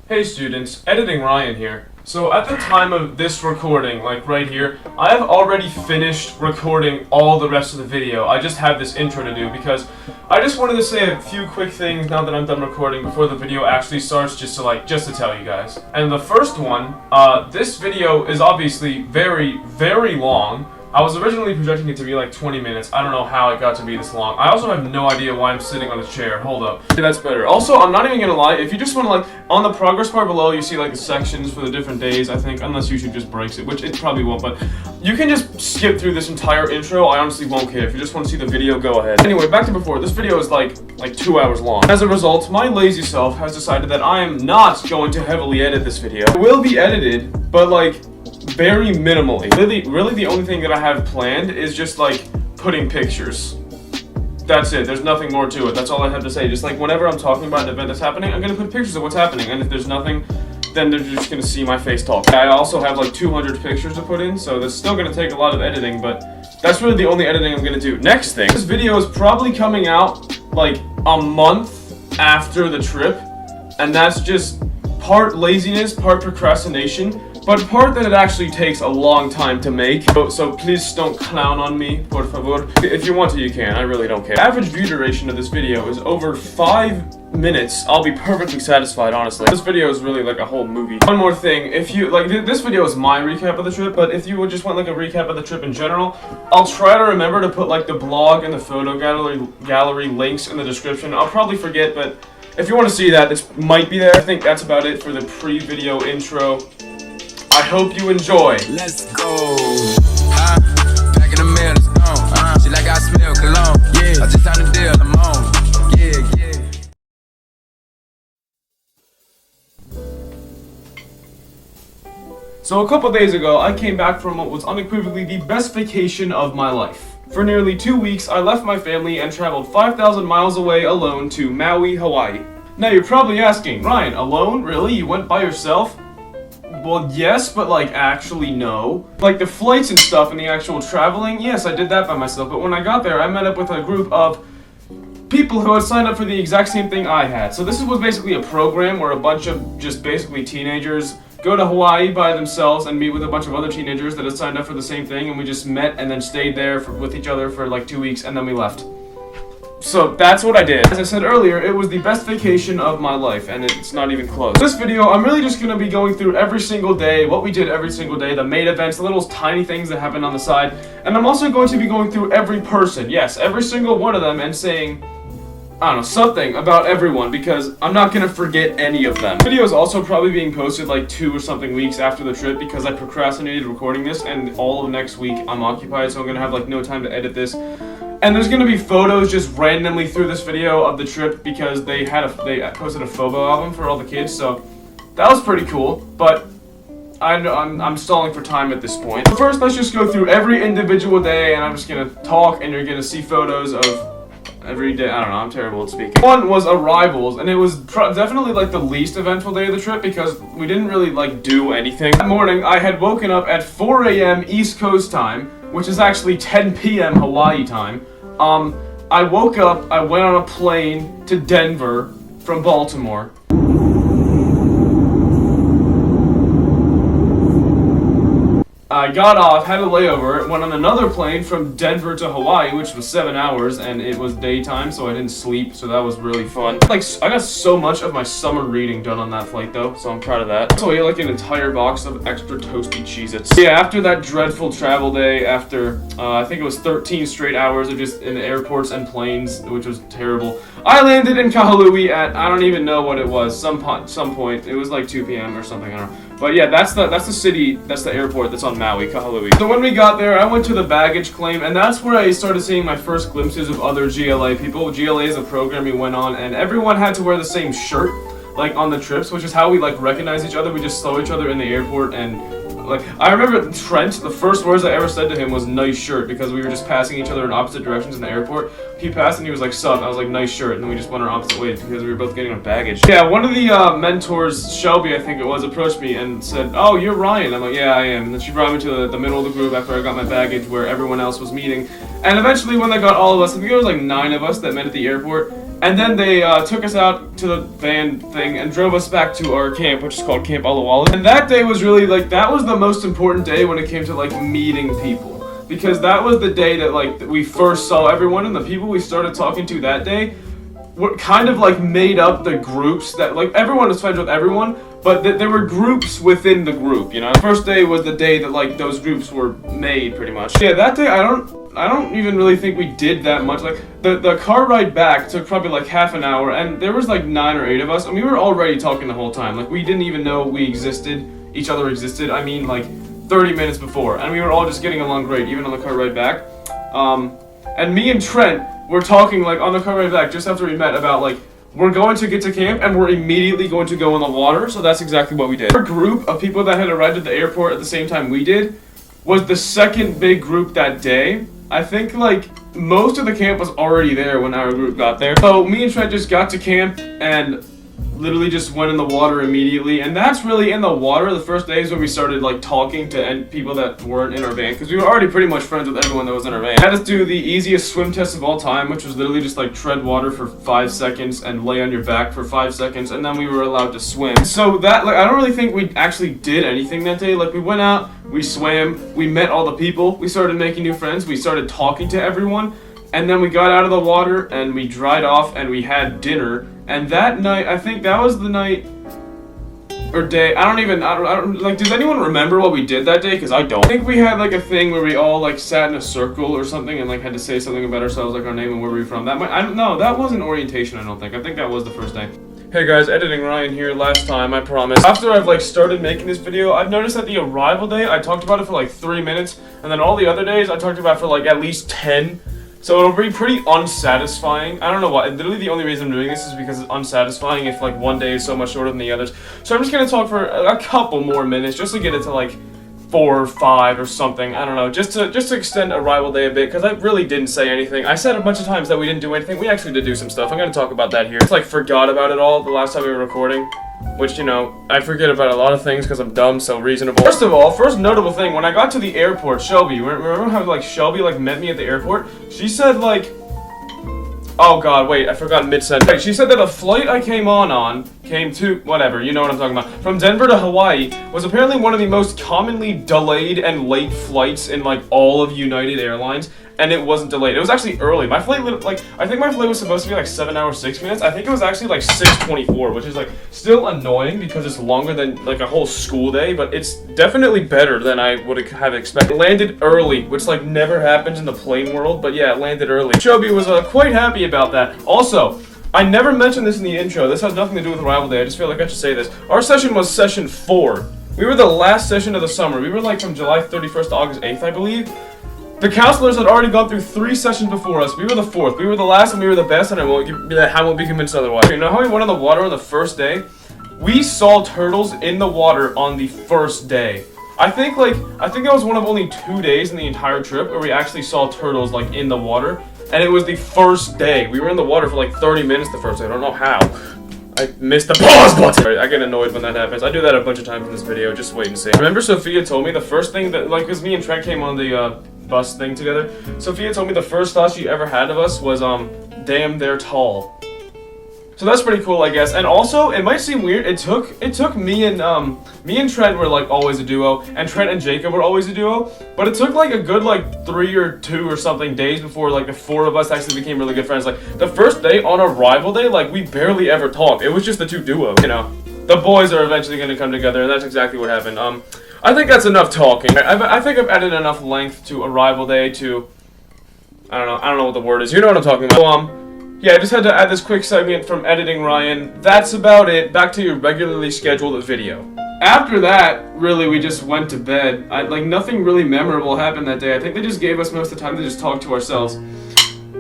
Hey students, Editing Ryan here. So at the time of this recording, like right here, I have already finished recording all the rest of the video. I just have this intro to do because I just wanted to say a few quick things now that I'm done recording before the video actually starts, just to tell you guys. And the first one, this video is obviously very, very long. I was originally projecting it to be like 20 minutes. I don't know how it got to be this long. I also have no idea why I'm sitting on a chair. Hold up. Okay, that's better. Also, I'm not even gonna lie. If you just want to on the progress bar below, you see like the sections for the different days, I think. Unless YouTube just breaks it, which it probably won't. But you can just skip through this entire intro. I honestly won't care. If you just want to see the video, go ahead. Anyway, back to before. This video is like 2 hours long. As a result, my lazy self has decided that I am not going to heavily edit this video. It will be edited, but very minimally. Really the only thing that I have planned is just putting pictures. That's it. There's nothing more to it. That's all I have to say. Just whenever I'm talking about an event that's happening, I'm gonna put pictures of what's happening. And if there's nothing, then they're just gonna see my face talk. I also have 200 pictures to put in, so that's still gonna take a lot of editing, but that's really the only editing I'm gonna do. Next thing, this video is probably coming out a month after the trip, and that's just part laziness, part procrastination, but part that it actually takes a long time to make. So please don't clown on me, por favor. If you want to, you can. I really don't care. Average view duration of this video is over 5 minutes. I'll be perfectly satisfied, honestly. This video is really a whole movie. One more thing, if you this video is my recap of the trip, but if you would just want a recap of the trip in general, I'll try to remember to put the blog and the photo gallery links in the description. I'll probably forget, but if you want to see that, this might be there. I think that's about it for the pre-video intro. I hope you enjoy. Let's go. Back in the middle, it's gone. She I smell cologne. Yeah, I just signed a deal, I'm on. Yeah. So a couple days ago, I came back from what was unequivocally the best vacation of my life. For nearly 2 weeks, I left my family and traveled 5,000 miles away alone to Maui, Hawaii. Now you're probably asking, Ryan, alone? Really? You went by yourself? Well, yes, but actually no. The flights and stuff and the actual traveling, yes, I did that by myself, but when I got there, I met up with a group of people who had signed up for the exact same thing I had. So this was basically a program where a bunch of just basically teenagers go to Hawaii by themselves and meet with a bunch of other teenagers that had signed up for the same thing, and we just met and then stayed there with each other for 2 weeks, and then we left. So that's what I did. As I said earlier, it was the best vacation of my life, and it's not even close. This video, I'm really just going to be going through every single day, what we did every single day, the main events, the little tiny things that happened on the side, and I'm also going to be going through every person, yes, every single one of them, and saying, I don't know, something about everyone, because I'm not going to forget any of them. The video is also probably being posted 2 or something weeks after the trip, because I procrastinated recording this, and all of next week I'm occupied, so I'm going to have no time to edit this. And there's gonna be photos just randomly through this video of the trip because they posted a photo album for all the kids, so that was pretty cool. But I'm stalling for time at this point. So first, let's just go through every individual day, and I'm just gonna talk, and you're gonna see photos of every day. I don't know, I'm terrible at speaking. One was arrivals, and it was definitely the least eventful day of the trip because we didn't really do anything. That morning, I had woken up at 4 a.m. East Coast time, which is actually 10 p.m. Hawaii time. I woke up, I went on a plane to Denver from Baltimore. I got off, had a layover, went on another plane from Denver to Hawaii, which was 7 hours, and it was daytime, so I didn't sleep, so that was really fun. I got so much of my summer reading done on that flight, though, so I'm proud of that. So I ate an entire box of extra toasty Cheez-Its. Yeah, after that dreadful travel day, after, I think it was 13 straight hours of just in the airports and planes, which was terrible, I landed in Kahului at, I don't even know what it was, some point. It was 2 p.m. or something, I don't know. But yeah, that's the city, that's the airport that's on Maui, Kahului. So when we got there, I went to the baggage claim, and that's where I started seeing my first glimpses of other GLA people. GLA is a program we went on, and everyone had to wear the same shirt, on the trips, which is how we recognize each other. We just saw each other in the airport, and I remember Trent, the first words I ever said to him was nice shirt, because we were just passing each other in opposite directions in the airport. He passed and he was like, sup, I was like, nice shirt, and then we just went our opposite ways because we were both getting our baggage. Yeah, one of the mentors, Shelby I think it was, approached me and said, oh, you're Ryan. I'm like, yeah, I am. And then she brought me to the middle of the group after I got my baggage where everyone else was meeting. And eventually when they got all of us, I think there was 9 of us that met at the airport, And then they took us out to the van thing and drove us back to our camp, which is called Camp Olowalu. And that day was really, like, that was the most important day when it came to, like, meeting people. Because that was the day that, like, we first saw everyone, and the people we started talking to that day were kind of, like, made up the groups that, like, everyone was friends with everyone, but there were groups within the group, you know? The first day was the day that, like, those groups were made, pretty much. Yeah, that day, I don't even really think we did that much. Like, the car ride back took probably like half an hour, and there was like 9 or 8 of us, and we were already talking the whole time. Like, we didn't even know each other existed. I mean, like 30 minutes before, and we were all just getting along great, even on the car ride back. And me and Trent were talking like on the car ride back just after we met about like, we're going to get to camp and we're immediately going to go in the water, so that's exactly what we did. Our group of people that had arrived at the airport at the same time we did was the second big group that day. I think, like, most of the camp was already there when our group got there. So me and Trent just got to camp and literally just went in the water immediately. And that's really in the water. The first days when we started, like, talking to people that weren't in our van. Because we were already pretty much friends with everyone that was in our van. We had us do the easiest swim test of all time, which was literally just, like, tread water for 5 seconds and lay on your back for 5 seconds. And then we were allowed to swim. So that, like, I don't really think we actually did anything that day. Like, we went out, we swam, we met all the people, we started making new friends, we started talking to everyone. And then we got out of the water and we dried off and we had dinner. And that night, I think that was the night or day. I don't like, does anyone remember what we did that day? Because I don't. I think we had like a thing where we all like sat in a circle or something and like had to say something about ourselves, like our name and where we were from. I don't know. That wasn't orientation, I don't think. I think that was the first day. Hey guys, editing Ryan here. Last time, I promise. After I've like started making this video, I've noticed that the arrival day, I talked about it for like 3 minutes, and then all the other days I talked about it for like at least 10. So it'll be pretty unsatisfying. I don't know why. Literally the only reason I'm doing this is because it's unsatisfying if like one day is so much shorter than the others. So I'm just gonna talk for a couple more minutes just to get it to like 4 or 5 or something. I don't know, just to extend arrival day a bit, because I really didn't say anything. I said a bunch of times that we didn't do anything. We actually did do some stuff. I'm gonna talk about that here. Just like forgot about it all the last time we were recording. Which, you know, I forget about a lot of things because I'm dumb, so reasonable. First of all, first notable thing, when I got to the airport, Shelby, remember how, like, Shelby, like, met me at the airport? She said, like, oh god, wait, I forgot mid-sentence. Wait, she said that the flight I came to, whatever, you know what I'm talking about, from Denver to Hawaii, was apparently one of the most commonly delayed and late flights in, like, all of United Airlines. And it wasn't delayed. It was actually early. My flight, like, I think my flight was supposed to be like 7 hours, 6 minutes. I think it was actually like 6:24, which is like still annoying because it's longer than like a whole school day, but it's definitely better than I would have expected. It landed early, which like never happens in the plane world, but yeah, it landed early. Shelby was quite happy about that. Also, I never mentioned this in the intro. This has nothing to do with Arrival Day. I just feel like I should say this. Our session was session 4. We were the last session of the summer. We were like from July 31st to August 8th, I believe. The counselors had already gone through 3 sessions before us. We were the 4th. We were the last and we were the best, and I won't be convinced otherwise. You know how we went on the water on the first day? We saw turtles in the water on the first day. I think that was one of only 2 days in the entire trip where we actually saw turtles like in the water, and it was the first day. We were in the water for like 30 minutes the first day. I don't know how. I missed the pause button! I get annoyed when that happens. I do that a bunch of times in this video. Just wait and see. Remember Sophia told me the first thing that, like, because me and Trent came on the bus thing together. Sophia told me the first thought she ever had of us was, damn, they're tall. So that's pretty cool, I guess. And also, it might seem weird, it took me and Trent were like always a duo, and Trent and Jacob were always a duo, but it took like a good like 3 or 2 or something days before like the 4 of us actually became really good friends. Like the first day on Arrival Day, like we barely ever talked. It was just the 2 duos, you know. The boys are eventually going to come together, and that's exactly what happened. I think that's enough talking. I think I've added enough length to Arrival Day to, I don't know what the word is. You know what I'm talking about. So, yeah, I just had to add this quick segment from editing Ryan. That's about it. Back to your regularly scheduled video. After that, really, we just went to bed. Like, nothing really memorable happened that day. I think they just gave us most of the time to just talk to ourselves.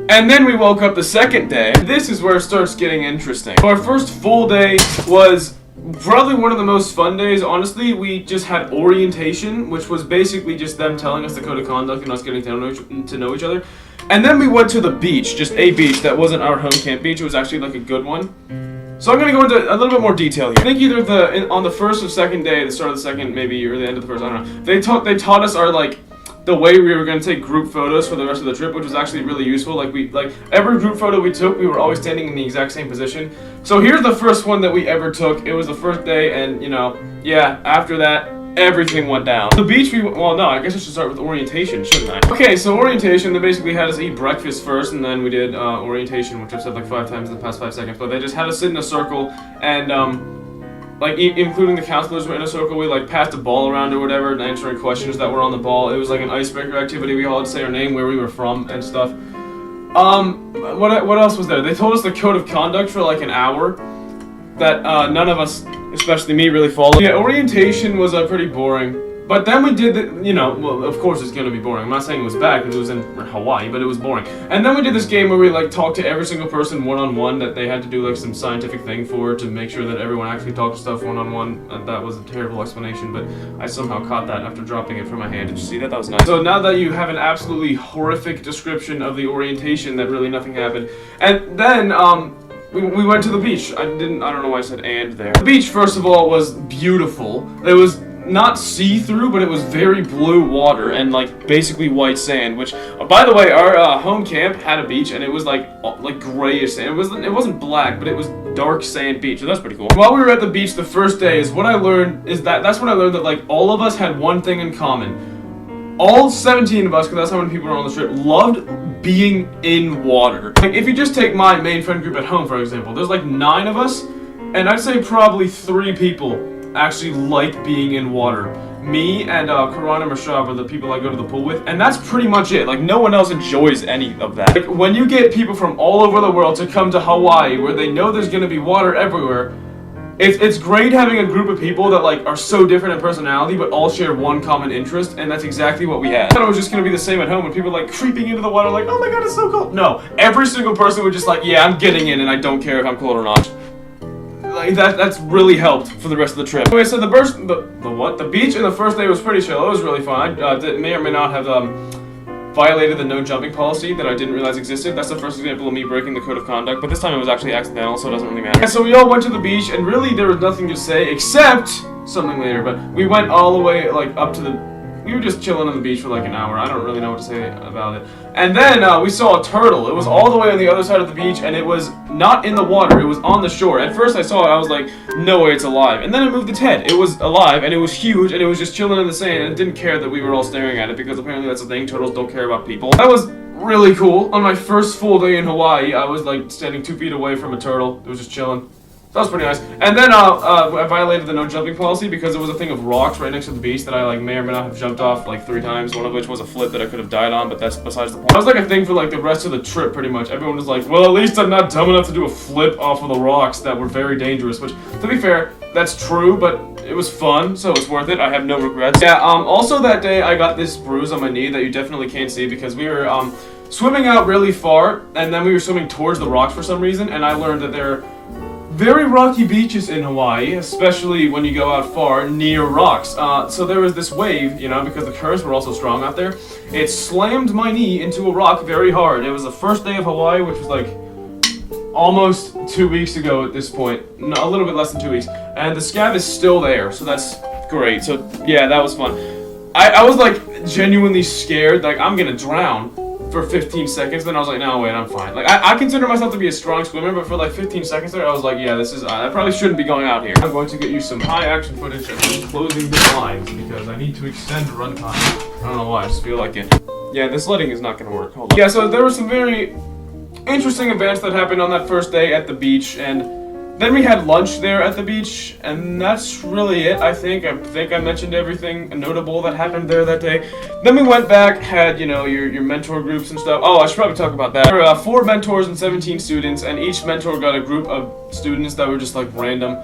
And then we woke up the second day. This is where it starts getting interesting. Our first full day was probably one of the most fun days. Honestly, we just had orientation, which was basically just them telling us the code of conduct and us getting to know each other. And then we went to the beach, just a beach that wasn't our home camp beach. It was actually like a good one. So I'm gonna go into a little bit more detail here. I think either on the first or second day, the start of the second maybe, or the end of the first, I don't know. They taught us our like the way we were going to take group photos for the rest of the trip, which was actually really useful. Like every group photo we took, we were always standing in the exact same position. So here's the first one that we ever took. It was the first day, and yeah, after that, everything went down. The beach, well, no, I guess I should start with orientation, shouldn't I? Okay, so orientation, they basically had us eat breakfast first, and then we did orientation, which I've said like 5 times in the past 5 seconds, but they just had us sit in a circle, and including the counselors were in a circle. We like passed a ball around or whatever and answering questions that were on the ball. It was like an icebreaker activity. We all had to say our name, where we were from, and stuff. What else was there? They told us the code of conduct for like an hour that none of us, especially me, really followed. Yeah, orientation was pretty boring. But then we did well, of course it's gonna be boring. I'm not saying it was bad because it was in Hawaii, but it was boring. And then we did this game where we like talked to every single person one-on-one that they had to do like some scientific thing for to make sure that everyone actually talked to stuff one-on-one. That was a terrible explanation, but I somehow caught that after dropping it from my hand. Did you see that? That was nice. So now that you have an absolutely horrific description of the orientation that really nothing happened. And then, we went to the beach. I don't know why I said "and" there. The beach, first of all, was beautiful. It was not see-through, but it was very blue water and like basically white sand, which by the way, our home camp had a beach and it was like grayish sand. It wasn't black, but it was dark sand beach, so that's pretty cool. While we were at the beach the first day, that's when I learned that like all of us had one thing in common. All 17 of us, because that's how many people were on the trip, loved being in water. Like if you just take my main friend group at home, for example, there's like 9 of us, and I'd say probably 3 people actually like being in water. Me and Karan and Rashab are the people I go to the pool with, and that's pretty much it. Like no one else enjoys any of that. Like when you get people from all over the world to come to Hawaii where they know there's gonna be water everywhere, it's great having a group of people that like are so different in personality but all share one common interest, and that's exactly what we had. I thought it was just gonna be the same at home when people like creeping into the water like, oh my god, it's so cold. No, every single person would just like, yeah, I'm getting in and I don't care if I'm cold or not. Like that's really helped for the rest of the trip. Anyway, so the beach in the first day was pretty chill. It was really fun. I may or may not have violated the no jumping policy that I didn't realize existed. That's the first example of me breaking the code of conduct, but this time it was actually accidental, so it doesn't really matter. And so we all went to the beach, and really there was nothing to say except something later, but we went all the way like up to we were just chilling on the beach for like an hour. I don't really know what to say about it. And then we saw a turtle. It was all the way on the other side of the beach, and it was not in the water. It was on the shore. At first I saw it, I was like, no way it's alive. And then it moved its head. It was alive, and it was huge, and it was just chilling in the sand, and it didn't care that we were all staring at it, because apparently that's the thing. Turtles don't care about people. That was really cool. On my first full day in Hawaii, I was like standing 2 feet away from a turtle. It was just chilling. That was pretty nice. And then I violated the no jumping policy because there was a thing of rocks right next to the beach that I like may or may not have jumped off like 3 times, one of which was a flip that I could have died on, but that's besides the point. That was like a thing for like the rest of the trip pretty much. Everyone was like, well, at least I'm not dumb enough to do a flip off of the rocks that were very dangerous, which to be fair, that's true, but it was fun, so it's worth it. I have no regrets. Yeah, also that day I got this bruise on my knee that you definitely can't see because we were swimming out really far, and then we were swimming towards the rocks for some reason, and I learned that there are very rocky beaches in Hawaii, especially when you go out far near rocks. So there was this wave, because the currents were also strong out there. It slammed my knee into a rock very hard. It was the first day of Hawaii, which was like almost 2 weeks ago at this point. No, a little bit less than 2 weeks. And the scab is still there, so that's great. So yeah, that was fun. I was like genuinely scared, like I'm gonna drown for 15 seconds, then I was like, no, wait, I'm fine. Like, I consider myself to be a strong swimmer, but for like 15 seconds there, I was like, yeah, this is, I probably shouldn't be going out here. I'm going to get you some high action footage of me closing the blinds, because I need to extend runtime. I don't know why, I just feel like it. Yeah, this lighting is not going to work, hold on. Yeah, so there were some very interesting events that happened on that first day at the beach, and then we had lunch there at the beach, and that's really it, I think. I think I mentioned everything notable that happened there that day. Then we went back, had, your mentor groups and stuff. Oh, I should probably talk about that. There were 4 mentors and 17 students, and each mentor got a group of students that were just, like, random.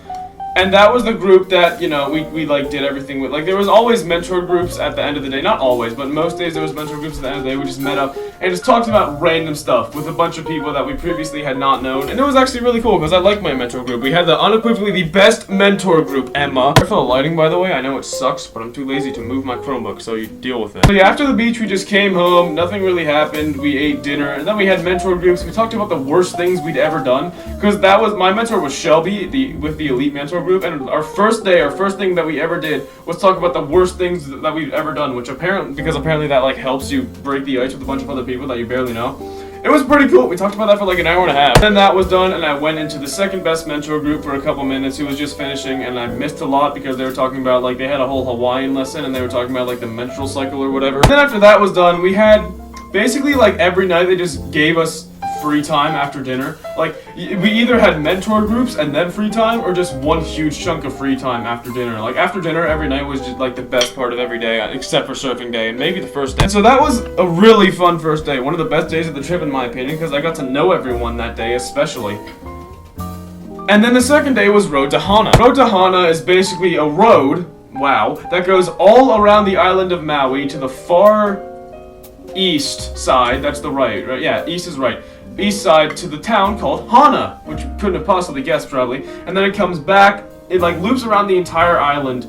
And that was the group that, we like, did everything with. Like, there was always mentor groups at the end of the day. Not always, but most days there was mentor groups at the end of the day. We just met up and just talked about random stuff with a bunch of people that we previously had not known, and it was actually really cool because I like my mentor group. We had the unequivocally the best mentor group, Emma. Sorry for the lighting, by the way. I know it sucks, but I'm too lazy to move my Chromebook, so you deal with it. So yeah, after the beach, we just came home. Nothing really happened. We ate dinner, and then we had mentor groups. We talked about the worst things we'd ever done, because that was my mentor was Shelby, with the elite mentor group, and our first thing that we ever did was talk about the worst things that we've ever done, which apparently that like helps you break the ice with a bunch of other people that you barely know. It was pretty cool. We talked about that for like an hour and a half. Then that was done, and I went into the second best mentor group for a couple minutes who was just finishing, and I missed a lot because they were talking about like they had a whole Hawaiian lesson and they were talking about like the menstrual cycle or whatever. Then after that was done, we had basically like every night they just gave us free time after dinner. Like we either had mentor groups and then free time, or just one huge chunk of free time after dinner. Like after dinner every night was just like the best part of every day, except for surfing day and maybe the first day. And so that was a really fun first day, one of the best days of the trip in my opinion, because I got to know everyone that day especially. And then the second day was Road to Hana. Road to Hana is basically a road, wow, that goes all around the island of Maui to the far east side. That's the right? Yeah, east is right. East side to the town called Hana, which you couldn't have possibly guessed probably, and then it comes back, it like loops around the entire island.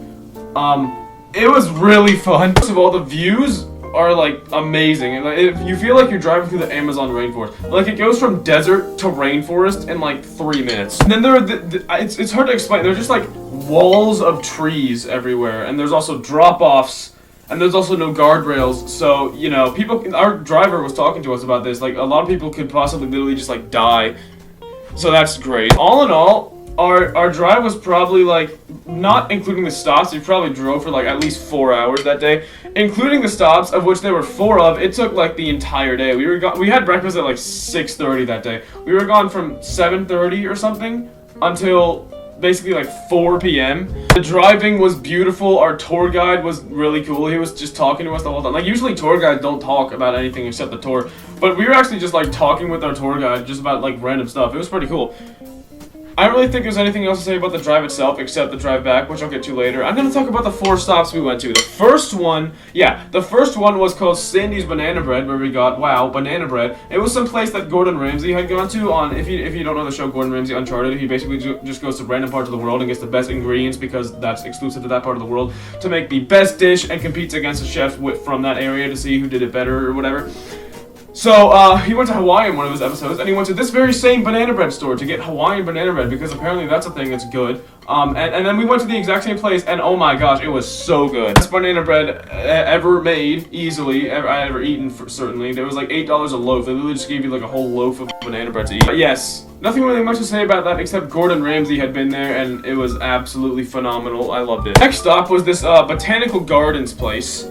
It was really fun. First of all, the views are like amazing, and like, if you feel like you're driving through the Amazon rainforest, like it goes from desert to rainforest in like 3 minutes. And then there are it's hard to explain, there's just like walls of trees everywhere, and there's also drop-offs. And there's also no guardrails, so, you know, our driver was talking to us about this, like, a lot of people could possibly literally just, like, die. So that's great. All in all, our drive was probably, like, not including the stops, we probably drove for, like, at least 4 hours that day. Including the stops, of which there were 4 of, it took, like, the entire day. We had breakfast at, like, 6:30 that day. We were gone from 7:30 or something until basically like 4 p.m. The driving was beautiful. Our tour guide was really cool. He was just talking to us the whole time. Like usually tour guides don't talk about anything except the tour, but we were actually just like talking with our tour guide just about like random stuff. It was pretty cool. I don't really think there's anything else to say about the drive itself except the drive back, which I'll get to later. I'm going to talk about the 4 stops we went to. The first one was called Sandy's Banana Bread, where we got, wow, banana bread. It was some place that Gordon Ramsay had gone to on, if you don't know the show Gordon Ramsay Uncharted, he basically just goes to random parts of the world and gets the best ingredients because that's exclusive to that part of the world to make the best dish and competes against a chef from that area to see who did it better or whatever. So, he went to Hawaii in one of his episodes, and he went to this very same banana bread store to get Hawaiian banana bread, because apparently that's a thing that's good. And then we went to the exact same place, and oh my gosh, it was so good. Best banana bread ever made, easily, I ever eaten, certainly. There was like $8 a loaf. They literally just gave you like a whole loaf of banana bread to eat. But yes, nothing really much to say about that, except Gordon Ramsay had been there, and it was absolutely phenomenal. I loved it. Next stop was this botanical gardens place,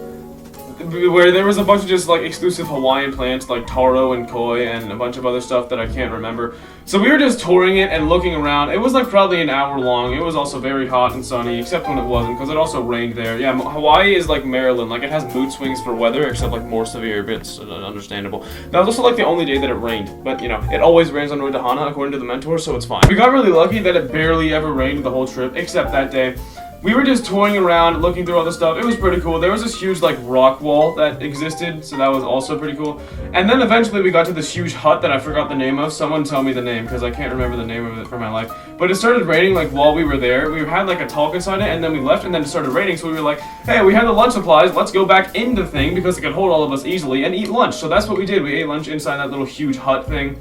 where there was a bunch of just like exclusive Hawaiian plants like taro and koi and a bunch of other stuff that I can't remember. So we were just touring it and looking around. It was like probably an hour long. It was also very hot and sunny, except when it wasn't, because it also rained there. Yeah, Hawaii is like Maryland. Like it has mood swings for weather, except like more severe, but it's understandable. That was also like the only day that it rained, but you know, it always rains on Road to Hana according to the mentor, so it's fine. We got really lucky that it barely ever rained the whole trip, except that day. We were just touring around, looking through all the stuff. It was pretty cool. There was this huge, like, rock wall that existed, so that was also pretty cool. And then eventually we got to this huge hut that I forgot the name of. Someone tell me the name, because I can't remember the name of it for my life. But it started raining, like, while we were there. We had, like, a talk inside it, and then we left, and then it started raining, so we were like, hey, we have the lunch supplies. Let's go back in the thing, because it could hold all of us easily, and eat lunch. So that's what we did. We ate lunch inside that little huge hut thing.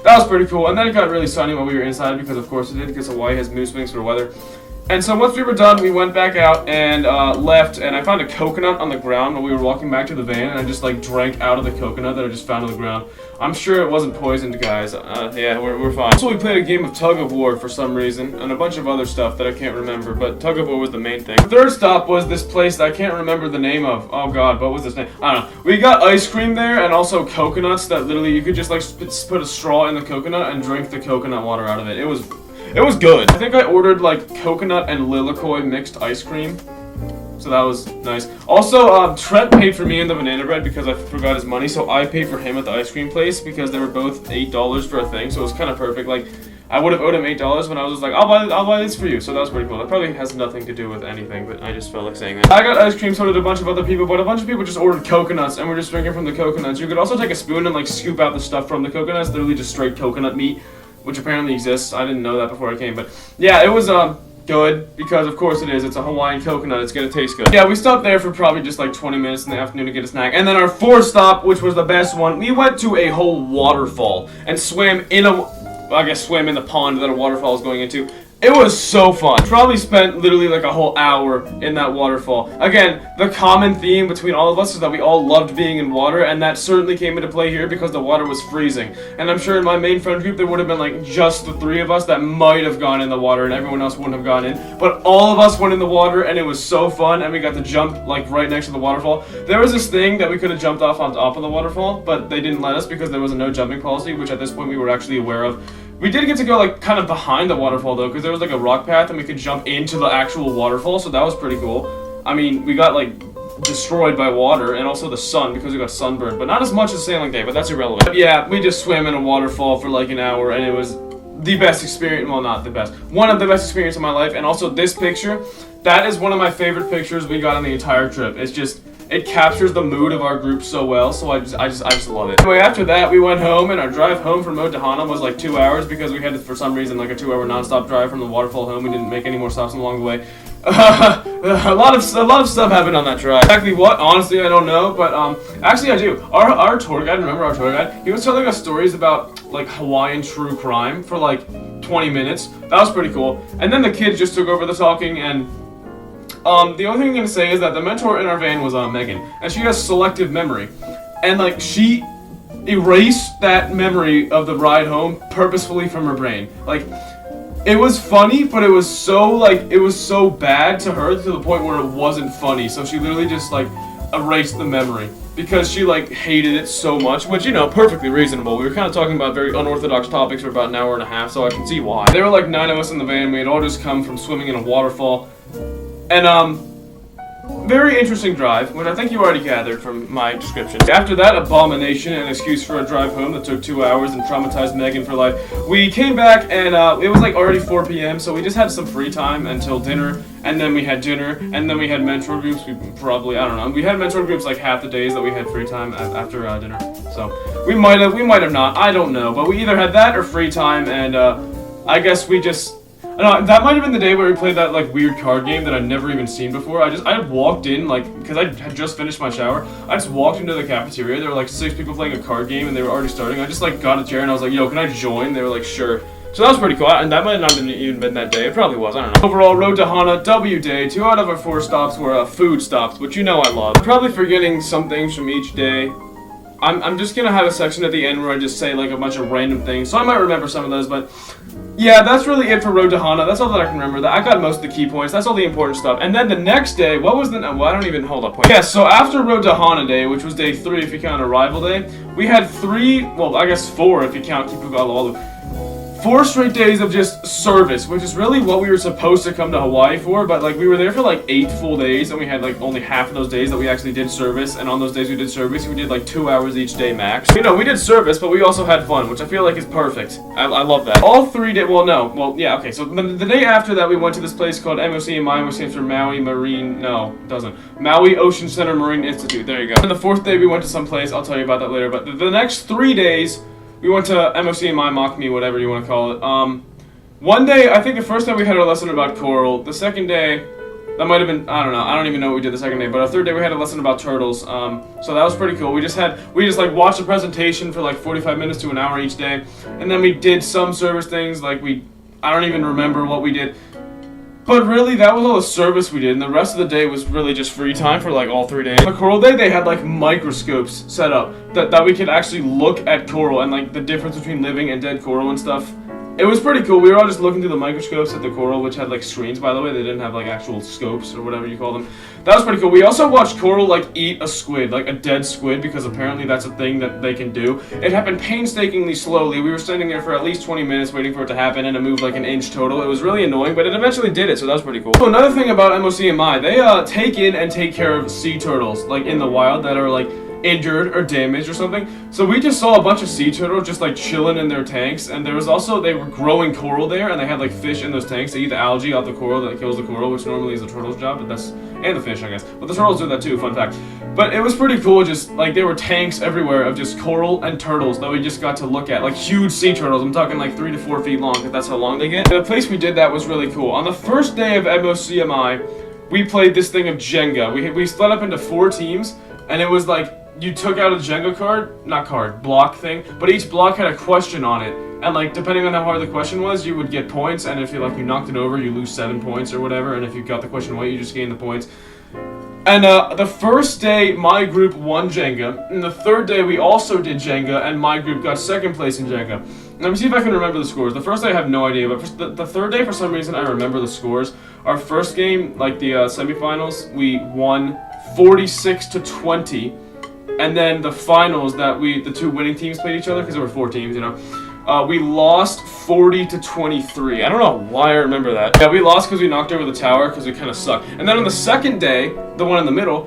That was pretty cool. And then it got really sunny while we were inside, because of course it did, because Hawaii has mood swings for weather. And so once we were done, we went back out and left, and I found a coconut on the ground while we were walking back to the van, and I just like drank out of the coconut that I just found on the ground. I'm sure it wasn't poisoned, guys. Yeah, we're fine. So we played a game of tug of war for some reason, and a bunch of other stuff that I can't remember, but tug of war was the main thing. The third stop was this place that I can't remember the name of. Oh god, what was this name? I don't know. We got ice cream there, and also coconuts that literally you could just like put a straw in the coconut and drink the coconut water out of it. It was good. I think I ordered like coconut and lilikoi mixed ice cream, so that was nice. Also, Trent paid for me in the banana bread because I forgot his money, so I paid for him at the ice cream place because they were both $8 for a thing, so it was kind of perfect. Like, I would have owed him $8 when I was just like, I'll buy this for you. So that was pretty cool. That probably has nothing to do with anything, but I just felt like saying that. I got ice cream, so did a bunch of other people, but a bunch of people just ordered coconuts, and we're just drinking from the coconuts. You could also take a spoon and like scoop out the stuff from the coconuts, literally just straight coconut meat, which apparently exists. I didn't know that before I came, but yeah, it was good, because of course it is. It's a Hawaiian coconut. It's gonna taste good. Yeah, we stopped there for probably just like 20 minutes in the afternoon to get a snack. And then our fourth stop, which was the best one, we went to a whole waterfall and swam in swam in the pond that a waterfall is going into. It was so fun. Probably spent literally like a whole hour in that waterfall. Again, the common theme between all of us is that we all loved being in water, and that certainly came into play here because the water was freezing. And I'm sure in my main friend group there would have been like just the 3 of us that might have gone in the water and everyone else wouldn't have gone in. But all of us went in the water and it was so fun, and we got to jump like right next to the waterfall. There was this thing that we could have jumped off on top of the waterfall, but they didn't let us because there was a no jumping policy, which at this point we were actually aware of. We did get to go like kind of behind the waterfall though, because there was like a rock path and we could jump into the actual waterfall, so that was pretty cool. I mean, we got like destroyed by water and also the sun because we got sunburned, but not as much as sailing day, but that's irrelevant. But yeah, we just swam in a waterfall for like an hour, and it was the best experience. Well, not the best. One of the best experiences of my life. And also this picture, that is one of my favorite pictures we got on the entire trip. It's just, it captures the mood of our group so well, so I just love it. Anyway, after that, we went home, and our drive home from Maui to Hana was like 2 hours because we had, for some reason, like a 2-hour non-stop drive from the waterfall home. We didn't make any more stops along the way. A lot of stuff happened on that drive. Exactly what? Honestly, I don't know, but actually I do. Our tour guide, remember our tour guide? He was telling us stories about like Hawaiian true crime for like 20 minutes. That was pretty cool. And then the kids just took over the talking, and the only thing I'm gonna say is that the mentor in our van was Megan, and she has selective memory, and like she erased that memory of the ride home purposefully from her brain. Like, it was funny, but it was so bad to her to the point where it wasn't funny. So she literally just like erased the memory because she like hated it so much, which, you know, perfectly reasonable. We were kind of talking about very unorthodox topics for about an hour and a half, so I can see why. There were like 9 of us in the van. We had all just come from swimming in a waterfall. And, very interesting drive, which I think you already gathered from my description. After that abomination, an excuse for a drive home that took 2 hours and traumatized Megan for life, we came back and, it was like already 4 p.m., so we just had some free time until dinner, and then we had dinner, and then we had mentor groups. We probably, I don't know, we had mentor groups like half the days that we had free time after dinner. So, we might have not, I don't know, but we either had that or free time, and, I guess we just... that might have been the day where we played that like weird card game that I'd never even seen before. I walked in like, because I had just finished my shower, I just walked into the cafeteria. There were like 6 people playing a card game and they were already starting. I just like got a chair and I was like, yo, can I join? They were like, sure. So that was pretty cool, and that might not have even been that day. It probably was, I don't know. Overall, road to Hana, W day. 2 out of our 4 stops were food stops, which you know I love. I'm probably forgetting some things from each day. I'm just gonna have a section at the end where I just say like a bunch of random things, so I might remember some of those, but yeah, that's really it for Road to Hana. That's all that I can remember. I got most of the key points. That's all the important stuff. And then the next day, what was the... Well, I don't even... Hold up. Wait. Yeah, so after Road to Hana day, which was day 3 if you count Arrival day, we had 3... Well, I guess 4 if you count Kipuka Olowalu. 4 straight days of just service, which is really what we were supposed to come to Hawaii for, but like we were there for like 8 full days, and we had like only half of those days that we actually did service, and on those days we did service, we did like 2 hours each day max. You know, we did service, but we also had fun, which I feel like is perfect. I love that. All 3 days, well no, well yeah, okay, so the day after that we went to this place called MOCMI, which stands for Maui Marine, no, it doesn't. Maui Ocean Center Marine Institute, there you go. And the 4th day we went to some place, I'll tell you about that later, but the next 3 days, we went to MOCMI, MOCMI, whatever you want to call it. One day, I think the first day we had a lesson about coral. The second day, that might have been, I don't know, I don't even know what we did the second day, but our 3rd day we had a lesson about turtles. So that was pretty cool. We just like watched a presentation for like 45 minutes to an hour each day, and then we did some service things, like I don't even remember what we did. But really, that was all the service we did, and the rest of the day was really just free time for like all 3 days. On the coral day, they had like microscopes set up that we could actually look at coral and like the difference between living and dead coral and stuff. It was pretty cool. We were all just looking through the microscopes at the coral, which had like screens, by the way. They didn't have like actual scopes or whatever you call them. that was pretty cool. We also watched Coral like eat a squid, like a dead squid, because apparently that's a thing that they can do. It happened painstakingly slowly. We were standing there for at least 20 minutes waiting for it to happen, and it moved like an inch total. It was really annoying, but it eventually did it, so that was pretty cool. So another thing about MOCMI, they take in and take care of sea turtles, like in the wild, that are like injured or damaged or something. So we just saw a bunch of sea turtles just like chilling in their tanks, and there was also, they were growing coral there, and they had like fish in those tanks. They eat the algae off the coral that kills the coral, which normally is the turtle's job, but that's, and the fish, I guess. But the turtles do that too, fun fact. But it was pretty cool, just like there were tanks everywhere of just coral and turtles that we just got to look at, like huge sea turtles. I'm talking like 3 to 4 feet long, because that's how long they get. And the place we did that was really cool. On the first day of MOCMI, we played this thing of Jenga. We split up into 4 teams, and it was like, you took out a Jenga block thing, but each block had a question on it, and like depending on how hard the question was, you would get points, and if you knocked it over, you lose 7 points or whatever, and if you got the question right, you just gain the points. And the first day, my group won Jenga, and the third day we also did Jenga, and my group got 2nd place in Jenga. Let me see if I can remember the scores. The first day I have no idea, but the third day, for some reason, I remember the scores. Our first game, like the semifinals, we won 46-20. And then the finals that the 2 winning teams played each other, because there were 4 teams, you know. We lost 40-23. I don't know why I remember that. Yeah, we lost because we knocked over the tower because we kind of sucked. And then on the second day, the one in the middle,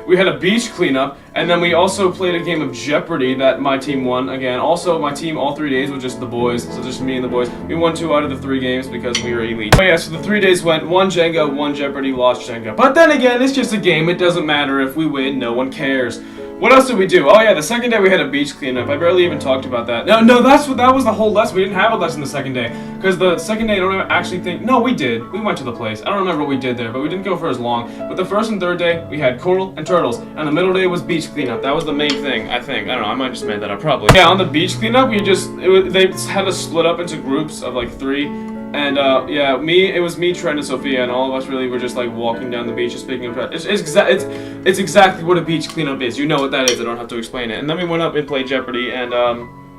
we had a beach cleanup, and then we also played a game of Jeopardy that my team won again. Also, my team all 3 days was just the boys, so just me and the boys. We won 2 out of the 3 games because we were elite. Oh yeah, so the 3 days went 1 Jenga, 1 Jeopardy, lost Jenga. But then again, it's just a game. It doesn't matter if we win. No one cares. What else did we do? Oh yeah, the second day we had a beach cleanup. I barely even talked about that. No, that was the whole lesson. We didn't have a lesson the second day. Because the second day, I don't actually think... No, we did. We went to the place. I don't remember what we did there, but we didn't go for as long. But the first and third day, we had coral and turtles. And the middle day was beach cleanup. That was the main thing, I think. I don't know, I might just made that up, probably. Yeah, on the beach cleanup, they had us split up into groups of like 3. And yeah, it was me, Trent, and Sophia, and all of us really were just like walking down the beach and speaking of it's exactly what a beach cleanup is. You know what that is. I don't have to explain it. And then we went up and played Jeopardy and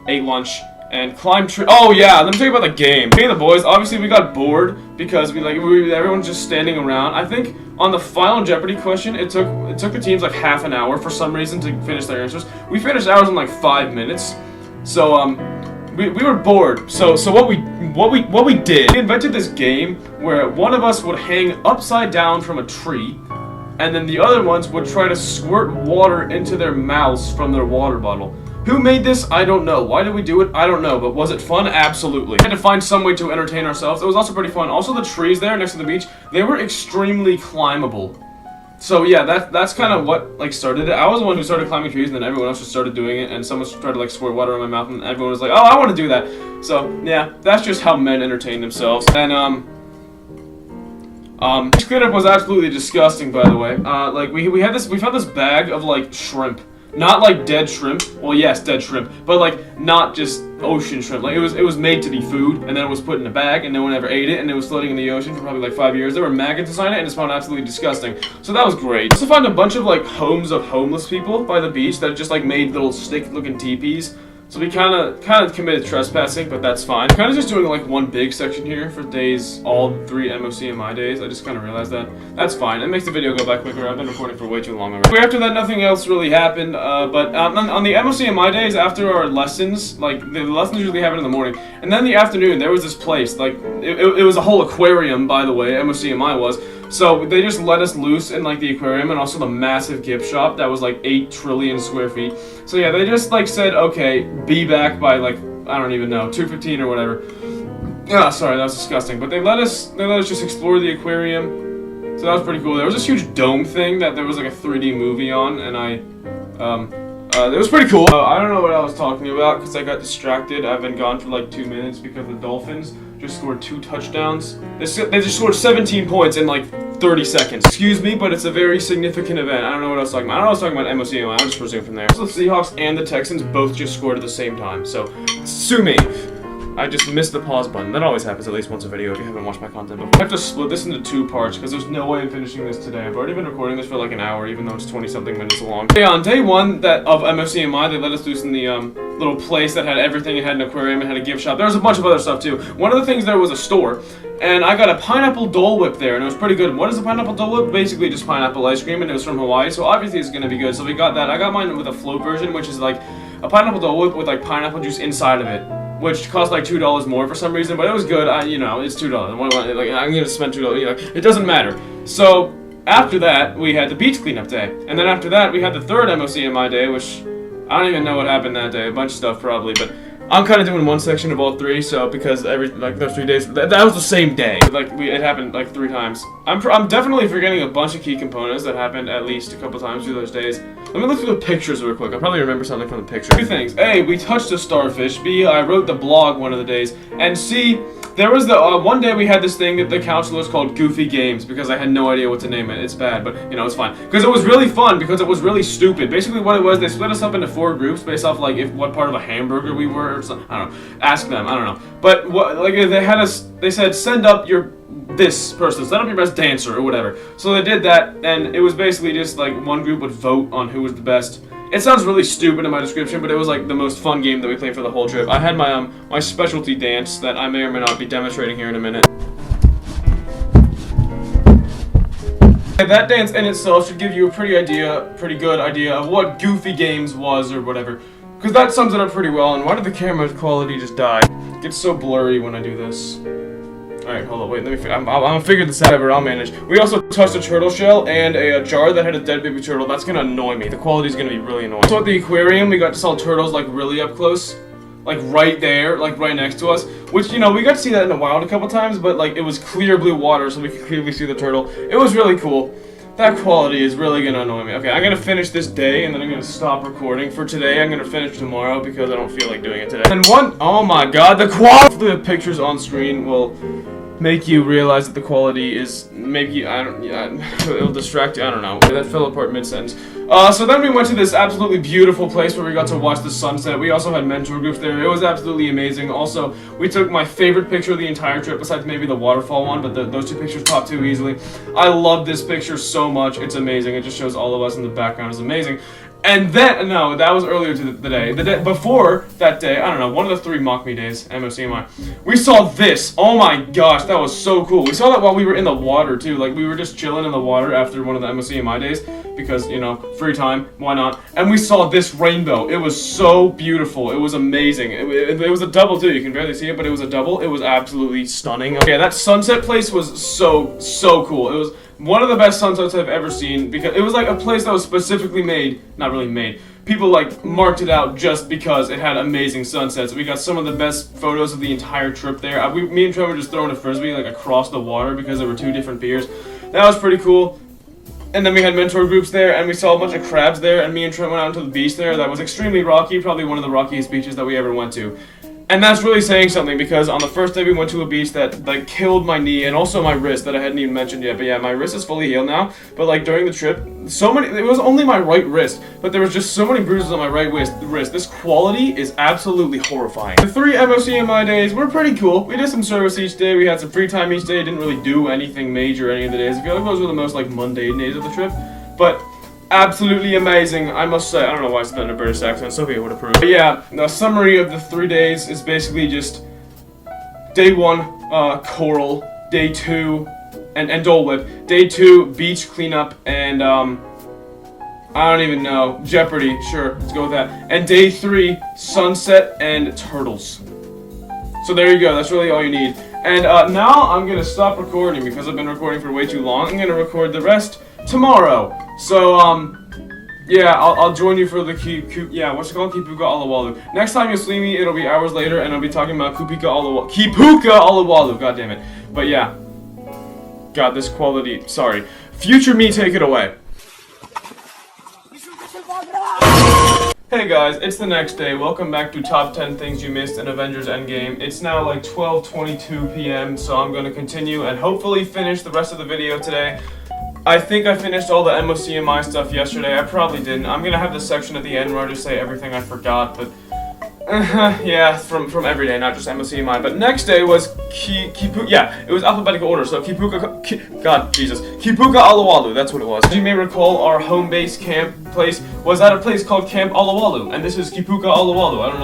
ate lunch and climbed tree. Oh yeah, let me tell you about the game. Me and the boys, obviously we got bored because everyone's just standing around. I think on the final Jeopardy question, it took the teams like half an hour for some reason to finish their answers. We finished ours in like 5 minutes. So we were bored. So what we did, we invented this game where one of us would hang upside down from a tree, and then the other ones would try to squirt water into their mouths from their water bottle. Who made this? I don't know. Why did we do it? I don't know. But was it fun? Absolutely. We had to find some way to entertain ourselves. It was also pretty fun. Also, the trees there next to the beach, they were extremely climbable. So yeah, that's kind of what like started it. I was the one who started climbing trees, and then everyone else just started doing it, and someone started to like squirt water in my mouth, and everyone was like, "Oh, I want to do that." So yeah, that's just how men entertain themselves. And beach cleanup was absolutely disgusting, by the way. Like we found this bag of like shrimp. Not like dead shrimp. Well, yes, dead shrimp, but like not just ocean shrimp. Like it was made to be food, and then it was put in a bag, and no one ever ate it, and it was floating in the ocean for probably like 5 years. There were maggots inside it, and it smelled absolutely disgusting. So that was great. I also found a bunch of like homes of homeless people by the beach that just like made little stick-looking teepees. So we kind of committed trespassing, but that's fine. I'm kind of just doing like one big section here for days, all 3 MOCMI days. I just kind of realized that. That's fine. It makes the video go by quicker. I've been recording for way too long already. After that, nothing else really happened. But on the MOCMI days, after our lessons, like the lessons usually happen in the morning, and then in the afternoon, there was this place. Like it was a whole aquarium, by the way. MOCMI was. So they just let us loose in like the aquarium and also the massive gift shop that was like 8 trillion square feet. So yeah, they just like said, okay, be back by like, I don't even know, 2:15 or whatever. Ah, sorry, that was disgusting. But they let us just explore the aquarium. So that was pretty cool. There was this huge dome thing that there was like a 3D movie on, and it was pretty cool. I don't know what I was talking about because I got distracted. I've been gone for like 2 minutes because the Dolphins just scored 2 touchdowns. They just scored 17 points in like 30 seconds. Excuse me, but it's a very significant event. I don't know what I was talking about. I don't know what I was talking about MOCMI. I'll just resume from there. So the Seahawks and the Texans both just scored at the same time. So, sue me. I just missed the pause button. That always happens at least once a video if you haven't watched my content before. I have to split this into 2 parts because there's no way I'm finishing this today. I've already been recording this for like an hour, even though it's 20-something minutes long. Okay, on day 1 of MOCMI, they let us loose in the little place that had everything. It had an aquarium, it had a gift shop. There was a bunch of other stuff too. One of the things there was a store, and I got a pineapple Dole Whip there, and it was pretty good. What is a pineapple Dole Whip? Basically just pineapple ice cream, and it was from Hawaii, so obviously it's gonna be good. So we got that. I got mine with a float version, which is like a pineapple Dole Whip with like pineapple juice inside of it, which cost like $2 more for some reason, but it was good. You know, it's $2. Like, I'm gonna spend $2. You know, it doesn't matter. So after that, we had the beach cleanup day, and then after that, we had the 3rd MOCMI day, which I don't even know what happened that day. A bunch of stuff probably, but I'm kind of doing one section of all 3, so because those 3 days, that was the same day. Like it happened like 3 times. I'm definitely forgetting a bunch of key components that happened at least a couple times through those days. Let me look through the pictures real quick. I'll probably remember something from the pictures. 2 things. A, we touched a starfish. B, I wrote the blog one of the days. And C, there was the one day we had this thing that the counselors called Goofy Games because I had no idea what to name it. It's bad, but you know, it's fine. Because it was really fun because it was really stupid. Basically what it was, they split us up into 4 groups based off like what part of a hamburger we were or something. I don't know. Ask them. I don't know. But what, like they had us, they said send up this person, send up your best dancer or whatever. So they did that, and it was basically just like one group would vote on who was the best. It sounds really stupid in my description, but it was like the most fun game that we played for the whole trip. I had my my specialty dance that I may or may not be demonstrating here in a minute. That dance in itself should give you a pretty good idea of what Goofy Games was or whatever, because that sums it up pretty well. And why did the camera quality just die? It gets so blurry when I do this. Alright, hold on, wait, let me I'm gonna figure this out, but I'll manage. We also touched a turtle shell and a jar that had a dead baby turtle. That's gonna annoy me. The quality's gonna be really annoying. So at the aquarium, we got to saw turtles, like, really up close. Like, right there, like, right next to us. Which, you know, we got to see that in the wild a couple times, but, like, it was clear blue water, so we could clearly see the turtle. It was really cool. That quality is really gonna annoy me. Okay, I'm gonna finish this day, and then I'm gonna stop recording for today. I'm gonna finish tomorrow because I don't feel like doing it today. And oh my god, the quality of the pictures on screen will make you realize that the quality is it'll distract you. I don't know. That fell apart mid-sentence. So then we went to this absolutely beautiful place where we got to watch the sunset. We also had mentor groups there. It was absolutely amazing. Also, we took my favorite picture of the entire trip, besides maybe the waterfall one, but those 2 pictures top 2 easily. I love this picture so much. It's amazing. It just shows all of us in the background. It's amazing. And then, no, that was earlier to the day. The day before that day, I don't know, one of the 3 MOCMI days, MOCMI, we saw this. Oh my gosh, that was so cool. We saw that while we were in the water, too. Like, we were just chilling in the water after one of the MOCMI days, because, you know, free time, why not? And we saw this rainbow. It was so beautiful. It was amazing. It was a double, too. You can barely see it, but it was a double. It was absolutely stunning. Okay, that sunset place was so cool. It was one of the best sunsets I've ever seen, because it was like a place that was specifically made, not really made, people like marked it out just because it had amazing sunsets. We got some of the best photos of the entire trip there. Me and Trevor were just throwing a frisbee like across the water because there were 2 different piers. That was pretty cool. And then we had mentor groups there, and we saw a bunch of crabs there, and me and Trent went out into the beach there. That was extremely rocky, probably one of the rockiest beaches that we ever went to. And that's really saying something, because on the first day we went to a beach that like killed my knee and also my wrist that I hadn't even mentioned yet. But yeah, my wrist is fully healed now. But like during the trip, it was only my right wrist, but there was just so many bruises on my right wrist. This quality is absolutely horrifying. The 3 MOCMI days were pretty cool. We did some service each day. We had some free time each day. Didn't really do anything major any of the days. I feel like those were the most like mundane days of the trip. But absolutely amazing, I must say. I don't know why I said that in a British accent. Sophia would approve. But yeah, the summary of the 3 days is basically just day 1, coral, day 2, and Dole Whip, day 2, beach cleanup, and I don't even know, Jeopardy. Sure, let's go with that. And day 3, sunset and turtles. So there you go. That's really all you need. And now I'm gonna stop recording because I've been recording for way too long. I'm gonna record the rest tomorrow. So, yeah, I'll join you for the what's it called? Kipuka Olowalu. Next time you see me, it'll be hours later, and I'll be talking about Kipuka Olowalu, god damn it. But yeah, God, this quality, sorry. Future me, take it away. Hey guys, it's the next day. Welcome back to Top 10 Things You Missed in Avengers Endgame. It's now like 12:22 p.m., so I'm going to continue and hopefully finish the rest of the video today. I think I finished all the MOCMI stuff yesterday. I probably didn't. I'm gonna have this section at the end where I just say everything I forgot, but Yeah, from every day, not just MOCMI. But next day was Kipuka. Yeah, it was alphabetical order. So Kipuka. God, Jesus. Kipuka Olowalu. That's what it was. As you may recall, our home base camp place was at a place called Camp Olowalu, and this is Kipuka Olowalu. I don't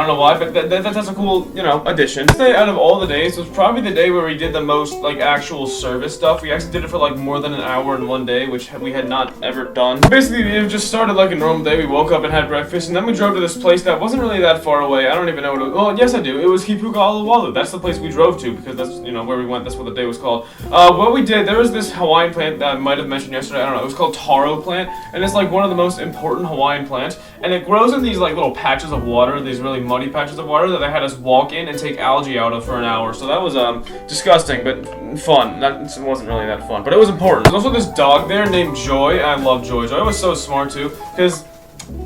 know why, but that's a cool, addition. This day out of all the days was probably the day where we did the most, like, actual service stuff. We actually did it for, like, more than an hour in one day, which we had not ever done. Basically, it just started like a normal day. We woke up and had breakfast, and then we drove to this place that wasn't really that far away. I don't even know what it was. Well, yes, I do. It was Kipuka Olowalu. That's the place we drove to, because that's, where we went. That's what the day was called. What we did, there was this Hawaiian plant that I might have mentioned yesterday. I don't know. It was called taro plant, and it's, like, one of the most important Hawaiian plants, and it grows in these, like, little patches of water, these really muddy patches of water that they had us walk in and take algae out of for an hour. So that was disgusting, but fun. It wasn't really that fun, but it was important. There's also this dog there named Joy. I love Joy. Joy was so smart too, because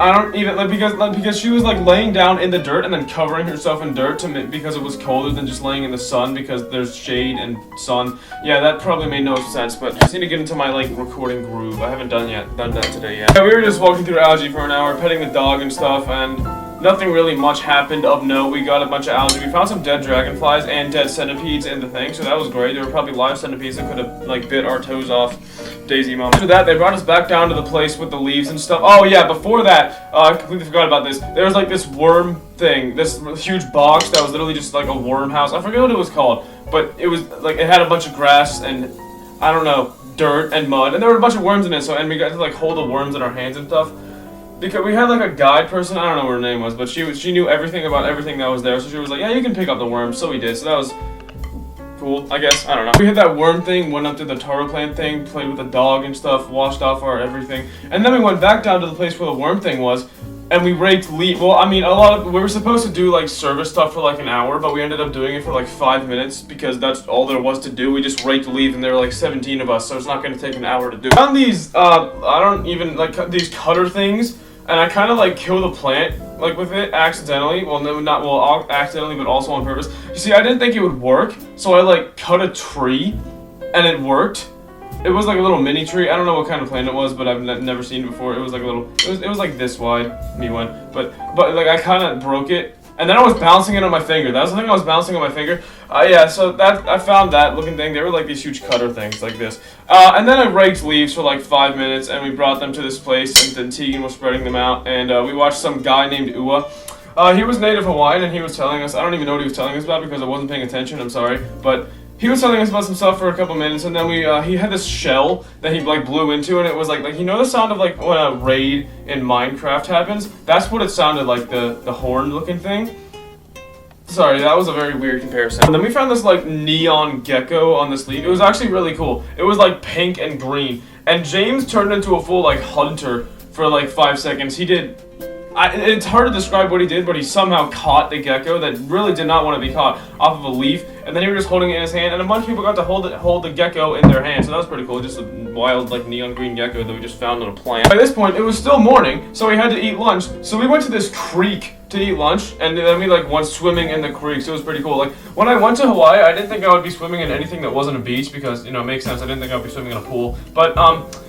I don't even because she was like laying down in the dirt and then covering herself in dirt because it was colder than just laying in the sun because there's shade and sun. Yeah, that probably made no sense, but I just need to get into my like recording groove. I haven't done that today yet. Yeah, we were just walking through algae for an hour, petting the dog and stuff, and nothing really much happened of note. We got a bunch of algae. We found some dead dragonflies and dead centipedes in the thing, so that was great. There were probably live centipedes that could have like bit our toes off. Daisy moment. After that, they brought us back down to the place with the leaves and stuff. Oh yeah, before that, I completely forgot about this. There was like this worm thing, this huge box that was literally just like a worm house. I forget what it was called, but it was like it had a bunch of grass and I don't know, dirt and mud, and there were a bunch of worms in it. And we got to like hold the worms in our hands and stuff. Because we had like a guide person, I don't know what her name was, but she knew everything about everything that was there, so she was like, yeah, you can pick up the worms, so we did, so that was cool, I guess, I don't know. We had that worm thing, went up to the taro plant thing, played with the dog and stuff, washed off our everything, and then we went back down to the place where the worm thing was, and we raked leaves. Well, I mean, we were supposed to do like service stuff for like an hour, but we ended up doing it for like 5 minutes because that's all there was to do. We just raked leaves, and there were like 17 of us, so it's not going to take an hour to do. I found these, I don't even, like, these cutter things, and I kind of like kill the plant like with it accidentally. Well, no, not well, accidentally, but also on purpose. You see, I didn't think it would work, so I like cut a tree, and it worked. It was like a little mini tree. I don't know what kind of plant it was, but I've never seen it before. It was like a little. It was like this wide. Me one, but like I kind of broke it, and then I was bouncing it on my finger. That was the thing. I was bouncing on my finger. Yeah. So that I found that looking thing. They were like these huge cutter things like this. And then I raked leaves for like 5 minutes, and we brought them to this place, and then Tegan was spreading them out, and we watched some guy named Ua. He was native Hawaiian, and he was telling us. I don't even know what he was telling us about because I wasn't paying attention. I'm sorry, but. He was telling us about some stuff for a couple minutes, and then he had this shell that he like blew into, and it was like you know the sound of like when a raid in Minecraft happens? That's what it sounded like, the horn looking thing. Sorry, that was a very weird comparison. And then we found this like neon gecko on this leaf. It was actually really cool. It was like pink and green, and James turned into a full like hunter for like 5 seconds. He did. It's hard to describe what he did, but he somehow caught the gecko that really did not want to be caught off of a leaf, and then he was just holding it in his hand, and a bunch of people got to hold the gecko in their hand, so that was pretty cool. Just a wild, like, neon green gecko that we just found on a plant. By this point, it was still morning, so we had to eat lunch, so we went to this creek to eat lunch, and then we, like, went swimming in the creek, so it was pretty cool. Like, when I went to Hawaii, I didn't think I would be swimming in anything that wasn't a beach, because, you know, it makes sense. I didn't think I would be swimming in a pool, but,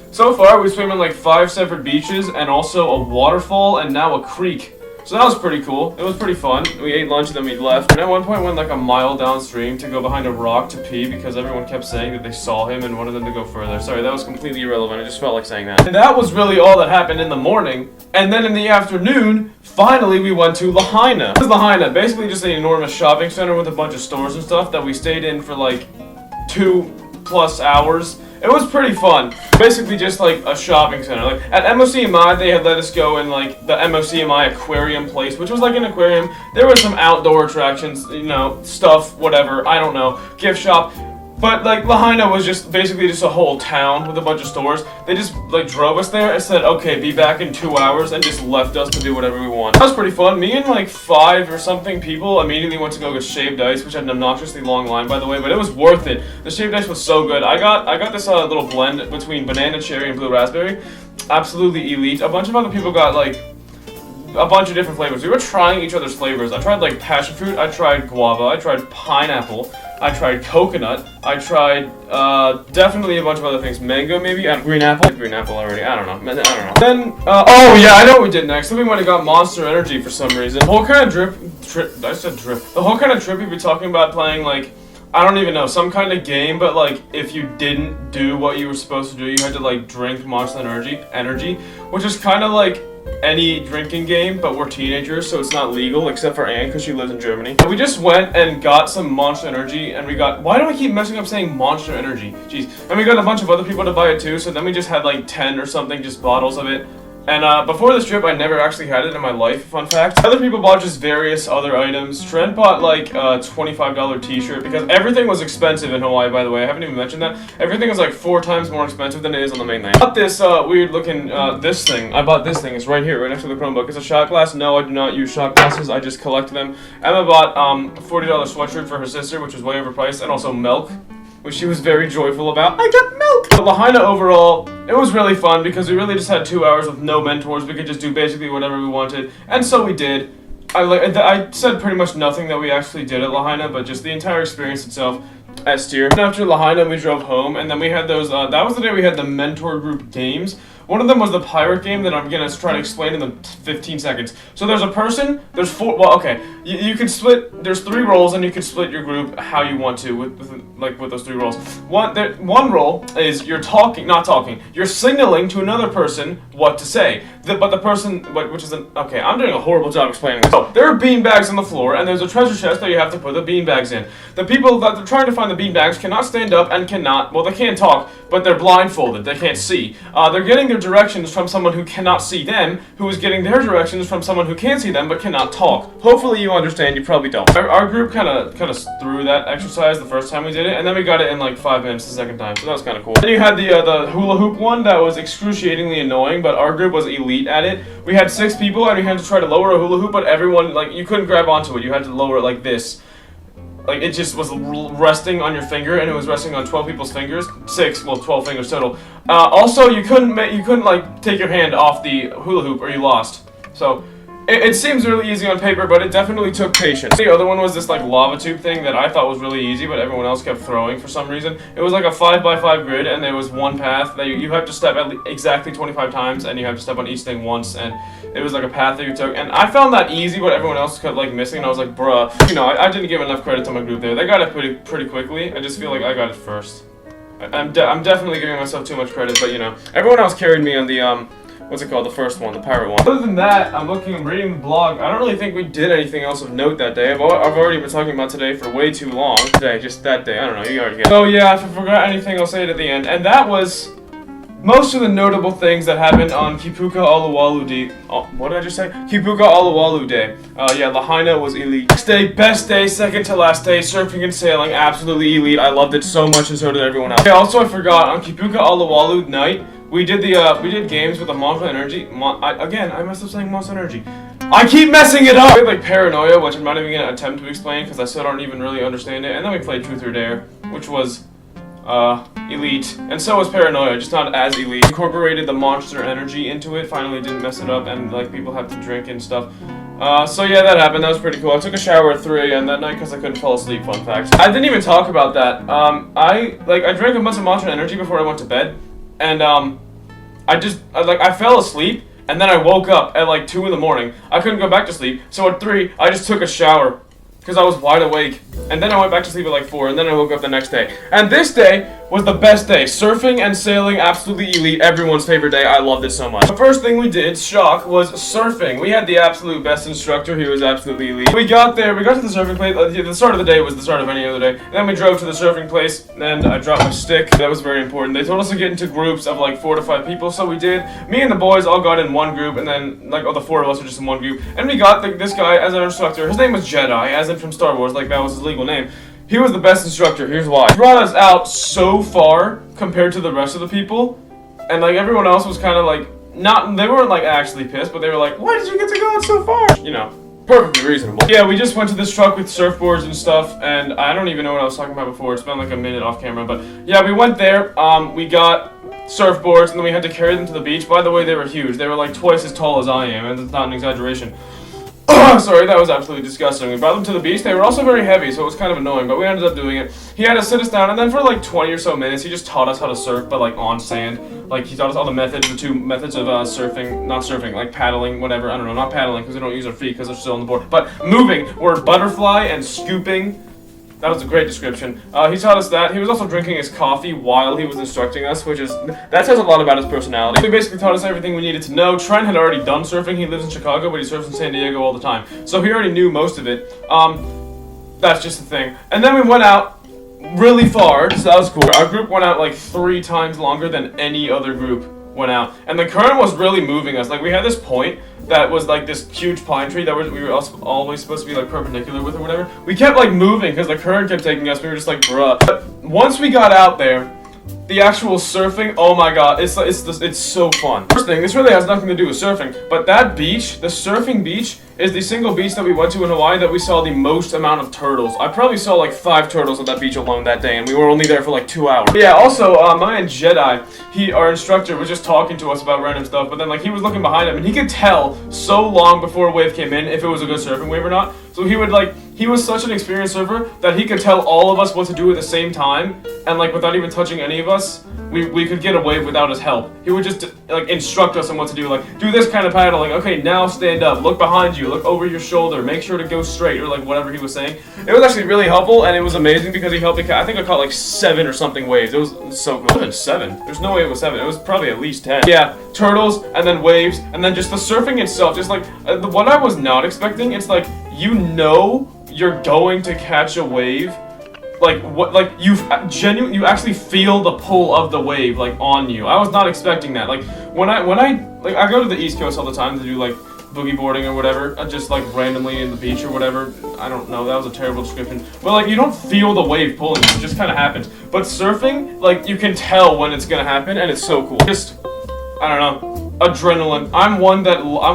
so far, we swam in, like, 5 separate beaches, and also a waterfall, and now a creek. So that was pretty cool. It was pretty fun. We ate lunch and then we left. And at one point went like a mile downstream to go behind a rock to pee because everyone kept saying that they saw him and wanted them to go further. Sorry, that was completely irrelevant. I just felt like saying that. And that was really all that happened in the morning. And then in the afternoon, finally we went to Lahaina. This is Lahaina, basically just an enormous shopping center with a bunch of stores and stuff that we stayed in for like 2+ hours. It was pretty fun. Basically just like a shopping center. Like at MOCMI, they had let us go in like the MOCMI aquarium place, which was like an aquarium. There were some outdoor attractions, you know, stuff, whatever, I don't know, gift shop. But like Lahaina was just basically just a whole town with a bunch of stores. They just like drove us there and said, okay, be back in 2 hours, and just left us to do whatever we want. That was pretty fun. Me and like 5 or something people immediately went to go get shaved ice, which had an obnoxiously long line by the way, but it was worth it. The shaved ice was so good. I got this little blend between banana, cherry, and blue raspberry. Absolutely elite. A bunch of other people got like a bunch of different flavors. We were trying each other's flavors. I tried like passion fruit, I tried guava, I tried pineapple, I tried coconut. I tried definitely a bunch of other things. Mango maybe? Green apple? Green apple already. I don't know. Then, oh yeah, I know what we did next. Then we might have got Monster Energy for some reason. The whole kind of I said drip. The whole kind of trip we'd be talking about playing like, I don't even know, some kind of game, but like if you didn't do what you were supposed to do, you had to like drink Monster Energy, which is kind of like any drinking game, but we're teenagers, so it's not legal, except for Anne, because she lives in Germany. We just went and got some Monster Energy, and we got, why do I keep messing up saying Monster Energy? Jeez. And we got a bunch of other people to buy it too, so then we just had like 10 or something, just bottles of it. And before this trip, I never actually had it in my life, fun fact. Other people bought just various other items. Trent bought like a $25 t-shirt, because everything was expensive in Hawaii, by the way. I haven't even mentioned that. Everything is like 4 times more expensive than it is on the mainland. I bought this weird looking, this thing. I bought this thing. It's right here, right next to the Chromebook. It's a shot glass. No, I do not use shot glasses. I just collect them. Emma bought a $40 sweatshirt for her sister, which was way overpriced, and also milk, which she was very joyful about. I got milk! But Lahaina overall, it was really fun because we really just had 2 hours with no mentors. We could just do basically whatever we wanted, and so we did. I said pretty much nothing that we actually did at Lahaina, but just the entire experience itself. S tier. After Lahaina, we drove home, and then we had those, that was the day we had the mentor group games. One of them was the pirate game that I'm gonna try to explain in the 15 seconds. So there's a person, there's 4, well, okay, you can split, there's 3 roles, and you can split your group how you want to with those 3 roles. One role is you're not talking, you're signaling to another person what to say. But the person, which is okay, I'm doing a horrible job explaining this. So, there are bean bags on the floor, and there's a treasure chest that you have to put the bean bags in. The people that are trying to find the bean bags cannot stand up and cannot, well, they can talk, but they're blindfolded, they can't see. They're getting their directions from someone who cannot see them, who is getting their directions from someone who can see them but cannot talk. Hopefully you understand, you probably don't. Our group kind of threw that exercise the first time we did it, and then we got it in like 5 minutes the second time, so that was kind of cool. Then you had the hula hoop one that was excruciatingly annoying, but our group was elite at it. We had 6 people, and we had to try to lower a hula hoop, but everyone, like, you couldn't grab onto it, you had to lower it like this. Like, it just was resting on your finger, and it was resting on 12 people's fingers. 12 fingers total. Also, you couldn't like take your hand off the hula hoop, or you lost. So it seems really easy on paper, but it definitely took patience. The other one was this like lava tube thing that I thought was really easy, but everyone else kept throwing for some reason. It was like a 5x5 grid, and there was one path that you have to step exactly 25 times, and you have to step on each thing once, and it was like a path that you took. And I found that easy, but everyone else kept like missing, and I was like, bruh. You know, I didn't give enough credit to my group there. They got it pretty quickly. I just feel like I got it first. I'm definitely giving myself too much credit, but you know, everyone else carried me on the what's it called? The first one, the pirate one. Other than that, I'm reading the blog. I don't really think we did anything else of note that day. I've already been talking about today for way too long. Today, just that day. I don't know. You already get it. So yeah, if I forgot anything, I'll say it at the end. And that was most of the notable things that happened on Kipuka Olowalu Day. Oh, what did I just say? Kipuka Olowalu Day. Yeah, Lahaina was elite. Next day, best day, second to last day, surfing and sailing, absolutely elite. I loved it so much, and so did everyone else. Okay, also I forgot, on Kipuka Olowalu night, we did games with the Monster Energy. Again, I messed up saying Monster Energy. I keep messing it up! We had like Paranoia, which I'm not even gonna attempt to explain because I still don't even really understand it. And then we played Truth or Dare, which was elite. And so was Paranoia, just not as elite. Incorporated the Monster Energy into it, finally didn't mess it up, and like people have to drink and stuff. So yeah, that happened. That was pretty cool. I took a shower at 3 a.m. that night because I couldn't fall asleep, fun fact. I didn't even talk about that. I drank a bunch of Monster Energy before I went to bed. And, I fell asleep, and then I woke up at, like, 2 in the morning. I couldn't go back to sleep, so at 3, I just took a shower, because I was wide awake. And then I went back to sleep at, like, 4, and then I woke up the next day. And this day was the best day. Surfing and sailing, absolutely elite, everyone's favorite day. I loved it so much. The first thing we did, shock, was surfing. We had the absolute best instructor. He was absolutely elite. We got to the surfing place. The start of the day was the start of any other day. And then we drove to the surfing place, and I dropped my stick. That was very important. They told us to get into groups of like 4 to 5 people, so we did. Me and the boys all got in one group, and then like the 4 of us were just in one group. And we got this guy as our instructor. His name was Jedi, as in from Star Wars, like that was his legal name. He was the best instructor. Here's why. He brought us out so far compared to the rest of the people, and like everyone else was kind of like they weren't like actually pissed, but they were like, why did you get to go out so far? You know, perfectly reasonable. Yeah, we just went to this truck with surfboards and stuff, and I don't even know what I was talking about before. It's been like a minute off camera, but yeah, we went there. We got surfboards, and then we had to carry them to the beach. By the way, they were huge. They were like twice as tall as I am, and it's not an exaggeration. Sorry, that was absolutely disgusting. We brought them to the beach. They were also very heavy, so it was kind of annoying, but we ended up doing it. He had to sit us down, and then for like 20 or so minutes, he just taught us how to surf, but like on sand. Like, he taught us all the methods, the two methods of not surfing, like paddling, whatever. I don't know, not paddling, because we don't use our feet, because they're still on the board. But moving, were butterfly and scooping. That was a great description. He taught us that. He was also drinking his coffee while he was instructing us, that says a lot about his personality. He basically taught us everything we needed to know. Trent had already done surfing. He lives in Chicago, but he surfs in San Diego all the time. So he already knew most of it. That's just the thing. And then we went out really far, so that was cool. Our group went out like 3 times longer than any other group went out. And the current was really moving us. Like, we had this point that was like this huge pine tree that we were always supposed to be like perpendicular with or whatever. We kept like moving because the current kept taking us. We were just like, bruh. But once we got out there, the actual surfing, oh my god, it's so fun. First thing, this really has nothing to do with surfing, but that beach, the surfing beach, is the single beach that we went to in Hawaii that we saw the most amount of turtles. I probably saw like 5 turtles on that beach alone that day, and we were only there for like 2 hours. But yeah, also, my man Jedi, our instructor, was just talking to us about random stuff, but then like he was looking behind him, and he could tell so long before a wave came in if it was a good surfing wave or not. So he was such an experienced surfer that he could tell all of us what to do at the same time, and like without even touching any of us, we could get a wave without his help. He would just like instruct us on what to do, like do this kind of paddling. Okay, now stand up, look behind you, look over your shoulder, make sure to go straight, or like whatever he was saying. It was actually really helpful, and it was amazing because he helped me. I think I caught like 7 or something waves. It was so cool. Even 7. There's no way it was 7. It was probably at least 10. Yeah, turtles, and then waves, and then just the surfing itself. Just like what I was not expecting. It's like, you know, you're going to catch a wave, like what, like you actually feel the pull of the wave like on you. I was not expecting that. Like when I go to the East Coast all the time to do like boogie boarding or whatever, just like randomly in the beach or whatever. I don't know, that was a terrible description. But like, you don't feel the wave pulling you, it just kind of happens. But surfing, like, you can tell when it's gonna happen, and it's so cool. Just, I don't know, adrenaline. I'm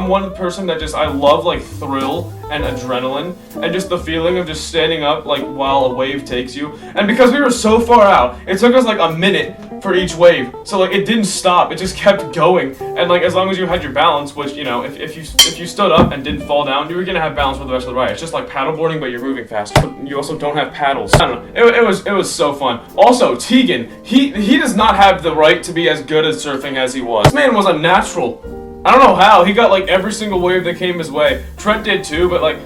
one person that just, I love like thrill and adrenaline, and just the feeling of just standing up like while a wave takes you. And because we were so far out, it took us like a minute for each wave, so like it didn't stop, it just kept going. And like, as long as you had your balance, which, you know, if you stood up and didn't fall down, you were gonna have balance for the rest of the ride. It's just like paddleboarding, but you're moving faster. But you also don't have paddles. I don't know, it was so fun. Also, Tegan, he does not have the right to be as good at surfing as he was. This man was a natural. I don't know how, he got like every single wave that came his way. Trent did too, but like,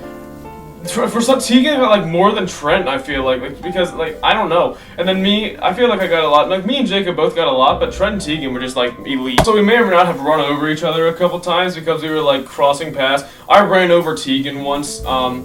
for some, Tegan got like more than Trent, I feel like, because like, I don't know. And then me, I feel like I got a lot. Like, me and Jacob both got a lot, but Trent and Tegan were just like elite. So we may or may not have run over each other a couple times because we were like crossing paths. I ran over Tegan once. I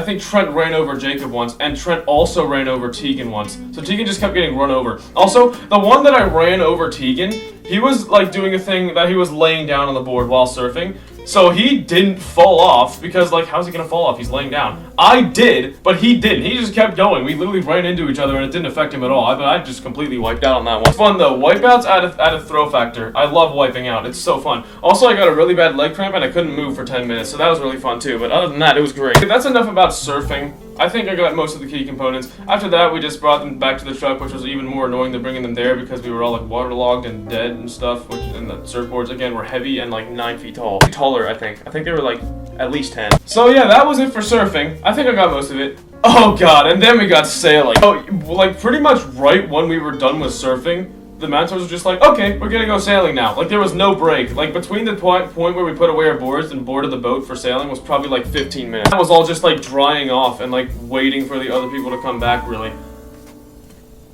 think Trent ran over Jacob once, and Trent also ran over Tegan once. So Tegan just kept getting run over. Also, the one that I ran over Tegan, he was like doing a thing that he was laying down on the board while surfing. So he didn't fall off, because like, how's he gonna fall off? He's laying down. I did, but he didn't. He just kept going. We literally ran into each other and it didn't affect him at all. I just completely wiped out on that one. It's fun though. Wipeouts add a throw factor. I love wiping out. It's so fun. Also, I got a really bad leg cramp and I couldn't move for 10 minutes, so that was really fun too. But other than that, it was great. That's enough about surfing. I think I got most of the key components. After that, we just brought them back to the truck, which was even more annoying than bringing them there because we were all like waterlogged and dead and stuff. And the surfboards again were heavy and like 9 feet tall. Taller, I think. I think they were like at least 10. So yeah, that was it for surfing. I think I got most of it. Oh god, and then we got sailing. So like pretty much right when we were done with surfing, the mentors were just like, okay, we're gonna go sailing now. Like, there was no break. Like, between the point where we put away our boards and boarded the boat for sailing was probably like 15 minutes. That was all just like drying off and like waiting for the other people to come back, really.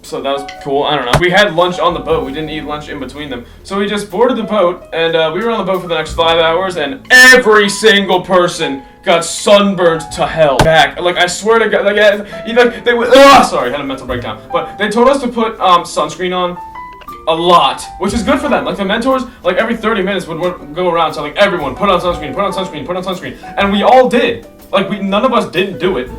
So that was cool. I don't know. We had lunch on the boat. We didn't eat lunch in between them. So we just boarded the boat, and we were on the boat for the next 5 hours, and every single person got sunburned to hell. Back. Like, I swear to God, they would, sorry, I had a mental breakdown. But they told us to put sunscreen on a lot, which is good for them. Like, the mentors, like, every 30 minutes would go around telling everyone, put on sunscreen, put on sunscreen, put on sunscreen. And we all did. Like, none of us didn't do it.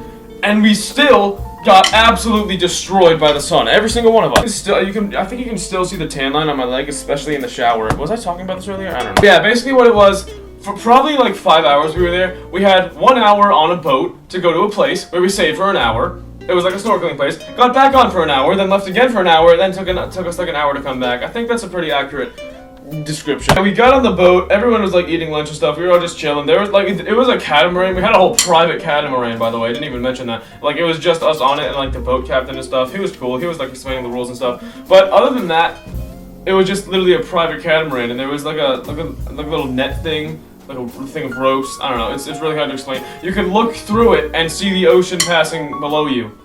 And we still got absolutely destroyed by the sun. Every single one of us. I think you can still see the tan line on my leg, especially in the shower. Was I talking about this earlier? I don't know. Yeah, basically what it was, for probably like 5 hours we were there, we had 1 hour on a boat to go to a place where we stayed for an hour. It was like a snorkeling place. Got back on for an hour, then left again for an hour, then took us like an hour to come back. I think that's a pretty accurate description. And we got on the boat, everyone was like eating lunch and stuff, we were all just chilling. There was like, it was a catamaran, we had a whole private catamaran, by the way, I didn't even mention that. Like, it was just us on it and like the boat captain and stuff. He was cool, he was like explaining the rules and stuff. But other than that, it was just literally a private catamaran, and there was like a little net thing, like a thing of ropes. I don't know, it's really hard to explain. You could look through it and see the ocean passing below you.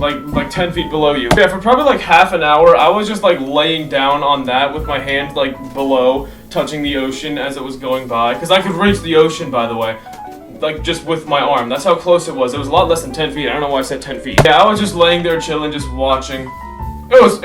Like 10 feet below you. Yeah, for probably like half an hour, I was just like laying down on that with my hand like below, touching the ocean as it was going by. Because I could reach the ocean, by the way. Like, just with my arm. That's how close it was. It was a lot less than 10 feet. I don't know why I said 10 feet. Yeah, I was just laying there chilling, just watching. It was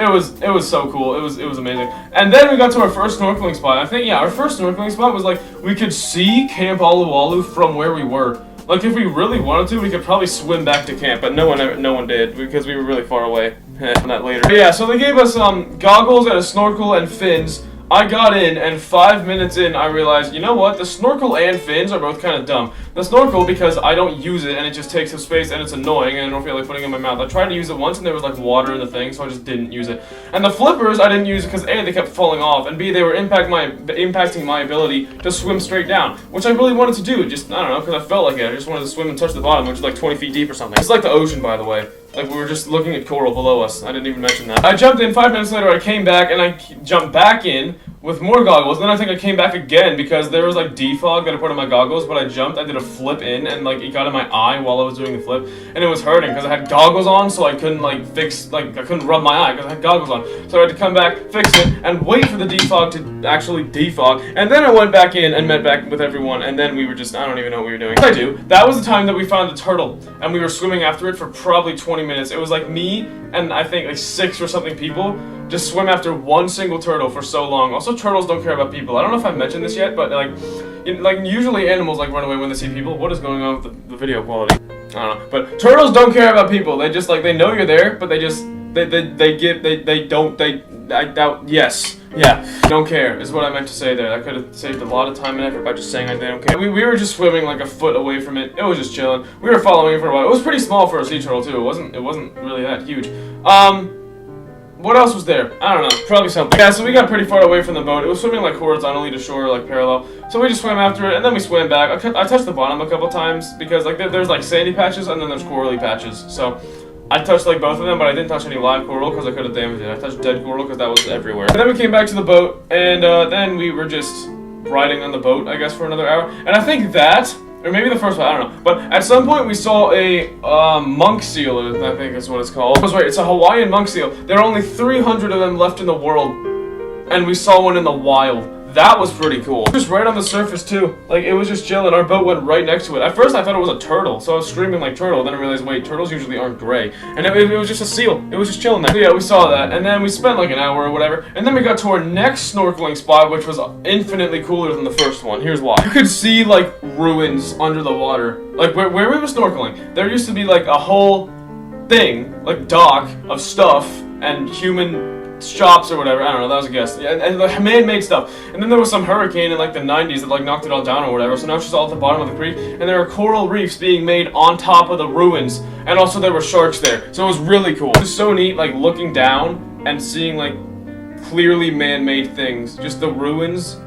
so cool. It was amazing. And then we got to our first snorkeling spot. I think, yeah, our first snorkeling spot was like, we could see Camp Olowalu from where we were. Like, if we really wanted to, we could probably swim back to camp, but no one did, because we were really far away. On that later. But yeah, so they gave us goggles and a snorkel and fins. I got in, and 5 minutes in, I realized, you know what? The snorkel and fins are both kind of dumb. The snorkel, because I don't use it, and it just takes up space, and it's annoying, and I don't feel like putting it in my mouth. I tried to use it once, and there was like water in the thing, so I just didn't use it. And the flippers, I didn't use it because A, they kept falling off, and B, they were impacting my ability to swim straight down, which I really wanted to do. Just, I don't know, because I felt like it. I just wanted to swim and touch the bottom, which is like 20 feet deep or something. It's like the ocean, by the way. Like, we were just looking at coral below us. I didn't even mention that. I jumped in, 5 minutes later, I came back, and I jumped back in with more goggles. Then I think I came back again because there was, like, defog that I put on my goggles, but I jumped, I did a flip in, and, like, it got in my eye while I was doing the flip, and it was hurting because I had goggles on, so I couldn't, like, I couldn't rub my eye because I had goggles on. So I had to come back, fix it, and wait for the defog to actually defog. And then I went back in and met back with everyone, and then we were just, I don't even know what we were doing. What I do, that was the time that we found the turtle, and we were swimming after it for probably 20 minutes. It was like me and I think like 6 or something people just swim after one single turtle for so long. Also, turtles don't care about people. I don't know if I've mentioned this yet, but like usually animals like run away when they see people. What is going on with the video quality? I don't know. But turtles don't care about people. They just like, they know you're there, but they don't care is what I meant to say there. I could have saved a lot of time and effort by just saying they don't care. We were just swimming like a foot away from it. It was just chilling. We were following it for a while. It was pretty small for a sea turtle too. It wasn't really that huge. What else was there? I don't know. Probably something. Yeah, so we got pretty far away from the boat. It was swimming like horizontally to shore, like parallel. So we just swam after it, and then we swam back. I touched the bottom a couple times because like there's like sandy patches and then there's corally patches. So I touched like both of them, but I didn't touch any live coral because I could have damaged it. I touched dead coral because that was everywhere. And then we came back to the boat, and then we were just riding on the boat, I guess, for another hour. And I think that, or maybe the first one, I don't know. But at some point we saw a monk seal, I think is what it's called. I was right, it's a Hawaiian monk seal. There are only 300 of them left in the world, and we saw one in the wild. That was pretty cool. Just right on the surface too. Like, it was just chilling. Our boat went right next to it. At first I thought it was a turtle, so I was screaming like turtle. Then I realized, wait, turtles usually aren't gray. And it was just a seal. It was just chilling there. So yeah, we saw that. And then we spent like an hour or whatever. And then we got to our next snorkeling spot, which was infinitely cooler than the first one. Here's why. You could see like ruins under the water. Like where we were snorkeling, there used to be like a whole thing, like dock of stuff and human shops or whatever. I don't know, that was a guess. Yeah, and like man-made stuff. And then there was some hurricane in like the 90s that like knocked it all down or whatever, so now it's just all at the bottom of the creek, and there are coral reefs being made on top of the ruins, and also there were sharks there, so it was really cool. It was so neat, like looking down and seeing like clearly man-made things, just the ruins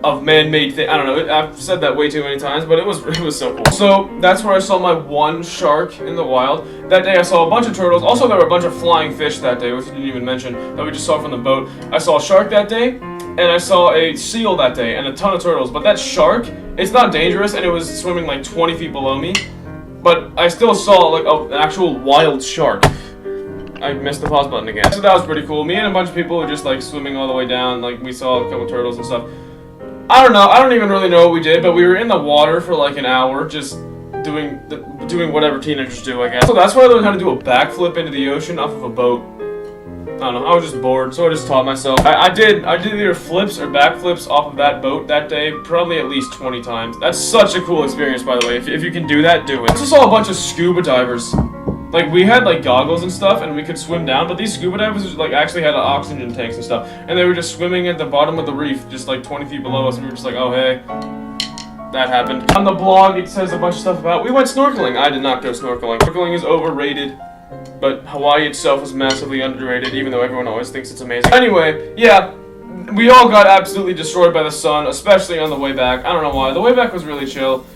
of man-made things. I don't know, I've said that way too many times, but it was so cool. So that's where I saw my one shark in the wild. That day I saw a bunch of turtles. Also, there were a bunch of flying fish that day, which I didn't even mention, that we just saw from the boat. I saw a shark that day, and I saw a seal that day, and a ton of turtles. But that shark, it's not dangerous, and it was swimming like 20 feet below me. But I still saw like an actual wild shark. I missed the pause button again. So that was pretty cool. Me and a bunch of people were just like swimming all the way down. Like, we saw a couple turtles and stuff. I don't know, I don't even really know what we did, but we were in the water for like an hour, just doing whatever teenagers do, I guess. So that's why I learned how to do a backflip into the ocean off of a boat. I don't know, I was just bored, so I just taught myself. I did either flips or backflips off of that boat that day, probably at least 20 times. That's such a cool experience, by the way. If you can do that, do it. I also saw a bunch of scuba divers. Like, we had like goggles and stuff, and we could swim down, but these scuba divers like actually had oxygen tanks and stuff, and they were just swimming at the bottom of the reef, just like 20 feet below us, and we were just like, oh hey, that happened. On the blog, it says a bunch of stuff about, we went snorkeling. I did not go snorkeling. Snorkeling is overrated, but Hawaii itself is massively underrated, even though everyone always thinks it's amazing. Anyway, yeah, we all got absolutely destroyed by the sun, especially on the way back. I don't know why. The way back was really chill.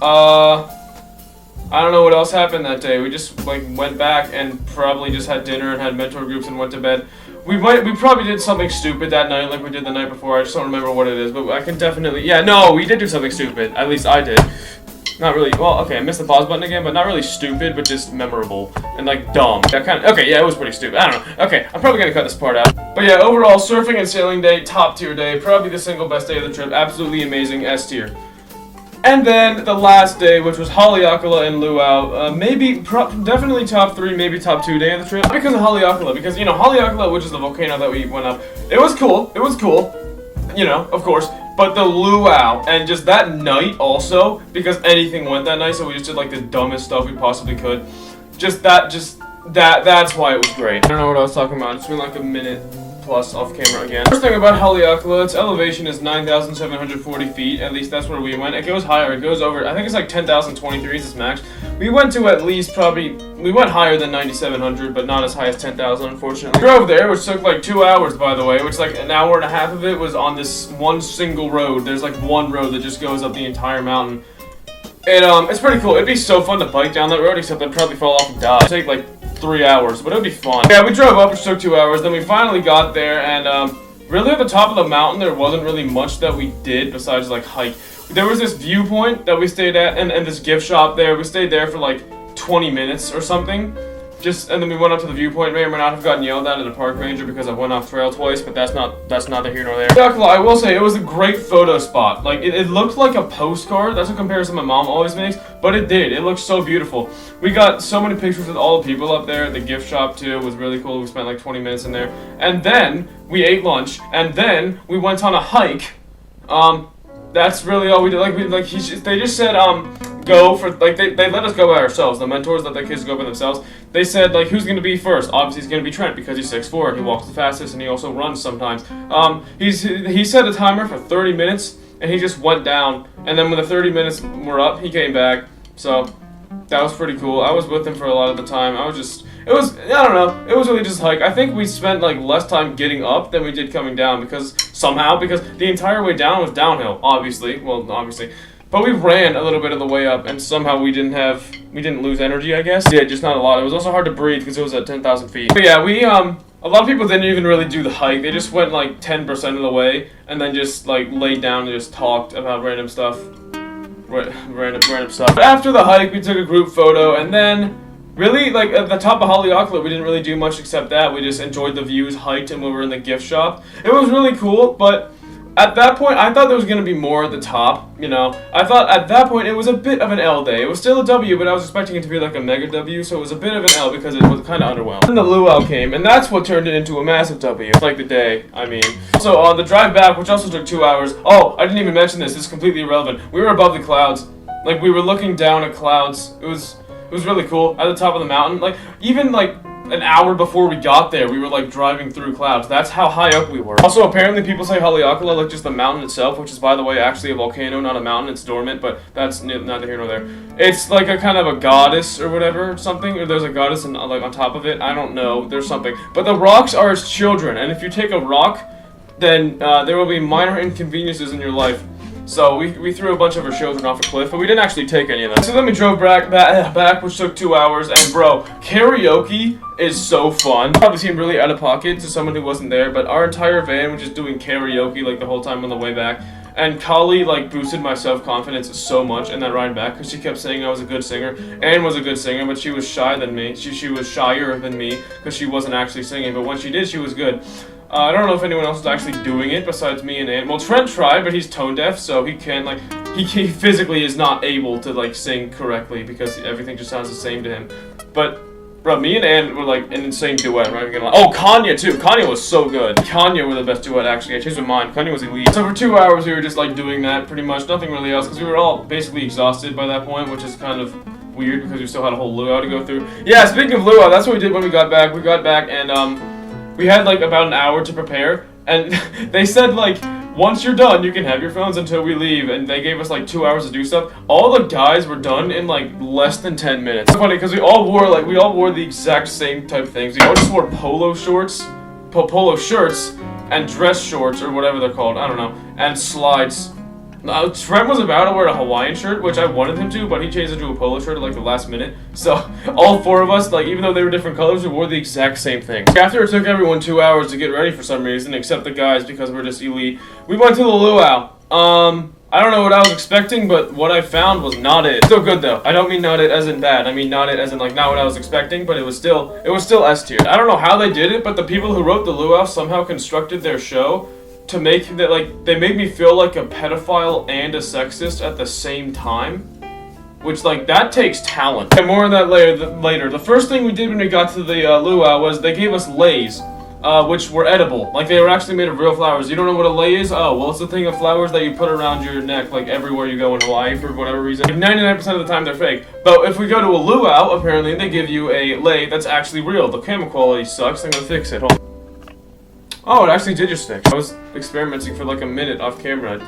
I don't know what else happened that day. We just like went back and probably just had dinner and had mentor groups and went to bed. We probably did something stupid that night like we did the night before. I just don't remember what it is, but I can definitely, yeah, no, we did do something stupid. At least I did. Not really, well, okay, I missed the pause button again, but not really stupid, but just memorable and like dumb. That kind of, okay, yeah, it was pretty stupid. I don't know. Okay, I'm probably gonna cut this part out. But yeah, overall, surfing and sailing day, top tier day, probably the single best day of the trip. Absolutely amazing, S tier. And then the last day, which was Haleakala and Luau, definitely top 3, maybe top 2 day of the trip. Not because of Haleakala, because, you know, Haleakala, which is the volcano that we went up, it was cool, you know, of course, but the luau, and just that night also, because anything went that night, so we just did like the dumbest stuff we possibly could. That's why it was great. I don't know what I was talking about, it's been like a minute plus off camera again. First thing about Haleakala, its elevation is 9,740 feet. At least that's where we went. It goes higher. It goes over, I think it's like 10,023 is its max. We went to at least we went higher than 9,700, but not as high as 10,000, unfortunately. We drove there, which took like 2 hours, by the way, which like an hour and a half of it was on this one single road. There's like one road that just goes up the entire mountain. And it's pretty cool. It'd be so fun to bike down that road, except I'd probably fall off and die. It'd take like 3 hours, but it would be fun. Yeah, we drove up, which took 2 hours, then we finally got there, and really at the top of the mountain, there wasn't really much that we did besides like hike. There was this viewpoint that we stayed at, and this gift shop there. We stayed there for like 20 minutes or something. And then we went up to the viewpoint. May or may not have gotten yelled at a park ranger because I went off trail twice, but that's neither here nor there. I will say, it was a great photo spot. Like, it looked like a postcard. That's a comparison my mom always makes, but it did. It looked so beautiful. We got so many pictures with all the people up there. The gift shop, too, was really cool. We spent like 20 minutes in there. And then we ate lunch, and then we went on a hike. That's really all we did. They just said, go for, like, they let us go by ourselves. The mentors let the kids go by themselves. They said, like, who's going to be first? Obviously, it's going to be Trent because he's 6'4", and he walks the fastest, and he also runs sometimes. He set a timer for 30 minutes, and he just went down. And then when the 30 minutes were up, he came back. So, that was pretty cool. I was with him for a lot of the time. I don't know. It was really just a hike. I think we spent, like, less time getting up than we did coming down because the entire way down was downhill, obviously. Well, obviously. But we ran a little bit of the way up, and somehow we didn't lose energy, I guess. Yeah, just not a lot. It was also hard to breathe because it was at 10,000 feet. But yeah, a lot of people didn't even really do the hike. They just went like 10% of the way, and then just like laid down and just talked about random stuff. Random stuff. But after the hike, we took a group photo, and then really, like, at the top of Haleakala, we didn't really do much except that. We just enjoyed the views, hiked, and we were in the gift shop. It was really cool, but at that point, I thought there was going to be more at the top, you know. I thought at that point it was a bit of an L day. It was still a W, but I was expecting it to be like a mega W, so it was a bit of an L because it was kind of underwhelming. Then the luau came, and that's what turned it into a massive W. Like the day, I mean. So on the drive back, which also took 2 hours, oh, I didn't even mention this. This is completely irrelevant. We were above the clouds. Like, we were looking down at clouds. It was really cool at the top of the mountain. Like, even like an hour before we got there, we were like driving through clouds. That's how high up we were. Also, apparently people say Haleakala, like just the mountain itself, which is, by the way, actually a volcano, not a mountain. It's dormant, but that's neither here nor there. It's like a kind of a goddess or whatever, or something, or there's a goddess like on top of it. I don't know. There's something. But the rocks are its children, and if you take a rock, then there will be minor inconveniences in your life. So we threw a bunch of our children off a cliff, but we didn't actually take any of them. So then we drove back, which took 2 hours, and bro, karaoke is so fun. Probably seemed really out of pocket to someone who wasn't there, but our entire van was just doing karaoke like the whole time on the way back. And Kali like boosted my self-confidence so much in that ride back because she kept saying I was a good singer. Anne was a good singer, but she was shy than me. She was shyer than me because she wasn't actually singing, but when she did, she was good. I don't know if anyone else is actually doing it besides me and Ant. Well, Trent tried, but he's tone deaf, so he can't, like, he physically is not able to, like, sing correctly because everything just sounds the same to him. But, bro, me and Ant were, like, an insane duet, I'm not even gonna lie. Oh, Kanye, too. Kanye was so good. Kanye were the best duet, actually. I changed my mind. Kanye was elite. So for 2 hours, we were just, like, doing that, pretty much. Nothing really else, because we were all basically exhausted by that point, which is kind of weird because we still had a whole luau to go through. Yeah, speaking of luau, that's what we did when we got back. We got back, and, we had like about an hour to prepare, and they said like, once you're done, you can have your phones until we leave, and they gave us like 2 hours to do stuff. All the guys were done in like less than 10 minutes. It's funny because we all wore the exact same type of things. We all just wore polo shirts, and dress shorts, or whatever they're called, I don't know, and slides. Trent was about to wear a Hawaiian shirt, which I wanted him to, but he changed it to a polo shirt at like the last minute. So all four of us, like even though they were different colors, we wore the exact same thing. After it took everyone 2 hours to get ready for some reason, except the guys because we're just elite, we went to the luau. I don't know what I was expecting, but what I found was not it. Still good though. I don't mean not it as in bad. I mean not it as in like not what I was expecting, but it was still S tier. I don't know how they did it, but the people who wrote the luau somehow constructed their show to make that, like, they made me feel like a pedophile and a sexist at the same time. Which, like, that takes talent. And more on that later. The first thing we did when we got to the luau was they gave us leis, which were edible. Like, they were actually made of real flowers. You don't know what a lei is? Oh, well, it's a thing of flowers that you put around your neck, like, everywhere you go in Hawaii for whatever reason. 99% of the time, they're fake. But if we go to a luau, apparently, they give you a lei that's actually real. The camera quality sucks. I'm gonna fix it. Hold on. Oh, it actually did just fix. I was experimenting for like a minute off camera. It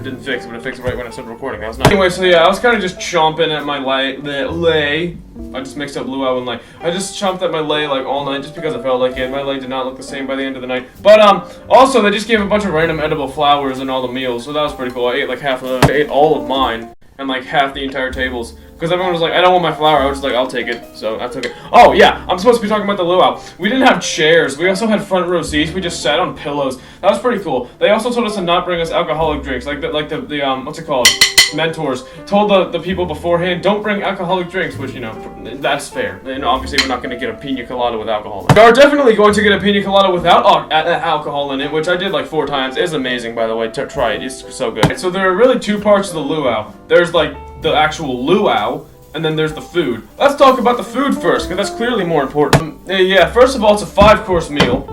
didn't fix, but it fixed right when I started recording. That was nice. Anyway, so yeah, I was kind of just chomping at my lei. I just mixed up luau and lei. I just chomped at my lei like all night just because I felt like it. My lei did not look the same by the end of the night. But also they just gave a bunch of random edible flowers in all the meals, so that was pretty cool. I ate like half of them. I ate all of mine and like half the entire tables. Because everyone was like, I don't want my flower. I was just like, I'll take it. So I took it. Oh, yeah. I'm supposed to be talking about the luau. We didn't have chairs. We also had front row seats. We just sat on pillows. That was pretty cool. They also told us to not bring us alcoholic drinks. Like the what's it called? Mentors told the people beforehand, don't bring alcoholic drinks, which, you know, that's fair. And obviously we're not going to get a pina colada with alcohol. We are definitely going to get a pina colada without alcohol in it, which I did like 4 times. It's amazing, by the way. Try it. It's so good. So there are really 2 parts to the luau. There's like the actual luau, and then there's the food. Let's talk about the food first, because that's clearly more important. Yeah, first of all, it's a 5-course meal.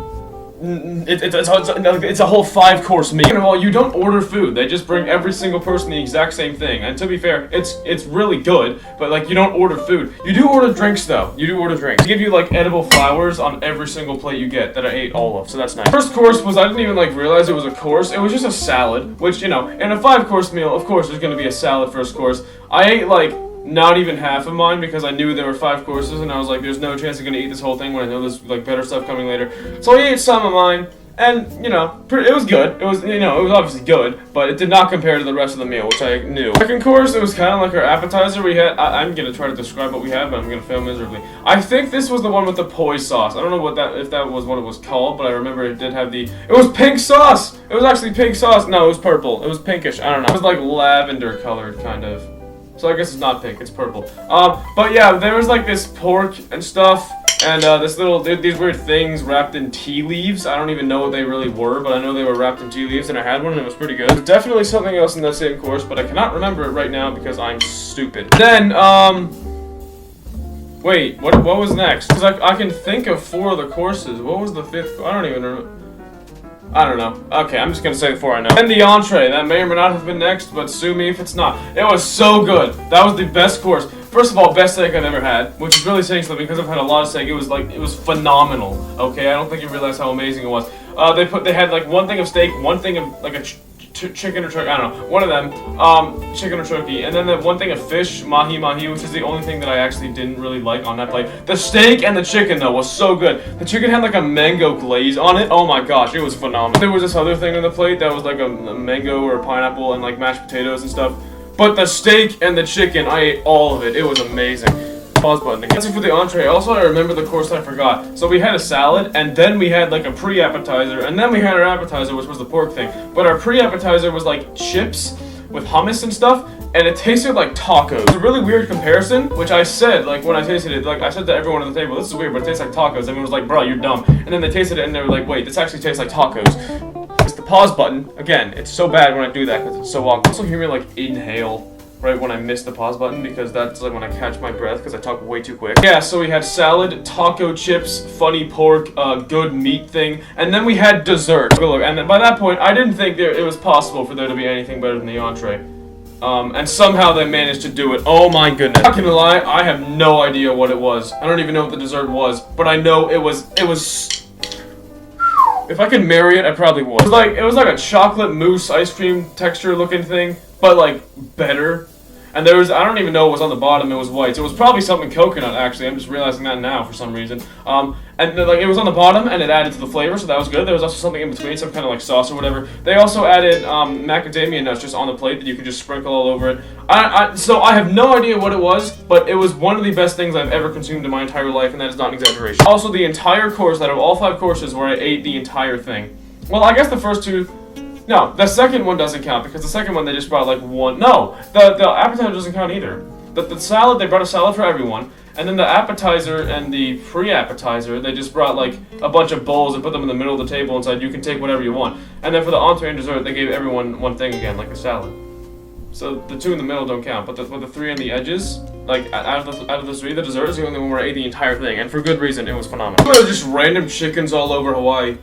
It's a whole 5-course meal. Second of all, you don't order food. They just bring every single person the exact same thing. And to be fair, it's really good, but like you don't order food. You do order drinks though. You do order drinks. They give you like edible flowers on every single plate you get that I ate all of, so that's nice. First course was, I didn't even like realize it was a course. It was just a salad, which, you know, in a 5-course meal, of course there's gonna be a salad first course. I ate like not even half of mine because I knew there were 5 courses and I was like, there's no chance I'm gonna eat this whole thing when I know there's like better stuff coming later. So I ate some of mine, and you know, it was good. It was, you know, it was obviously good, but it did not compare to the rest of the meal, which I knew. Second course, it was kind of like our appetizer. We had, I'm gonna try to describe what we had, but I'm gonna fail miserably. I think this was the one with the poi sauce. I don't know if that was what it was called, but I remember it did have it was pink sauce! It was actually pink sauce. No, it was purple. It was pinkish, I don't know. It was like lavender colored, kind of. So I guess it's not pink, it's purple. But yeah, there was like this pork and stuff, and these weird things wrapped in tea leaves. I don't even know what they really were, but I know they were wrapped in tea leaves, and I had one, and it was pretty good. There's definitely something else in that same course, but I cannot remember it right now because I'm stupid. Then, wait, what was next? Because I can think of 4 of the courses. What was the 5th? I don't even remember. I don't know. Okay, I'm just gonna say before I know. And the entree, that may or may not have been next, but sue me if it's not. It was so good. That was the best course. First of all, best steak I've ever had, which is really saying something because I've had a lot of steak. It was phenomenal. Okay, I don't think you realize how amazing it was. They had like one thing of steak, one thing of like a chicken or turkey, I don't know, one of them, chicken or turkey, and then the one thing of fish, mahi, which is the only thing that I actually didn't really like on that plate. The steak and the chicken, though, was so good. The chicken had like a mango glaze on it. Oh my gosh, it was phenomenal. There was this other thing on the plate that was like a mango or a pineapple and like mashed potatoes and stuff. But the steak and the chicken, I ate all of it. It was amazing. Pause button. That's it for the entree. Also, I remember the course I forgot. So we had a salad, and then we had like a pre-appetizer, and then we had our appetizer, which was the pork thing. But our pre-appetizer was like chips with hummus and stuff, and it tasted like tacos. It's a really weird comparison, which I said, like, when I tasted it, like, I said to everyone at the table, this is weird, but it tastes like tacos. Everyone was like, bro, you're dumb. And then they tasted it, and they were like, wait, this actually tastes like tacos. It's the pause button. Again, it's so bad when I do that, because it's so awkward. Also hear me, like, inhale right when I miss the pause button, because that's like when I catch my breath because I talk way too quick. Yeah, so we had salad, taco chips, funny pork, good meat thing, and then we had dessert. Look, and by that point, I didn't think it was possible for there to be anything better than the entree. And somehow they managed to do it. Oh my goodness. Not gonna lie, I have no idea what it was. I don't even know what the dessert was, but I know it was. If I could marry it, I probably would. It was like a chocolate mousse ice cream texture looking thing, but like better. And there was, I don't even know what was on the bottom, it was white. So it was probably something coconut, actually. I'm just realizing that now for some reason. And like it was on the bottom, and it added to the flavor, so that was good. There was also something in between, some kind of like sauce or whatever. They also added macadamia nuts just on the plate that you could just sprinkle all over it. So I have no idea what it was, but it was one of the best things I've ever consumed in my entire life, and that is not an exaggeration. Also, the entire course, out of all 5 courses where I ate the entire thing. Well, I guess the first 2... No, the second one doesn't count, because the second one they just brought like one... No! The appetizer doesn't count either. The salad, they brought a salad for everyone, and then the appetizer and the pre-appetizer, they just brought like a bunch of bowls and put them in the middle of the table and said you can take whatever you want. And then for the entree and dessert, they gave everyone one thing again, like a salad. So the 2 in the middle don't count, but the 3 on the edges, like out of the 3, the dessert is the only one where I ate the entire thing, and for good reason, it was phenomenal. There were just random chickens all over Hawaii.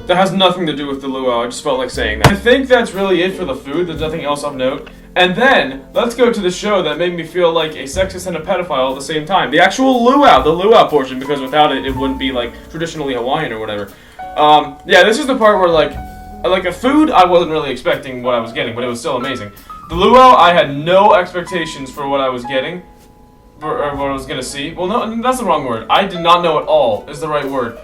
That has nothing to do with the luau, I just felt like saying that. I think that's really it for the food, there's nothing else of note. And then, let's go to the show that made me feel like a sexist and a pedophile at the same time. The actual luau, the luau portion, because without it, it wouldn't be like traditionally Hawaiian or whatever. Yeah, this is the part where like the food, I wasn't really expecting what I was getting, but it was still amazing. The luau, I had no expectations for what I was getting. Or what I was gonna see. Well, no, that's the wrong word. I did not know at all is the right word.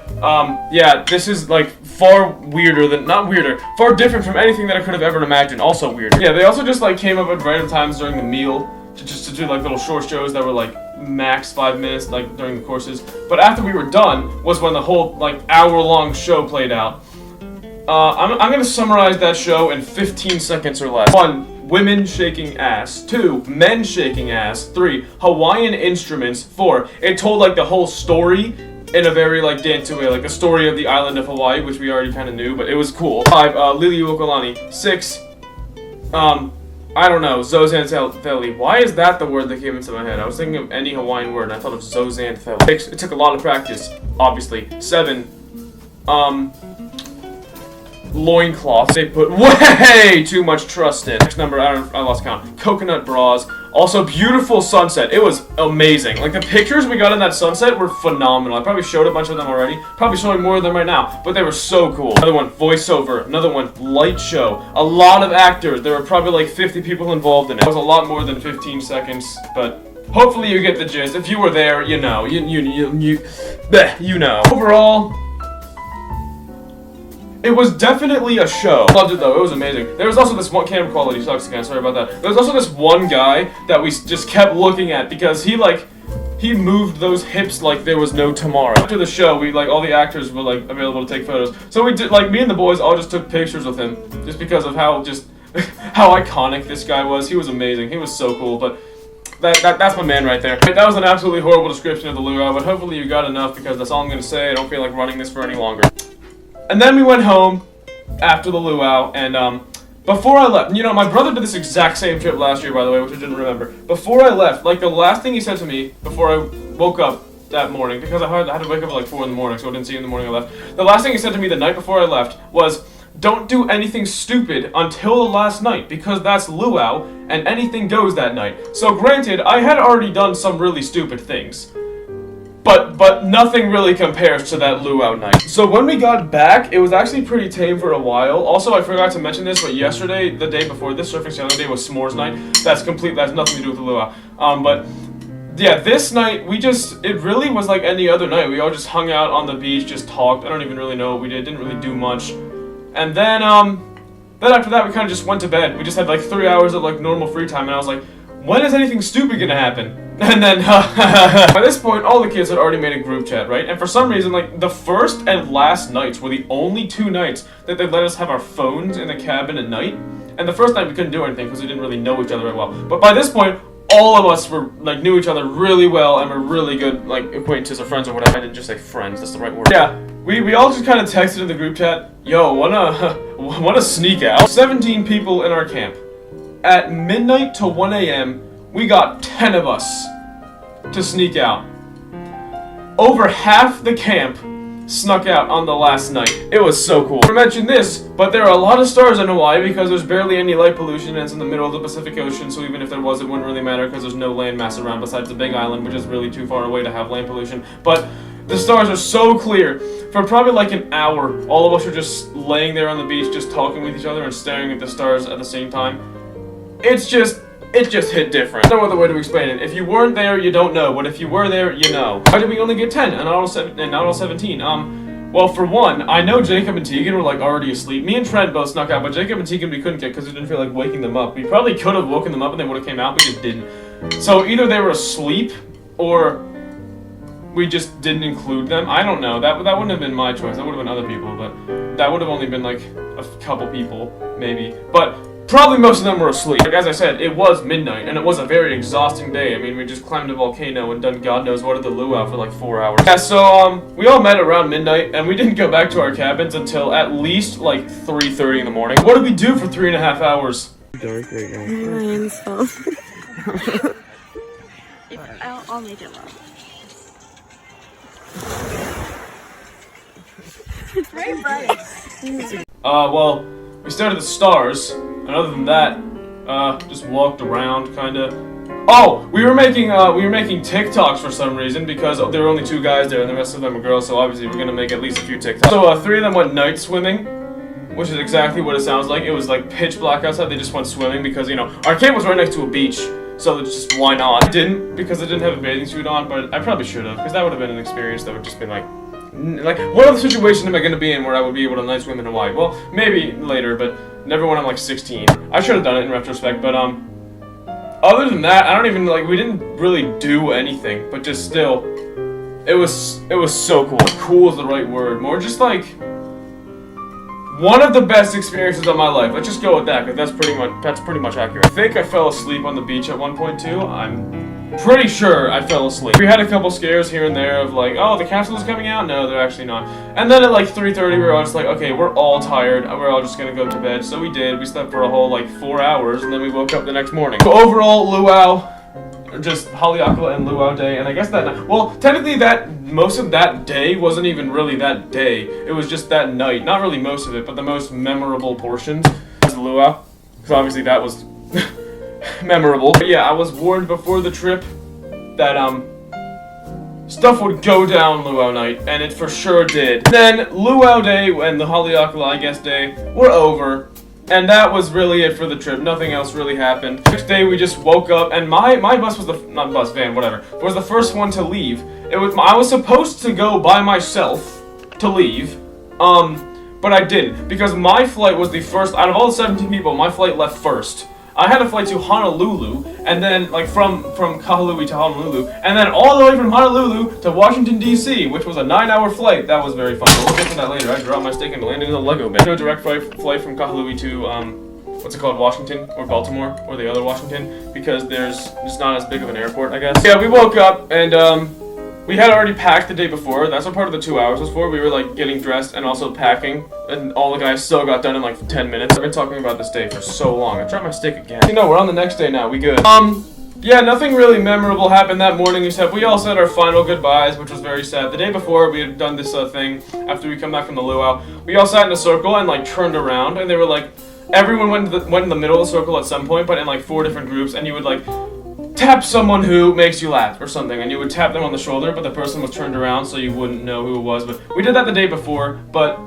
Yeah, this is like far weirder than, not weirder, far different from anything that I could have ever imagined. Also weird. Yeah, they also just like came up at random times during the meal to do like little short shows that were like max 5 minutes, like during the courses. But after we were done was when the whole like hour-long show played out. I'm gonna summarize that show in 15 seconds or less. 1. Women shaking ass. 2. Men shaking ass. 3. Hawaiian instruments. 4. It told like the whole story in a very like dancey way, like the story of the island of Hawaii, which we already kind of knew, but it was cool. 5. Lili Uokalani. 6. I don't know, Zozantheli. Why is that the word that came into my head? I was thinking of any Hawaiian word and I thought of Zozantheli. 6. It took a lot of practice, obviously. 7. Loincloth. They put way too much trust in. Next number, I lost count. Coconut bras. Also, beautiful sunset. It was amazing. Like, the pictures we got in that sunset were phenomenal. I probably showed a bunch of them already. Probably showing more of them right now. But they were so cool. Another one, voiceover. Another one, light show. A lot of actors. There were probably like 50 people involved in it. It was a lot more than 15 seconds, but hopefully you get the gist. If you were there, you know. You know. Overall, it was definitely a show. Loved it though, it was amazing. There was also this one, camera quality sucks again, sorry about that. There was also this one guy that we just kept looking at because he moved those hips like there was no tomorrow. After the show, all the actors were like available to take photos. So we did, like me and the boys all just took pictures with him just because of how how iconic this guy was. He was amazing, he was so cool, but that's my man right there. That was an absolutely horrible description of the luau, but hopefully you got enough because that's all I'm gonna say. I don't feel like running this for any longer. And then we went home after the luau, and before I left, you know, my brother did this exact same trip last year, by the way, which I didn't remember. Before I left, like the last thing he said to me before I woke up that morning, because I had to wake up at like 4 in the morning, so I didn't see him in the morning I left. The last thing he said to me the night before I left was, don't do anything stupid until the last night, because that's luau, and anything goes that night. So granted, I had already done some really stupid things. But nothing really compares to that luau night. So when we got back, it was actually pretty tame for a while. Also, I forgot to mention this, but yesterday, the day before this, Surfing Sailing Day, was s'mores night. That's nothing to do with the luau. But yeah, this night, it really was like any other night. We all just hung out on the beach, just talked. I don't even really know what we did, didn't really do much. And then after that, we kind of just went to bed. We just had like 3 hours of like normal free time, and I was like, when is anything stupid gonna happen? And then, by this point, all the kids had already made a group chat, right? And for some reason, like, the first and last nights were the only 2 nights that they let us have our phones in the cabin at night. And the first night we couldn't do anything because we didn't really know each other very well. But by this point, all of us were, like, knew each other really well and were really good, like, acquaintances or friends or whatever. I didn't just say friends, that's the right word. Yeah, we all just kind of texted in the group chat, yo, wanna sneak out? 17 people in our camp. At midnight to 1 a.m., we got 10 of us to sneak out. Over half the camp snuck out on the last night. It was so cool. I mentioned this, but there are a lot of stars in Hawaii because there's barely any light pollution and it's in the middle of the Pacific Ocean, so even if there was, it wouldn't really matter because there's no land mass around besides the big island, which is really too far away to have land pollution. But the stars are so clear. For probably like an hour, all of us were just laying there on the beach, just talking with each other and staring at the stars at the same time. it just hit different. No other way to explain it. If you weren't there, you don't know, but if you were there, you know. Why did we only get 10 and not all 17? Well, for one, I know Jacob and Tegan were like already asleep. Me and Trent both snuck out, but Jacob and Tegan we couldn't get because we didn't feel like waking them up. We probably could have woken them up and they would have came out, we just didn't. So either they were asleep or we just didn't include them. I don't know. That wouldn't have been my choice. That would have been other people, but that would have only been like a couple people, maybe. But probably most of them were asleep. Like, as I said, it was midnight, and it was a very exhausting day. I mean, we just climbed a volcano and done God knows what at the luau for like 4 hours. Yeah, so, we all met around midnight, and we didn't go back to our cabins until at least like 3:30 in the morning. What did we do for 3.5 hours? Dark right now. Ryan's phone. I'll make it loud. It's very bright. Well, we started at the stars, and other than that, just walked around, kinda. Oh, we were making TikToks for some reason because there were only 2 guys there and the rest of them were girls, so obviously we're gonna make at least a few TikToks. So 3 of them went night swimming, which is exactly what it sounds like. It was like pitch black outside. They just went swimming because, you know, our camp was right next to a beach, so it's just why not? I didn't because I didn't have a bathing suit on, but I probably should have because that would have been an experience that would just been like, what other situation am I gonna be in where I would be able to night swim in Hawaii? Well, maybe later, but never when I'm like 16. I should have done it in retrospect, but other than that, I don't even we didn't really do anything, but just still, it was so cool. Cool is the right word. More just like one of the best experiences of my life. Let's just go with that, because that's pretty much accurate. I think I fell asleep on the beach at one point too. I'm pretty sure I fell asleep. We had a couple scares here and there of like, oh, the capsule is coming out. No, they're actually not. And then at like 3:30, we were all just like, okay, we're all tired. We're all just gonna go to bed. So we did. We slept for a whole like 4 hours, and then we woke up the next morning. So overall, luau, just Haleakala and luau day, and I guess that night. Well, technically most of that day wasn't even really that day. It was just that night. Not really most of it, but the most memorable portions was the luau, because obviously that was memorable. But yeah, I was warned before the trip that stuff would go down luau night, and it for sure did. Then luau day and the Haleakala, I guess, day were over, and that was really it for the trip. Nothing else really happened. Next day we just woke up, and my bus was van, whatever, was the first one to leave. I was supposed to go by myself to leave, but I didn't, because my flight was the first out of all the 17 people. My flight left first. I had a flight to Honolulu, and then, like, from Kahului to Honolulu, and then all the way from Honolulu to Washington, D.C., which was a 9-hour flight. That was very fun. We'll get to that later. I dropped my stick and landed in a Lego bin. No direct flight from Kahului to, what's it called, Washington, or Baltimore, or the other Washington, because there's just not as big of an airport, I guess. Yeah, we woke up, and, we had already packed the day before. That's what part of the 2 hours was for. We were like getting dressed and also packing, and all the guys still got done in like 10 minutes. I've been talking about this day for so long. I dropped my stick again. You know, we're on the next day now. We good. Yeah, nothing really memorable happened that morning except we all said our final goodbyes, which was very sad. The day before, we had done this thing after we come back from the luau. We all sat in a circle and like turned around, and they were like, everyone went in the middle of the circle at some point, but in like 4 different groups, and you would like tap someone who makes you laugh or something, and you would tap them on the shoulder, but the person was turned around so you wouldn't know who it was. But we did that the day before, but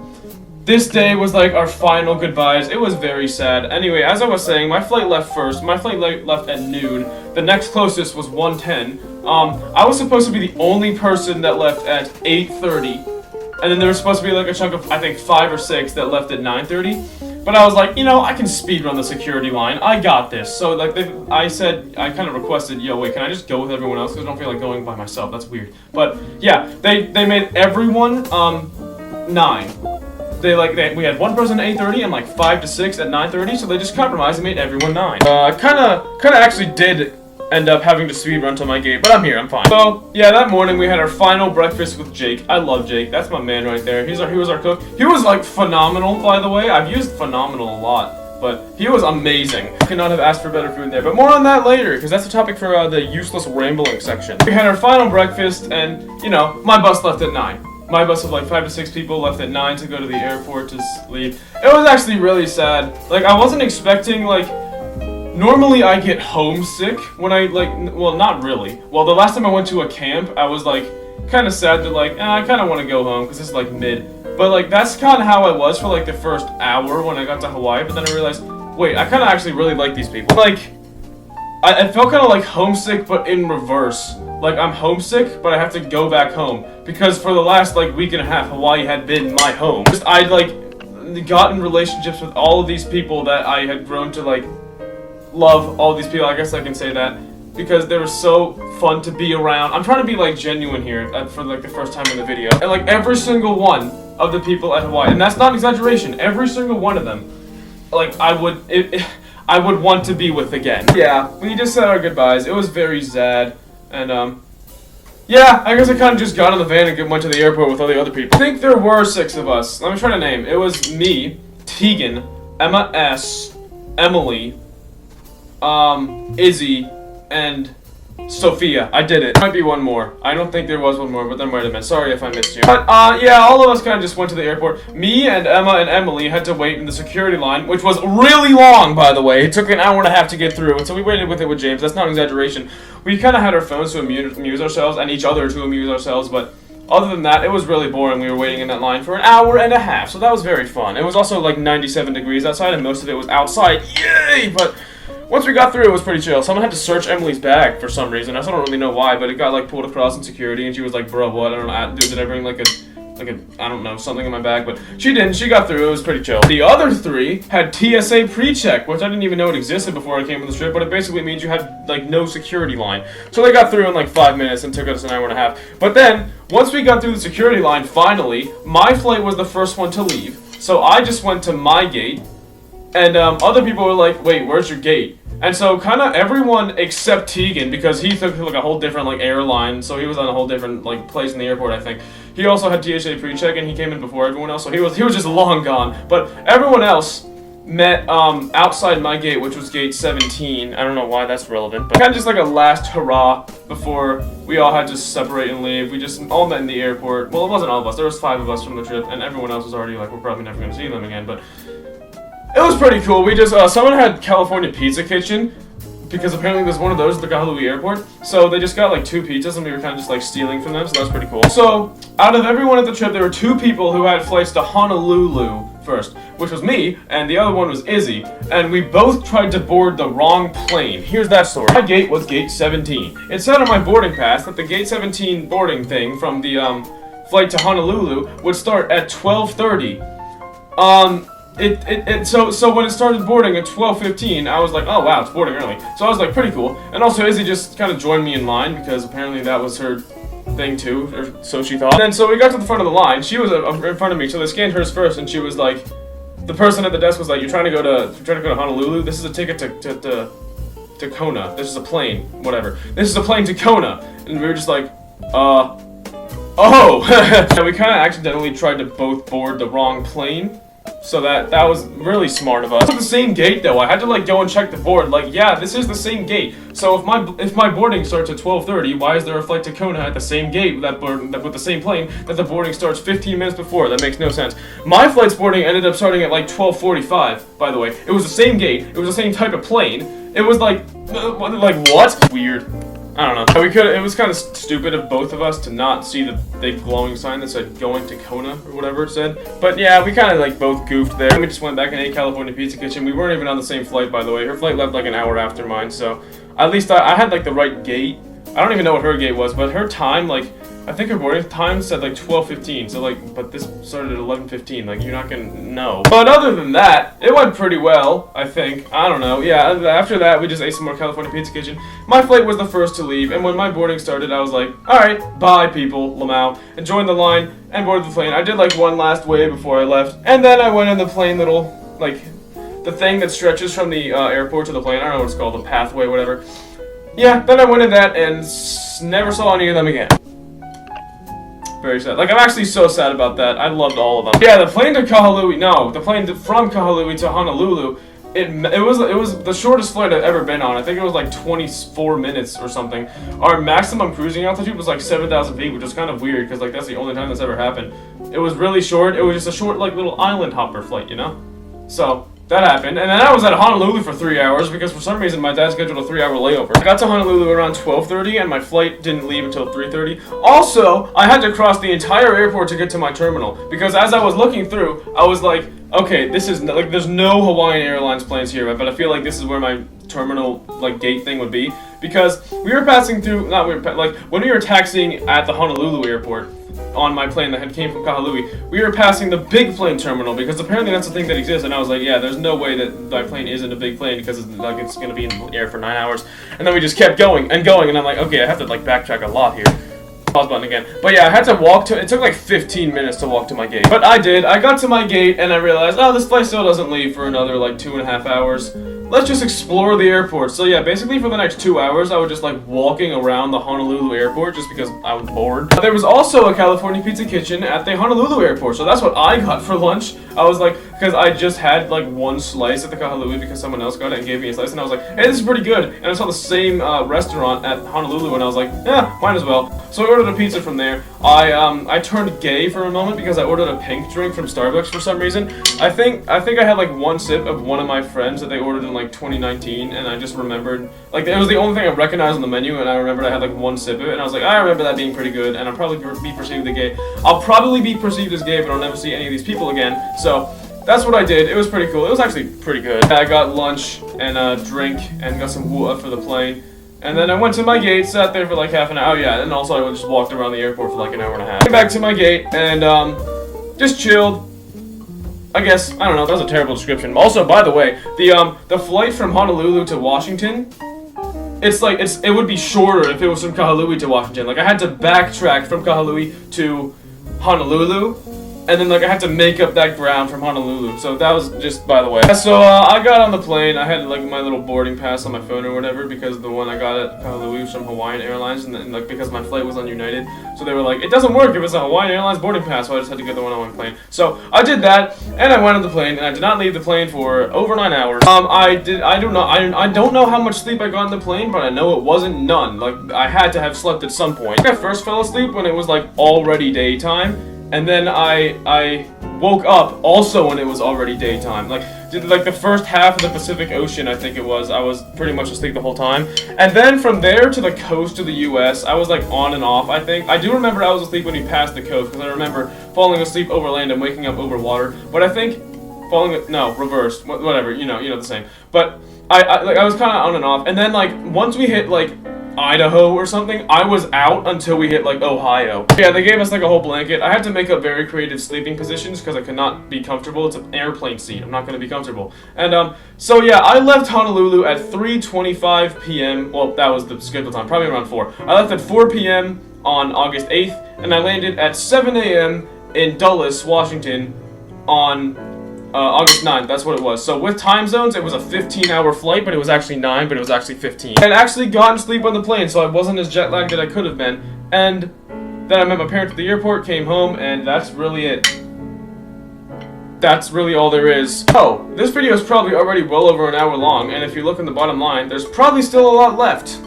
this day was like our final goodbyes. It was very sad. Anyway, as I was saying, my flight left first. My flight left at noon. The next closest was 1:10. I was supposed to be the only person that left at 8:30, and then there was supposed to be like a chunk of, I think, 5 or 6 that left at 9:30. But I was like, you know, I can speedrun the security line. I got this. So like, I kind of requested, yo, wait, can I just go with everyone else? Because I don't feel like going by myself. That's weird. But yeah, they made everyone 9. We had one person at 8:30 and like 5 to 6 at 9:30. So they just compromised and made everyone 9. I kind of actually did end up having to speedrun till my gate, but I'm here, I'm fine. So, yeah, that morning we had our final breakfast with Jake. I love Jake. That's my man right there. He was our cook. He was, like, phenomenal, by the way. I've used phenomenal a lot, but he was amazing. I could not have asked for better food there, but more on that later, because that's the topic for the useless rambling section. We had our final breakfast, and, you know, my bus left at 9. My bus of, like, 5 to 6 people left at 9 to go to the airport to sleep. It was actually really sad. Like, I wasn't expecting, like, normally I get homesick when I, like, well, not really. Well, the last time I went to a camp, I was, like, kind of sad that, like, I kind of want to go home because it's, like, mid. But, like, that's kind of how I was for, like, the first hour when I got to Hawaii. But then I realized, wait, I kind of actually really like these people. Like, I felt kind of like homesick, but in reverse. Like, I'm homesick, but I have to go back home. Because for the last, like, week and a half, Hawaii had been my home. Just, I'd, like, gotten relationships with all of these people that I had grown to, like, love all these people. I guess I can say that. Because they were so fun to be around. I'm trying to be, like, genuine here for, like, the first time in the video. And, like, every single one of the people at Hawaii, and that's not an exaggeration, every single one of them, like, I would want to be with again. Yeah, we just said our goodbyes. It was very sad. And, yeah, I guess I kind of just got on the van and went to the airport with all the other people. I think there were 6 of us. Let me try to name. It was me, Tegan, Emma S., Emily, Izzy, and Sophia. I did it. Might be one more. I don't think there was one more, but there might have been. Sorry if I missed you. But, yeah, all of us kind of just went to the airport. Me and Emma and Emily had to wait in the security line, which was really long, by the way. It took an hour and a half to get through, and so we waited with it with James. That's not an exaggeration. We kind of had our phones to amuse ourselves, and each other to amuse ourselves, but other than that, it was really boring. We were waiting in that line for an hour and a half, so that was very fun. It was also like 97 degrees outside, and most of it was outside. Yay! But once we got through, it was pretty chill. Someone had to search Emily's bag for some reason. I still don't really know why, but it got like pulled across in security, and she was like, "Bro, what? I don't know. Did I bring like a I don't know, something in my bag?" But she didn't. She got through. It was pretty chill. The other 3 had TSA pre-check, which I didn't even know it existed before I came on the trip, but it basically means you had like no security line. So they got through in like 5 minutes and took us an hour and a half. But then once we got through the security line, finally, my flight was the first one to leave. So I just went to my gate, and other people were like, "Wait, where's your gate?" And so kind of everyone except Tegan, because he took like a whole different like airline, so he was on a whole different like place in the airport, I think. He also had TSA pre-check, and he came in before everyone else, so he was just long gone. But everyone else met outside my gate, which was gate 17. I don't know why that's relevant, but kind of just like a last hurrah before we all had to separate and leave. We just all met in the airport. Well, it wasn't all of us. There was 5 of us from the trip, and everyone else was already like, we're probably never going to see them again, but it was pretty cool. We just, someone had California Pizza Kitchen, because apparently there's one of those at the Kahului airport. So they just got like 2 pizzas, and we were kind of just like stealing from them, so that was pretty cool. So, out of everyone at the trip, there were 2 people who had flights to Honolulu first, which was me, and the other one was Izzy, and we both tried to board the wrong plane. Here's that story. My gate was gate 17. It said on my boarding pass that the gate 17 boarding thing from the, flight to Honolulu would start at 12:30. So when it started boarding at 12:15, I was like, oh wow, it's boarding early. So I was like, pretty cool. And also Izzy just kind of joined me in line, because apparently that was her thing too, or so she thought. And then so we got to the front of the line. She was in front of me, so they scanned hers first, and she was like, the person at the desk was like, you're trying to go to Honolulu? This is a ticket to Kona. This is a plane, whatever. This is a plane to Kona. And we were just like, oh. And we kind of accidentally tried to both board the wrong plane. So that was really smart of us. It's the same gate though. I had to like go and check the board. Like, yeah, this is the same gate. So if my boarding starts at 12:30, why is there a flight to Kona at the same gate with the same plane that the boarding starts 15 minutes before? That makes no sense. My flight's boarding ended up starting at like 12:45. By the way, it was the same gate. It was the same type of plane. It was like what? Weird. I don't know. It was kind of stupid of both of us to not see the big glowing sign that said going to Kona or whatever it said. But yeah, we kind of like both goofed there. We just went back and ate California Pizza Kitchen. We weren't even on the same flight, by the way. Her flight left like an hour after mine, so at least I had like the right gate. I don't even know what her gate was, but her time, like, I think her boarding time said like 12:15, so like, but this started at 11:15, like, you're not gonna know. But other than that, it went pretty well, I think. I don't know, yeah, after that, we just ate some more California Pizza Kitchen. My flight was the first to leave, and when my boarding started, I was like, alright, bye people, Lamau, and joined the line and boarded the plane. I did like one last wave before I left, and then I went in the plane little, like, the thing that stretches from the airport to the plane. I don't know what it's called, the pathway, whatever. Yeah, then I went in that and never saw any of them again. Very sad. Like, I'm actually so sad about that. I loved all of them. Yeah, the plane to Kahului, no, the plane from Kahului to Honolulu, it was the shortest flight I've ever been on. I think it was like 24 minutes or something. Our maximum cruising altitude was like 7,000 feet, which is kind of weird, because like that's the only time that's ever happened. It was really short. It was just a short, like, little island hopper flight, you know? So that happened, and then I was at Honolulu for 3 hours because for some reason my dad scheduled a 3-hour layover. I got to Honolulu around 12:30 and my flight didn't leave until 3:30. Also, I had to cross the entire airport to get to my terminal because as I was looking through, I was like, okay, this is like there's no Hawaiian Airlines planes here, but I feel like this is where my terminal like gate thing would be, because we were passing through, like when we were taxiing at the Honolulu airport on my plane that came from Kahului, we were passing the big plane terminal, because apparently that's the thing that exists, and I was like, yeah, there's no way that my plane isn't a big plane, because it's gonna be in the air for 9 hours. And then we just kept going and going, and I'm like, okay, I have to like backtrack a lot here. Pause button again. But yeah, I had to walk to, it took like 15 minutes to walk to my gate. But I did. I got to my gate and I realized, oh, this flight still doesn't leave for another like 2.5 hours. Let's just explore the airport. So yeah, basically for the next 2 hours, I was just like walking around the Honolulu airport just because I was bored. There was also a California Pizza Kitchen at the Honolulu airport, so that's what I got for lunch. I was like, because I just had like one slice at the Kahului because someone else got it and gave me a slice, and I was like, hey, this is pretty good. And I saw the same restaurant at Honolulu, and I was like, yeah, might as well. So I ordered a pizza from there. I turned gay for a moment because I ordered a pink drink from Starbucks for some reason. I think I had like one sip of one of my friends that they ordered in like 2019, and I just remembered, like, it was the only thing I recognized on the menu, and I remembered I had like one sip of it, and I was like, I remember that being pretty good, and I'll probably be perceived as gay. I'll probably be perceived as gay, but I'll never see any of these people again. So that's what I did. It was pretty cool. It was actually pretty good. I got lunch and a drink and got some water for the plane. And then I went to my gate, sat there for like half an hour. Oh yeah, and also I just walked around the airport for like an hour and a half. Came back to my gate and just chilled. I guess, I don't know, that was a terrible description. Also, by the way, the flight from Honolulu to Washington, it would be shorter if it was from Kahului to Washington. Like, I had to backtrack from Kahului to Honolulu, and then like I had to make up that ground from Honolulu. So that was just by the way. So I got on the plane. I had like my little boarding pass on my phone or whatever, because the one I got at Kahului was from Hawaiian Airlines, and then, like, because my flight was on United, so they were like, it doesn't work if it's a Hawaiian Airlines boarding pass. So I just had to get the one on my plane. So I did that, and I went on the plane, and I did not leave the plane for over 9 hours. I don't know how much sleep I got on the plane, but I know it wasn't none. Like, I had to have slept at some point. I first fell asleep when it was like already daytime. And then I woke up also when it was already daytime. Like the first half of the Pacific Ocean, I think it was, I was pretty much asleep the whole time. And then from there to the coast of the US, I was like on and off, I think. I do remember I was asleep when we passed the coast, because I remember falling asleep over land and waking up over water. But I think reversed, whatever, you know the same. But I was kind of on and off. And then like once we hit like Idaho or something, I was out until we hit like Ohio. Yeah, they gave us like a whole blanket. I had to make up very creative sleeping positions because I could not be comfortable. It's an airplane seat. I'm not going to be comfortable. And so yeah, I left Honolulu at 3:25 p.m. Well, that was the scheduled time, probably around 4. I left at 4 p.m. on August 8th, and I landed at 7 a.m. in Dulles, Washington on August 9th, that's what it was. So with time zones, it was a 15-hour flight, but it was actually 9, but it was actually 15. I had actually gotten sleep on the plane, so I wasn't as jet lagged as I could have been. And then I met my parents at the airport, came home, and that's really it. That's really all there is. Oh, this video is probably already well over an hour long, and if you look in the bottom line, there's probably still a lot left.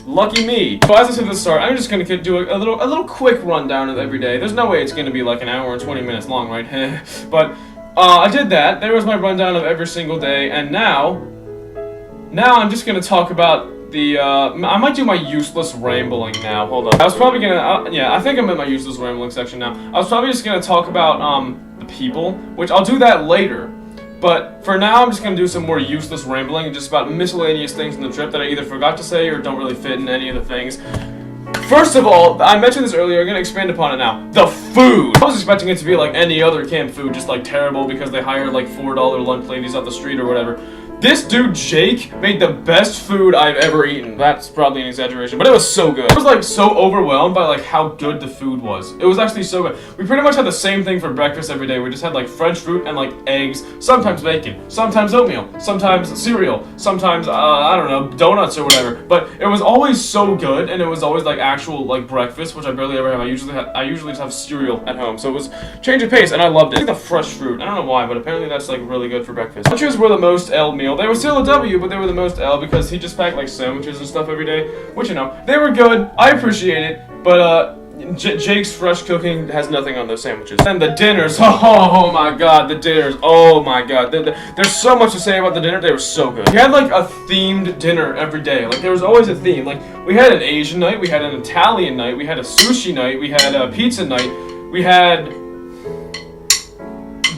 Lucky me. So as I said at the start, I'm just gonna do a little quick rundown of every day. There's no way it's gonna be like an hour and 20 minutes long, right? But I did that. There was my rundown of every single day, and now I'm just gonna talk about the. I might do my useless rambling now. Hold on. I was probably gonna. Yeah, I think I'm in my useless rambling section now. I was probably just gonna talk about the people, which I'll do that later. But for now, I'm just gonna do some more useless rambling and just about miscellaneous things in the trip that I either forgot to say or don't really fit in any of the things. First of all, I mentioned this earlier, I'm going to expand upon it now. The food! I was expecting it to be like any other camp food, just like terrible because they hired like $4 lunch ladies off the street or whatever. This dude, Jake, made the best food I've ever eaten. That's probably an exaggeration, but it was so good. I was like so overwhelmed by like how good the food was. It was actually so good. We pretty much had the same thing for breakfast every day. We just had like French fruit and like eggs, sometimes bacon, sometimes oatmeal, sometimes cereal, sometimes, I don't know, donuts or whatever. But it was always so good, and it was always like actual like breakfast, which I barely ever have. I usually just have cereal at home. So it was change of pace, and I loved it. I think the fresh fruit, I don't know why, but apparently that's like really good for breakfast. Lunches were the most L meal. They were still a W, but they were the most L because he just packed like sandwiches and stuff every day, which, you know, they were good. I appreciate it, but Jake's fresh cooking has nothing on those sandwiches. And the dinners, oh my god, the dinners, oh my god. There's so much to say about the dinner. They were so good. We had like a themed dinner every day. Like there was always a theme. Like we had an Asian night, we had an Italian night, we had a sushi night, we had a pizza night, we had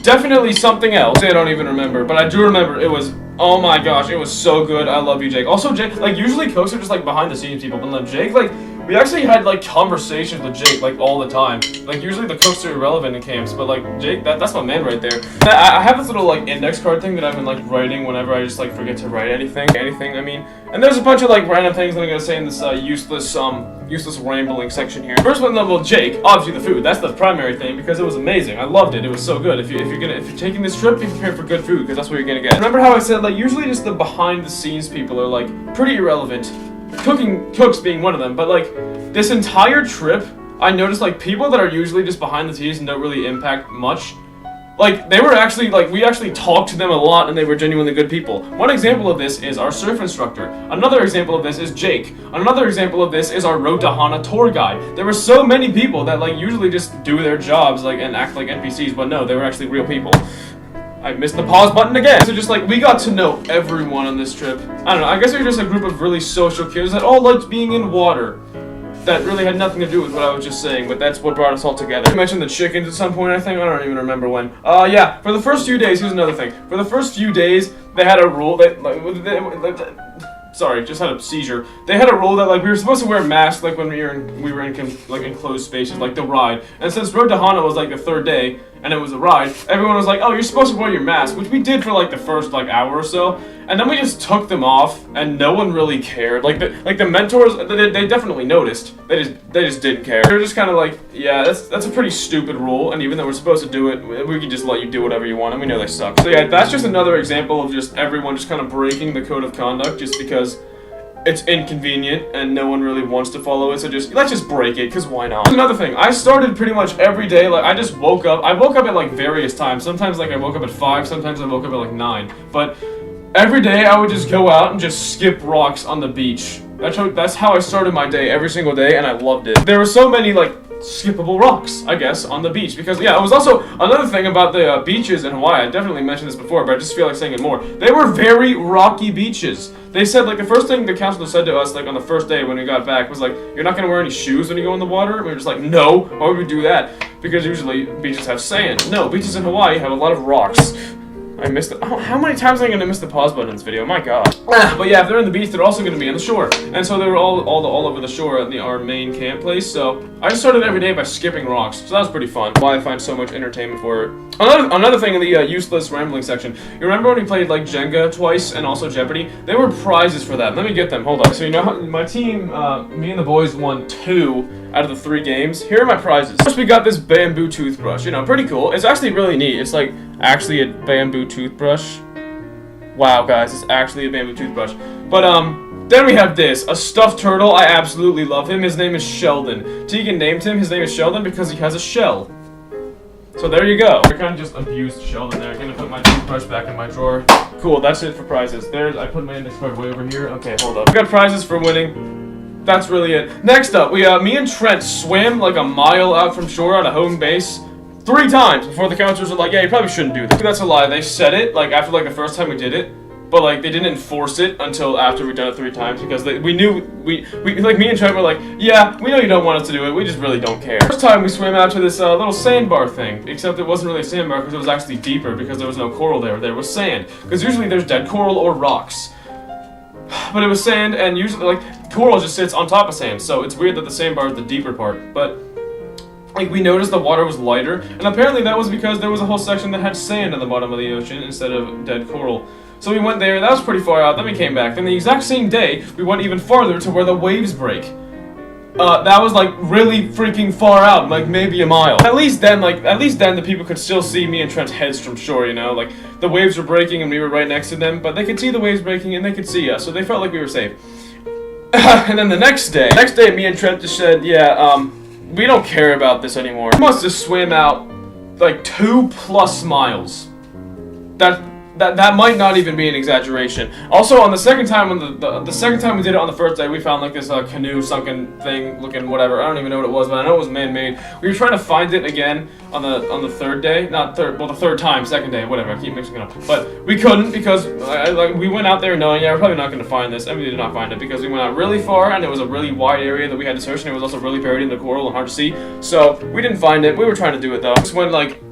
definitely something else. I don't even remember, but I do remember it was Oh my gosh, it was so good. I love you, Jake. Also, Jake, like, usually cooks are just, like, behind the scenes people, but then Jake, like, we actually had, like, conversations with Jake, like, all the time. Like, usually the cooks are irrelevant in camps, but, like, Jake, that's my man right there. I have this little, like, index card thing that I've been, like, writing whenever I just, like, forget to write anything, I mean. And there's a bunch of, like, random things that I'm gonna say in this, useless rambling section here. First one, well, Jake, obviously the food. That's the primary thing because it was amazing. I loved it. It was so good. If you're taking this trip, be prepared for good food because that's what you're gonna get. Remember how I said like usually just the behind the scenes people are like pretty irrelevant. Cooks being one of them, but like this entire trip, I noticed like people that are usually just behind the scenes and don't really impact much. Like, they were actually, like, we actually talked to them a lot, and they were genuinely good people. One example of this is our surf instructor. Another example of this is Jake. Another example of this is our Road to Hana tour guide. There were so many people that, like, usually just do their jobs, like, and act like NPCs, but no, they were actually real people. I missed the pause button again. So just, like, we got to know everyone on this trip. I don't know, I guess we were just a group of really social kids that all liked being in water. That really had nothing to do with what I was just saying, but that's what brought us all together. I mentioned the chickens at some point, I think. I don't even remember when. Yeah, for the first few days, here's another thing. For the first few days, they had a rule that, sorry, just had a seizure. They had a rule that, like, we were supposed to wear masks, like, when we were in enclosed spaces, like the ride. And since Road to Hana was, like, the third day, and it was a ride, everyone was like, oh, you're supposed to wear your mask, which we did for, like, the first, like, hour or so. And then we just took them off, and no one really cared. Like the mentors, they definitely noticed. They just didn't care. They're just kind of like, yeah, that's a pretty stupid rule, and even though we're supposed to do it, we can just let you do whatever you want, and we know they suck. So yeah, that's just another example of just everyone just kind of breaking the code of conduct just because it's inconvenient and no one really wants to follow it, so let's just break it, because why not? Another thing, I started pretty much every day, like, I woke up at, like, various times. Sometimes, like, I woke up at 5, sometimes I woke up at, like, 9, but every day I would just go out and just skip rocks on the beach. That's how I started my day every single day, and I loved it. There were so many, like, skippable rocks, I guess, on the beach, because, yeah, it was also another thing about the beaches in Hawaii. I definitely mentioned this before, but I just feel like saying it more. They were very rocky beaches. They said, like, the first thing the counselor said to us, like, on the first day when we got back was, like, you're not gonna wear any shoes when you go in the water? And we were just like, no, why would we do that? Because usually beaches have sand. No, beaches in Hawaii have a lot of rocks. I missed it. Oh, how many times am I gonna miss the pause button in this video? My god. But yeah, if they're in the beach, they're also gonna be on the shore. And so they were all over the shore at our main camp place. So I just started every day by skipping rocks. So that was pretty fun. Why I find so much entertainment for it. Another thing in the useless rambling section. You remember when we played like Jenga twice and also Jeopardy? There were prizes for that. Let me get them. Hold on. So you know how my team, me and the boys won 2 out of the 3 games. Here are my prizes. First, we got this bamboo toothbrush. You know, pretty cool. It's actually really neat. It's like actually a bamboo toothbrush. Wow, guys, it's actually a bamboo toothbrush. But then we have this, a stuffed turtle. I absolutely love him. His name is Sheldon. Tegan named him. His name is Sheldon because he has a shell. So there you go. I kind of just abused Sheldon there. I'm gonna put my toothbrush back in my drawer. Cool, that's it for prizes. I put my index card way over here. Okay, hold up. We got prizes for winning. That's really it. Next up, me and Trent swam like a mile out from shore at a home base 3 times before the counselors were like, yeah, you probably shouldn't do that. That's a lie. They said it, like, after, like, the first time we did it, but, like, they didn't enforce it until after we'd done it 3 times because we knew, like, me and Trent were like, yeah, we know you don't want us to do it, we just really don't care. First time we swam out to this little sandbar thing, except it wasn't really a sandbar because it was actually deeper because there was no coral there was sand. Because usually there's dead coral or rocks. But it was sand, and usually, like, coral just sits on top of sand, so it's weird that the sandbar is the deeper part, but like, we noticed the water was lighter, and apparently that was because there was a whole section that had sand at the bottom of the ocean instead of dead coral. So we went there, that was pretty far out, then we came back. Then the exact same day, we went even farther to where the waves break. That was, like, really freaking far out, like, maybe a mile. At least then the people could still see me and Trent's heads from shore, you know? Like, the waves were breaking and we were right next to them, but they could see the waves breaking and they could see us, so they felt like we were safe. And then the next day, me and Trent just said, yeah, we don't care about this anymore. We must have swam out, like, 2+ miles. That might not even be an exaggeration. Also, on the second time, the second time we did it on the first day, we found, like, this canoe sunken thing looking whatever. I don't even know what it was, but I know it was man-made. We were trying to find it again on the third day, the third time, second day, whatever. I keep mixing it up, but we couldn't because we went out there knowing, yeah, we're probably not going to find this, and we did not find it because we went out really far, and it was a really wide area that we had to search, and it was also really buried in the coral and hard to see. So we didn't find it. We were trying to do it though. Just went like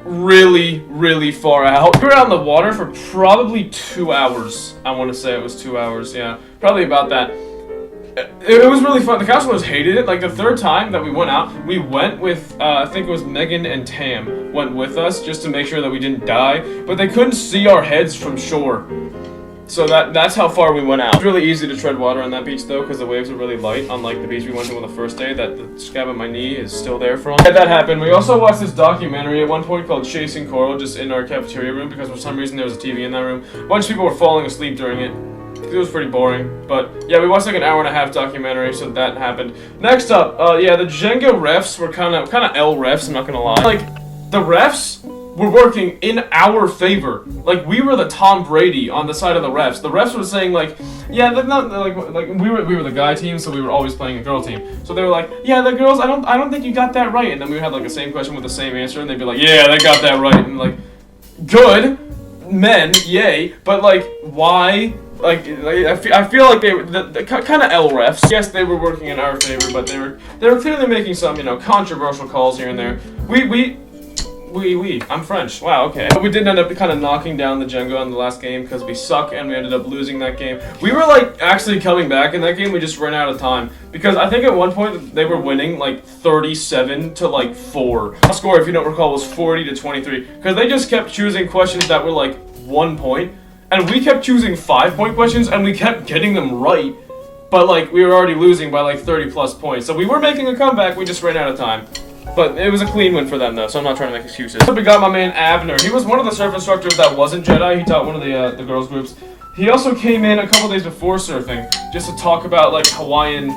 really, really far out. We were out in the water for probably 2 hours. I want to say it was 2 hours, yeah. Probably about that. It was really fun. The counselors hated it. Like, the third time that we went out, we went with, I think it was Megan and Tam went with us just to make sure that we didn't die. But they couldn't see our heads from shore. So that's how far we went out. It's really easy to tread water on that beach though, because the waves are really light, unlike the beach we went to on the first day that the scab on my knee is still there from. Yeah, that happened. We also watched this documentary at one point called Chasing Coral, just in our cafeteria room, because for some reason there was a TV in that room. A bunch of people were falling asleep during it. It was pretty boring, but yeah, we watched like an hour-and-a-half documentary, so that happened. Next up, yeah, the Jenga refs were kind of L refs, I'm not gonna lie. Like, the refs were working in our favor. Like, we were the Tom Brady on the side of the refs. The refs were saying like, yeah, like we were the guy team, so we were always playing a girl team. So they were like, yeah, the girls, I don't think you got that right. And then we had like the same question with the same answer, and they'd be like, yeah, they got that right. And like, good, men, yay, but like, why? Like I feel like they were the kind of L refs. Yes, they were working in our favor, but they were clearly making some, you know, controversial calls here and there. I'm French. Wow, okay. But we did end up kind of knocking down the Jenga in the last game because we suck and we ended up losing that game. We were like actually coming back in that game. We just ran out of time because I think at one point they were winning like 37 to like 4. The score, if you don't recall, was 40 to 23 because they just kept choosing questions that were like 1 point, and we kept choosing 5-point questions and we kept getting them right. But like we were already losing by like 30 plus points, so we were making a comeback. We just ran out of time. But it was a clean win for them, though, so I'm not trying to make excuses. We got my man Abner. He was one of the surf instructors that wasn't Jedi. He taught one of the girls' groups. He also came in a couple days before surfing, just to talk about, like, Hawaiian,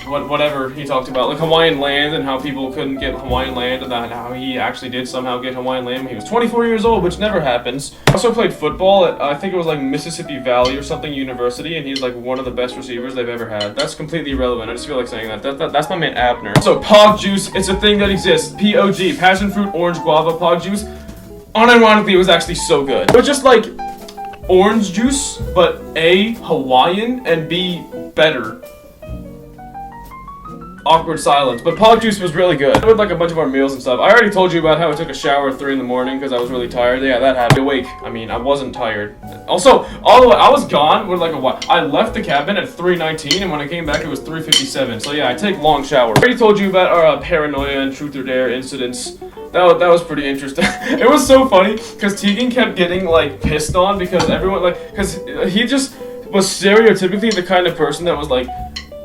whatever he talked about. Like, Hawaiian land and how people couldn't get Hawaiian land, and how he actually did somehow get Hawaiian land when he was 24 years old, which never happens. Also played football at, I think it was, like, Mississippi Valley or something university, and he's, like, one of the best receivers they've ever had. That's completely irrelevant. I just feel like saying that. That's my man Abner. So, Pog Juice, it's a thing that exists. P-O-G, passion fruit, orange, guava, Pog Juice. Unironically, it was actually so good. It was just, like, orange juice, but A, Hawaiian, and B, better. Awkward silence, but Pog Juice was really good. With like a bunch of our meals and stuff. I already told you about how I took a shower at 3 in the morning because I was really tired. Yeah, that happened. Awake. I mean, I wasn't tired. Also, all the way, I was gone with like a while. I left the cabin at 3:19, and when I came back, it was 3:57. So yeah, I take long showers. I already told you about our paranoia and truth or dare incidents. That was pretty interesting. It was so funny because Tegan kept getting like pissed on because everyone because he just was stereotypically the kind of person that was like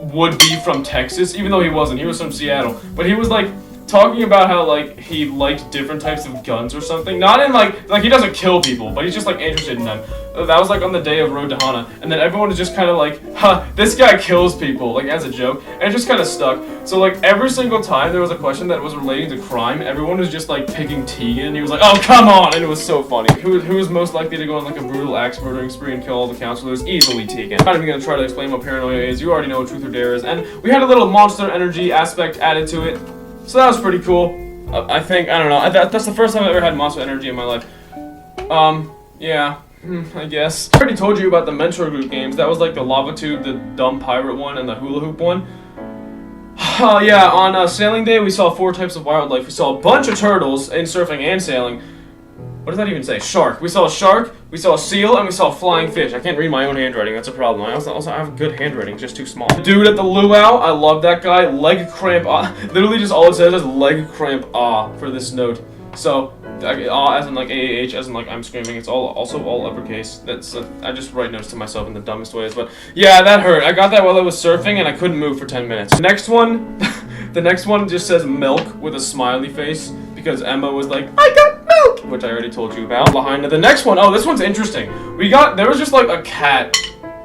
would be from Texas, even though he wasn't. He was from Seattle, but he was like talking about how like he liked different types of guns or something. Not in like he doesn't kill people, but he's just like interested in them. That was like on the day of Road to Hana, and then everyone was just kind of like, huh, this guy kills people, like as a joke, and it just kind of stuck. So like every single time there was a question that was relating to crime, everyone was just like picking Tegan, and he was like, oh come on, and it was so funny. Who was most likely to go on like a brutal axe murdering spree and kill all the counselors? Easily Tegan. I'm not even gonna try to explain what paranoia is. You already know what truth or dare is, and we had a little monster energy aspect added to it, so that was pretty cool. I think, I don't know, that's the first time I've ever had monster energy in my life. Yeah. I guess. I already told you about the mentor group games. That was like the lava tube, the dumb pirate one, and the hula hoop one. Yeah, on sailing day we saw 4 types of wildlife. We saw a bunch of turtles in surfing and sailing. What does that even say? Shark. We saw a shark, we saw a seal, and we saw a flying fish. I can't read my own handwriting, that's a problem. I also have good handwriting, it's just too small. The dude at the luau, I love that guy. Leg cramp ah. Literally just all it says is leg cramp ah for this note. So, as in like AAH, as in like I'm screaming, it's also all uppercase. That's I just write notes to myself in the dumbest ways, but yeah, that hurt. I got that while I was surfing and I couldn't move for 10 minutes. Next one, the next one just says milk with a smiley face because Emma was like, I got milk, which I already told you about. Behind it, the next one, oh, this one's interesting. There was just like a cat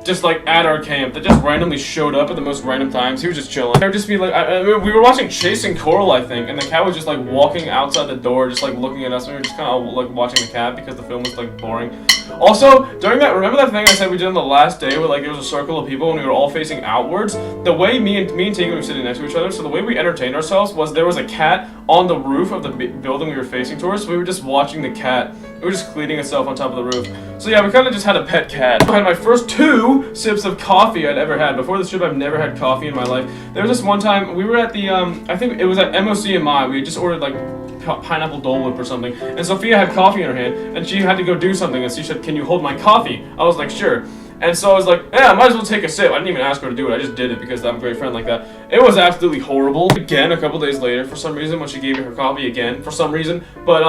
just like at our camp that just randomly showed up at the most random times. He was just chilling. There would just be like, we were watching Chasing Coral, I think, and the cat was just like walking outside the door, just like looking at us. We were just kind of like watching the cat because the film was like boring. Also, during that, remember that thing I said we did on the last day where like there was a circle of people and we were all facing outwards? The way me and Tegan were sitting next to each other, so the way we entertained ourselves was there was a cat on the roof of the building we were facing towards, so we were just watching the cat. It was just cleaning itself on top of the roof. So yeah, we kind of just had a pet cat. I had my first 2 sips of coffee I'd ever had. Before this trip, I've never had coffee in my life. There was this one time, we were at the, I think it was at MOCMI. We had just ordered like pineapple Dole Whip or something, and Sophia had coffee in her hand, and she had to go do something, and she said, "Can you hold my coffee?" I was like, "Sure." And so I was like, yeah, I might as well take a sip. I didn't even ask her to do it. I just did it because I'm a great friend like that. It was absolutely horrible. Again, a couple days later, for some reason, when she gave me her coffee again, for some reason. But,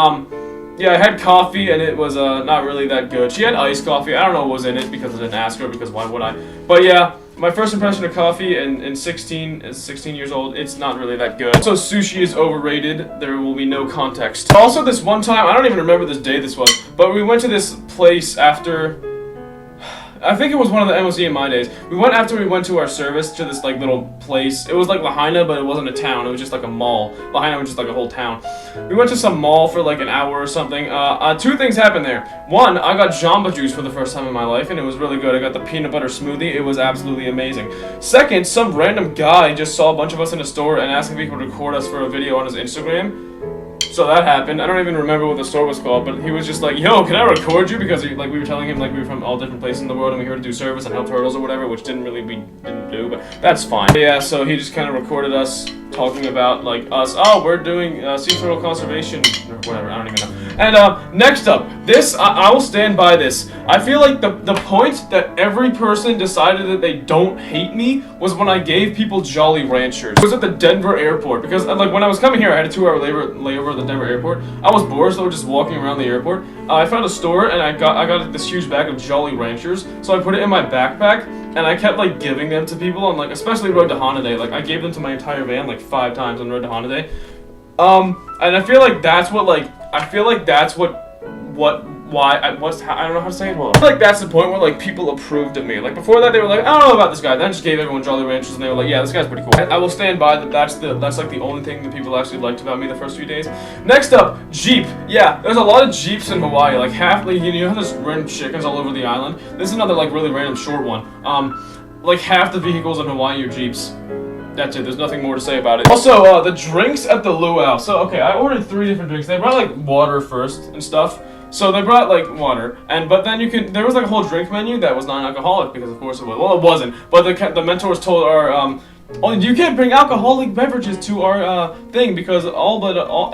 yeah, I had coffee, and it was, not really that good. She had iced coffee. I don't know what was in it because I didn't ask her, because why would I? But, yeah, my first impression of coffee in 16 years old, it's not really that good. So sushi is overrated. There will be no context. Also, this one time, I don't even remember this day this was, but we went to this place after... I think it was one of the MOCMI days. We went after we went to our service to this like little place. It was like Lahaina, but it wasn't a town. It was just like a mall. Lahaina was just like a whole town. We went to some mall for like an hour or something. Two things happened there. One, I got Jamba Juice for the first time in my life, and it was really good. I got the peanut butter smoothie. It was absolutely amazing. Second, some random guy just saw a bunch of us in a store and asked if he could record us for a video on his Instagram. So that happened. I don't even remember what the store was called, but he was just like, "Yo, can I record you?" Because we were telling him like we were from all different places in the world and we were here to do service and help turtles or whatever, which we didn't do, but that's fine. But yeah, so he just kind of recorded us talking about like us. Oh, we're doing sea turtle conservation or whatever. I don't even know. And next up, this I will stand by this. I feel like the point that every person decided that they don't hate me was when I gave people Jolly Ranchers. It was at the Denver airport because like when I was coming here, I had a 2-hour layover at the Denver airport. I was bored, so I was just walking around the airport. I found a store and I got this huge bag of Jolly Ranchers. So I put it in my backpack and I kept like giving them to people on like especially Road to Hana Day. Like I gave them to my entire van like 5 times on Road to Hana Day. And I feel like that's what like I don't know how to say it well. I feel like that's the point where like people approved of me. Like before that they were like, I don't know about this guy. Then I just gave everyone Jolly Ranchers and they were like, yeah, this guy's pretty cool. I will stand by that. That's like the only thing that people actually liked about me the first few days. Next up, Jeep. Yeah, there's a lot of Jeeps in Hawaii. Like half, like, you know how there's random chickens all over the island. This is another like really random short one. Like half the vehicles in Hawaii are Jeeps. That's it. There's nothing more to say about it. Also, the drinks at the luau. So, okay, I ordered 3 different drinks. They brought, like, water first and stuff. So, they brought, like, water. But then there was, like, a whole drink menu that was non-alcoholic, because, of course, it was. Well, it wasn't. But the mentors told our, oh, you can't bring alcoholic beverages to our, thing, because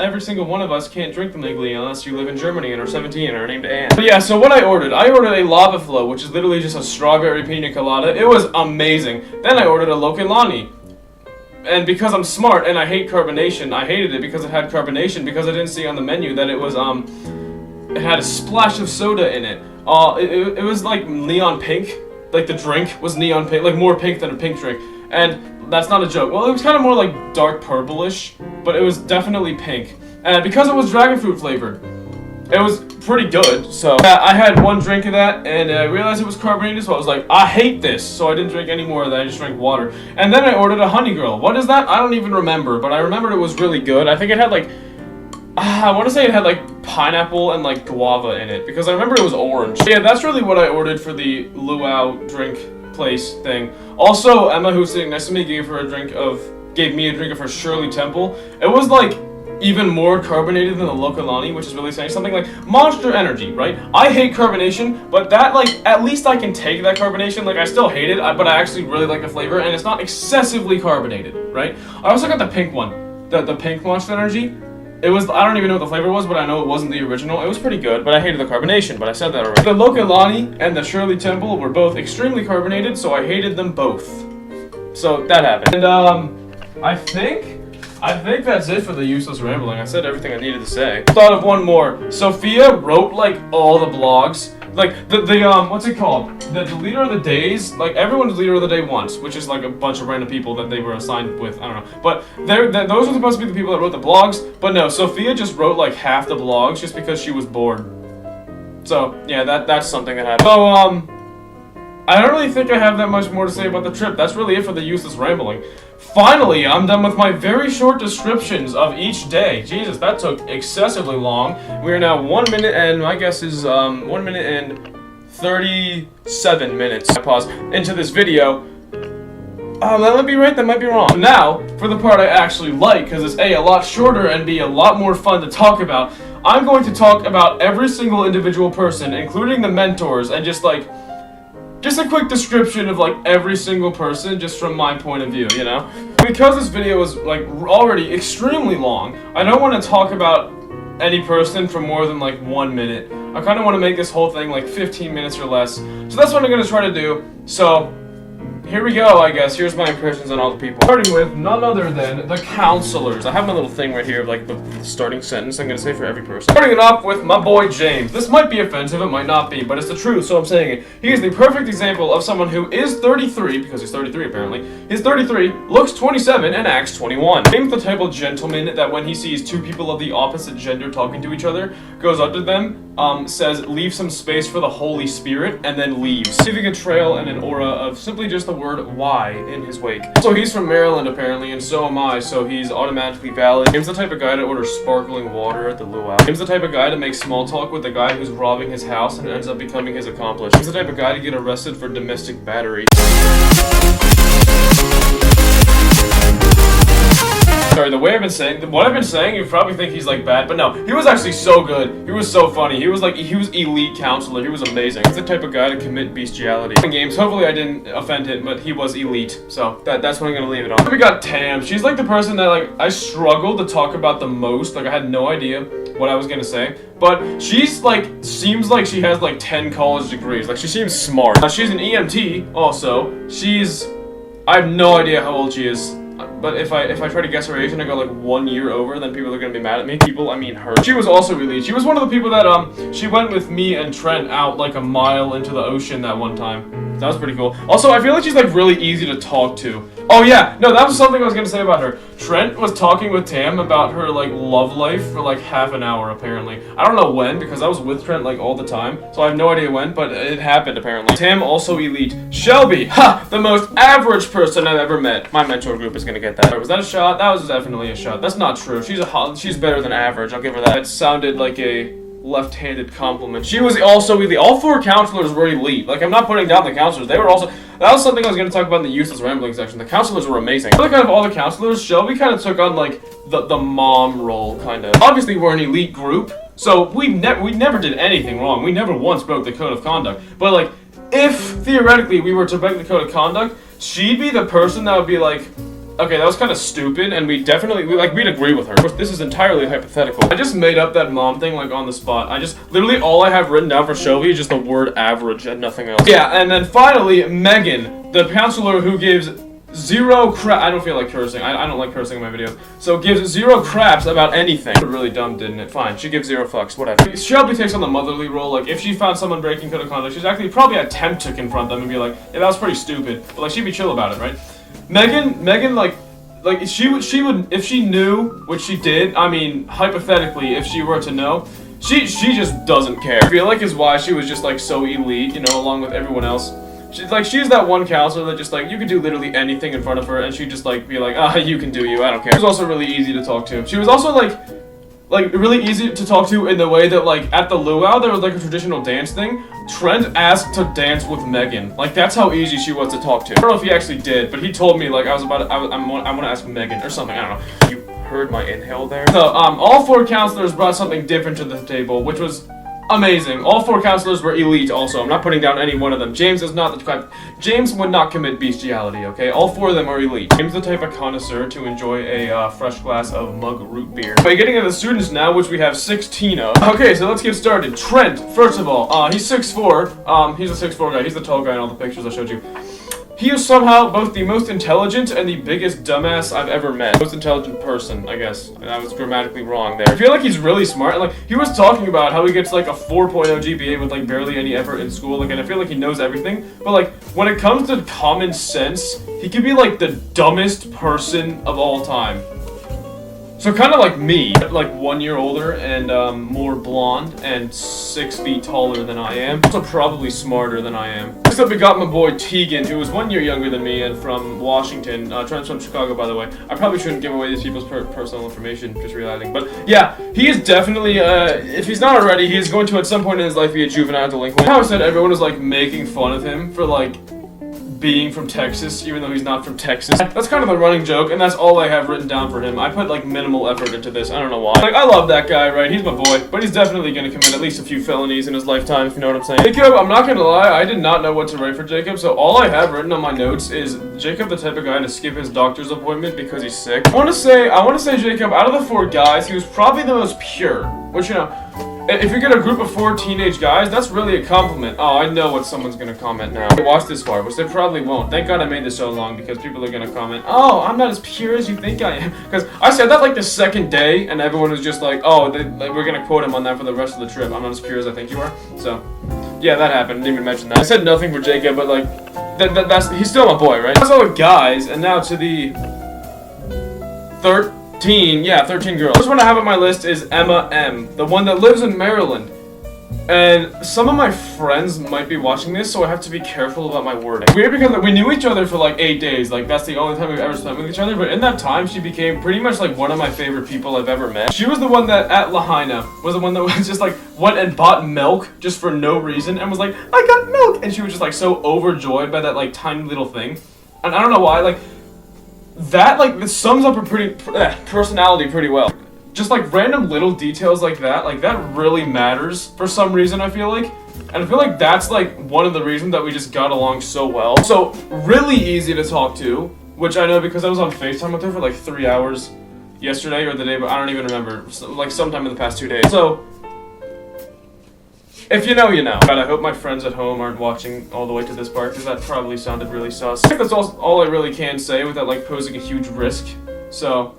every single one of us can't drink them legally unless you live in Germany and are 17 and are named Anne. But, yeah, so what I ordered a lava flow, which is literally just a strawberry pina colada. It was amazing. Then I ordered a Lokelani. And because I'm smart and I hate carbonation, I hated it because it had carbonation because I didn't see on the menu that it was, it had a splash of soda in it. It was like neon pink. Like the drink was neon pink, like more pink than a pink drink. And that's not a joke. Well, it was kind of more like dark purplish, but it was definitely pink. And because it was dragon fruit flavored, it was pretty good. So I had 1 drink of that and I realized it was carbonated, so I was like, I hate this. So I didn't drink any more of that. I just drank water. And then I ordered a honey girl. What is that? I don't even remember, but I remembered it was really good. I think it had like I want to say it had like pineapple and like guava in it because I remember it was orange. Yeah, that's really what I ordered for the luau drink place thing. Also, Emma, who was sitting next to me, gave me a drink of her Shirley Temple. It was like even more carbonated than the Lokelani, which is really saying something. Like Monster Energy, right? I hate carbonation, but that, like, at least I can take that carbonation. Like, I still hate it, but I actually really like the flavor, and it's not excessively carbonated, right? I also got the pink one, the pink Monster Energy. It was, I don't even know what the flavor was, but I know it wasn't the original. It was pretty good, but I hated the carbonation, but I said that already. The Lokelani and the Shirley Temple were both extremely carbonated, so I hated them both. So, that happened. And, I think that's it for the useless rambling. I said everything I needed to say. Thought of one more. Sophia wrote like all the blogs. Like the what's it called? The leader of the days. Like everyone's leader of the day once, which is like a bunch of random people that they were assigned with. I don't know. But those were supposed to be the people that wrote the blogs. But no, Sophia just wrote like half the blogs just because she was bored. So yeah, that's something that happened. So I don't really think I have that much more to say about the trip. That's really it for the useless rambling. Finally, I'm done with my very short descriptions of each day. Jesus, that took excessively long. We are now 1 minute and my guess is 1 minute and 37 minutes. I pause into this video. That might be right, that might be wrong. Now, for the part I actually like, because it's A, a lot shorter and B, a lot more fun to talk about, I'm going to talk about every single individual person, including the mentors, and just a quick description of like every single person just from my point of view, you know? We because this video is like already extremely long, I don't want to talk about any person for more than like 1 minute. I kind of want to make this whole thing like 15 minutes or less. So that's what I'm going to try to do. So here we go, I guess. Here's my impressions on all the people. Starting with none other than the counselors. I have my little thing right here of like the starting sentence I'm going to say for every person. Starting it off with my boy James. This might be offensive, it might not be, but it's the truth, so I'm saying it. He is the perfect example of someone who is 33, because he's 33 apparently. He's 33, looks 27, and acts 21. James the type of gentleman that when he sees two people of the opposite gender talking to each other, goes up to them, says, leave some space for the Holy Spirit, and then leaves, leaving a trail and an aura of simply just the word why in his wake. So he's from Maryland apparently, and so am I, so he's automatically valid. James the type of guy to order sparkling water at the luau. James the type of guy to make small talk with the guy who's robbing his house and ends up becoming his accomplice. James the type of guy to get arrested for domestic battery. Sorry, the way I've been saying, what I've been saying, you probably think he's like bad, but no, he was actually so good. He was so funny. He was elite counselor. He was amazing. He's the type of guy to commit bestiality. In games, hopefully I didn't offend him, but he was elite. So that's what I'm gonna leave it on. Then we got Tam. She's like the person that like I struggled to talk about the most. Like I had no idea what I was gonna say, but she's like seems like she has like 10 college degrees. Like she seems smart. She's an EMT also. I have no idea how old she is. But if I try to guess her age and I go like 1 year over, then people are gonna be mad at me. People, I mean her. She was also elite. She was one of the people that she went with me and Trent out like a mile into the ocean that one time. That was pretty cool. Also, I feel like she's like really easy to talk to. Oh yeah, no, that was something I was gonna say about her. Trent was talking with Tam about her like love life for like half an hour apparently. I don't know when because I was with Trent like all the time, so I have no idea when, but it happened apparently. Tam also elite. Shelby, the most average person I've ever met. My mentor group is gonna get that. Was that a shot? That was definitely a shot. That's not true. She's better than average. I'll give her that. It sounded like a left-handed compliment. She was also elite. All 4 counselors were elite. Like, I'm not putting down the counselors. They were also... That was something I was going to talk about in the useless rambling section. The counselors were amazing. Like, out of all the counselors, Shelby kind of took on, like, the mom role, kind of. Obviously, we're an elite group, so we never did anything wrong. We never once broke the code of conduct. But, like, if, theoretically, we were to break the code of conduct, she'd be the person that would be like... Okay, that was kind of stupid, and we'd agree with her. Of course, this is entirely hypothetical. I just made up that mom thing, like, on the spot. Literally, all I have written down for Shelby is just the word average and nothing else. Yeah, and then finally, Megan, the counselor who gives zero crap. I don't feel like cursing. I don't like cursing in my videos. So gives zero craps about anything. Really dumb, didn't it? Fine, she gives zero fucks, whatever. Shelby takes on the motherly role. Like, if she found someone breaking code of conduct, she'd actually probably attempt to confront them and be like, yeah, that was pretty stupid. But, like, she'd be chill about it, right? Megan, like she would, if she knew what she did, I mean, hypothetically, if she were to know, she just doesn't care. I feel like is why she was just, like, so elite, you know, along with everyone else. She's that one counselor that just, like, you could do literally anything in front of her, and she'd just, like, be like, you can do you, I don't care. She was also really easy to talk to. She was also, like, really easy to talk to in the way that, like, at the luau, there was, like, a traditional dance thing. Trent asked to dance with Megan. Like, that's how easy she was to talk to. I don't know if he actually did, but he told me, like, I want to ask Megan, or something, I don't know. You heard my inhale there? So, all 4 counselors brought something different to the table, which was amazing. All 4 counselors were elite also. I'm not putting down any one of them. James is not the type. James would not commit bestiality, okay? All 4 of them are elite. James the type of connoisseur to enjoy a fresh glass of mug root beer. Okay, getting to the students now, which we have 16 of. Okay, so let's get started. Trent, first of all, he's 6'4". He's a 6'4" guy. He's the tall guy in all the pictures I showed you. He is somehow both the most intelligent and the biggest dumbass I've ever met. Most intelligent person, I guess. And I was grammatically wrong there. I feel like he's really smart. Like, he was talking about how he gets like a 4.0 GPA with like barely any effort in school. Like, and I feel like he knows everything. But like, when it comes to common sense, he could be like the dumbest person of all time. So kind of like me, like 1 year older and more blonde and 6 feet taller than I am. Also probably smarter than I am. Next up we got my boy Tegan, who is 1 year younger than me and from Washington. Trent's from Chicago, by the way. I probably shouldn't give away these people's personal information, just realizing. But yeah, he is definitely, if he's not already, he is going to at some point in his life be a juvenile delinquent. How I said everyone was like making fun of him for like being from Texas, even though he's not from Texas. That's kind of a running joke, and that's all I have written down for him. I put like minimal effort into this. I don't know why. Like, I love that guy, right? He's my boy, but he's definitely gonna commit at least a few felonies in his lifetime, if you know what I'm saying. Jacob, I'm not gonna lie, I did not know what to write for Jacob, so all I have written on my notes is Jacob the type of guy to skip his doctor's appointment because he's sick. I want to say Jacob, out of the 4 guys, he was probably the most pure, which, you know, if you get a group of 4 teenage guys, that's really a compliment. Oh, I know what someone's gonna comment now. Watch this far, which they probably won't. Thank God I made this so long because people are gonna comment, oh, I'm not as pure as you think I am. Because I said that like the second day, and everyone was just like, oh, we're gonna quote him on that for the rest of the trip. I'm not as pure as I think you are. So, yeah, that happened. Didn't even mention that. I said nothing for Jacob, but like, he's still my boy, right? That's all the guys, and now to the 13 girls. First one I have on my list is Emma M, the one that lives in Maryland. And some of my friends might be watching this, so I have to be careful about my wording. Weird because like, we knew each other for like 8 days. Like, that's the only time we've ever spent with each other. But in that time, she became pretty much like one of my favorite people I've ever met. She was the one that, at Lahaina, was the one that was just like, went and bought milk just for no reason. And was like, I got milk! And she was just like so overjoyed by that like tiny little thing. And I don't know why, like, that, like, this sums up her personality pretty well. Just, like, random little details like that really matters for some reason, I feel like. And I feel like that's, like, one of the reasons that we just got along so well. So, really easy to talk to, which I know because I was on FaceTime with her for, like, 3 hours yesterday or the day, but I don't even remember. Like, sometime in the past 2 days. So, if you know, you know. But I hope my friends at home aren't watching all the way to this part, because that probably sounded really sus. I think that's all I really can say without, like, posing a huge risk. So,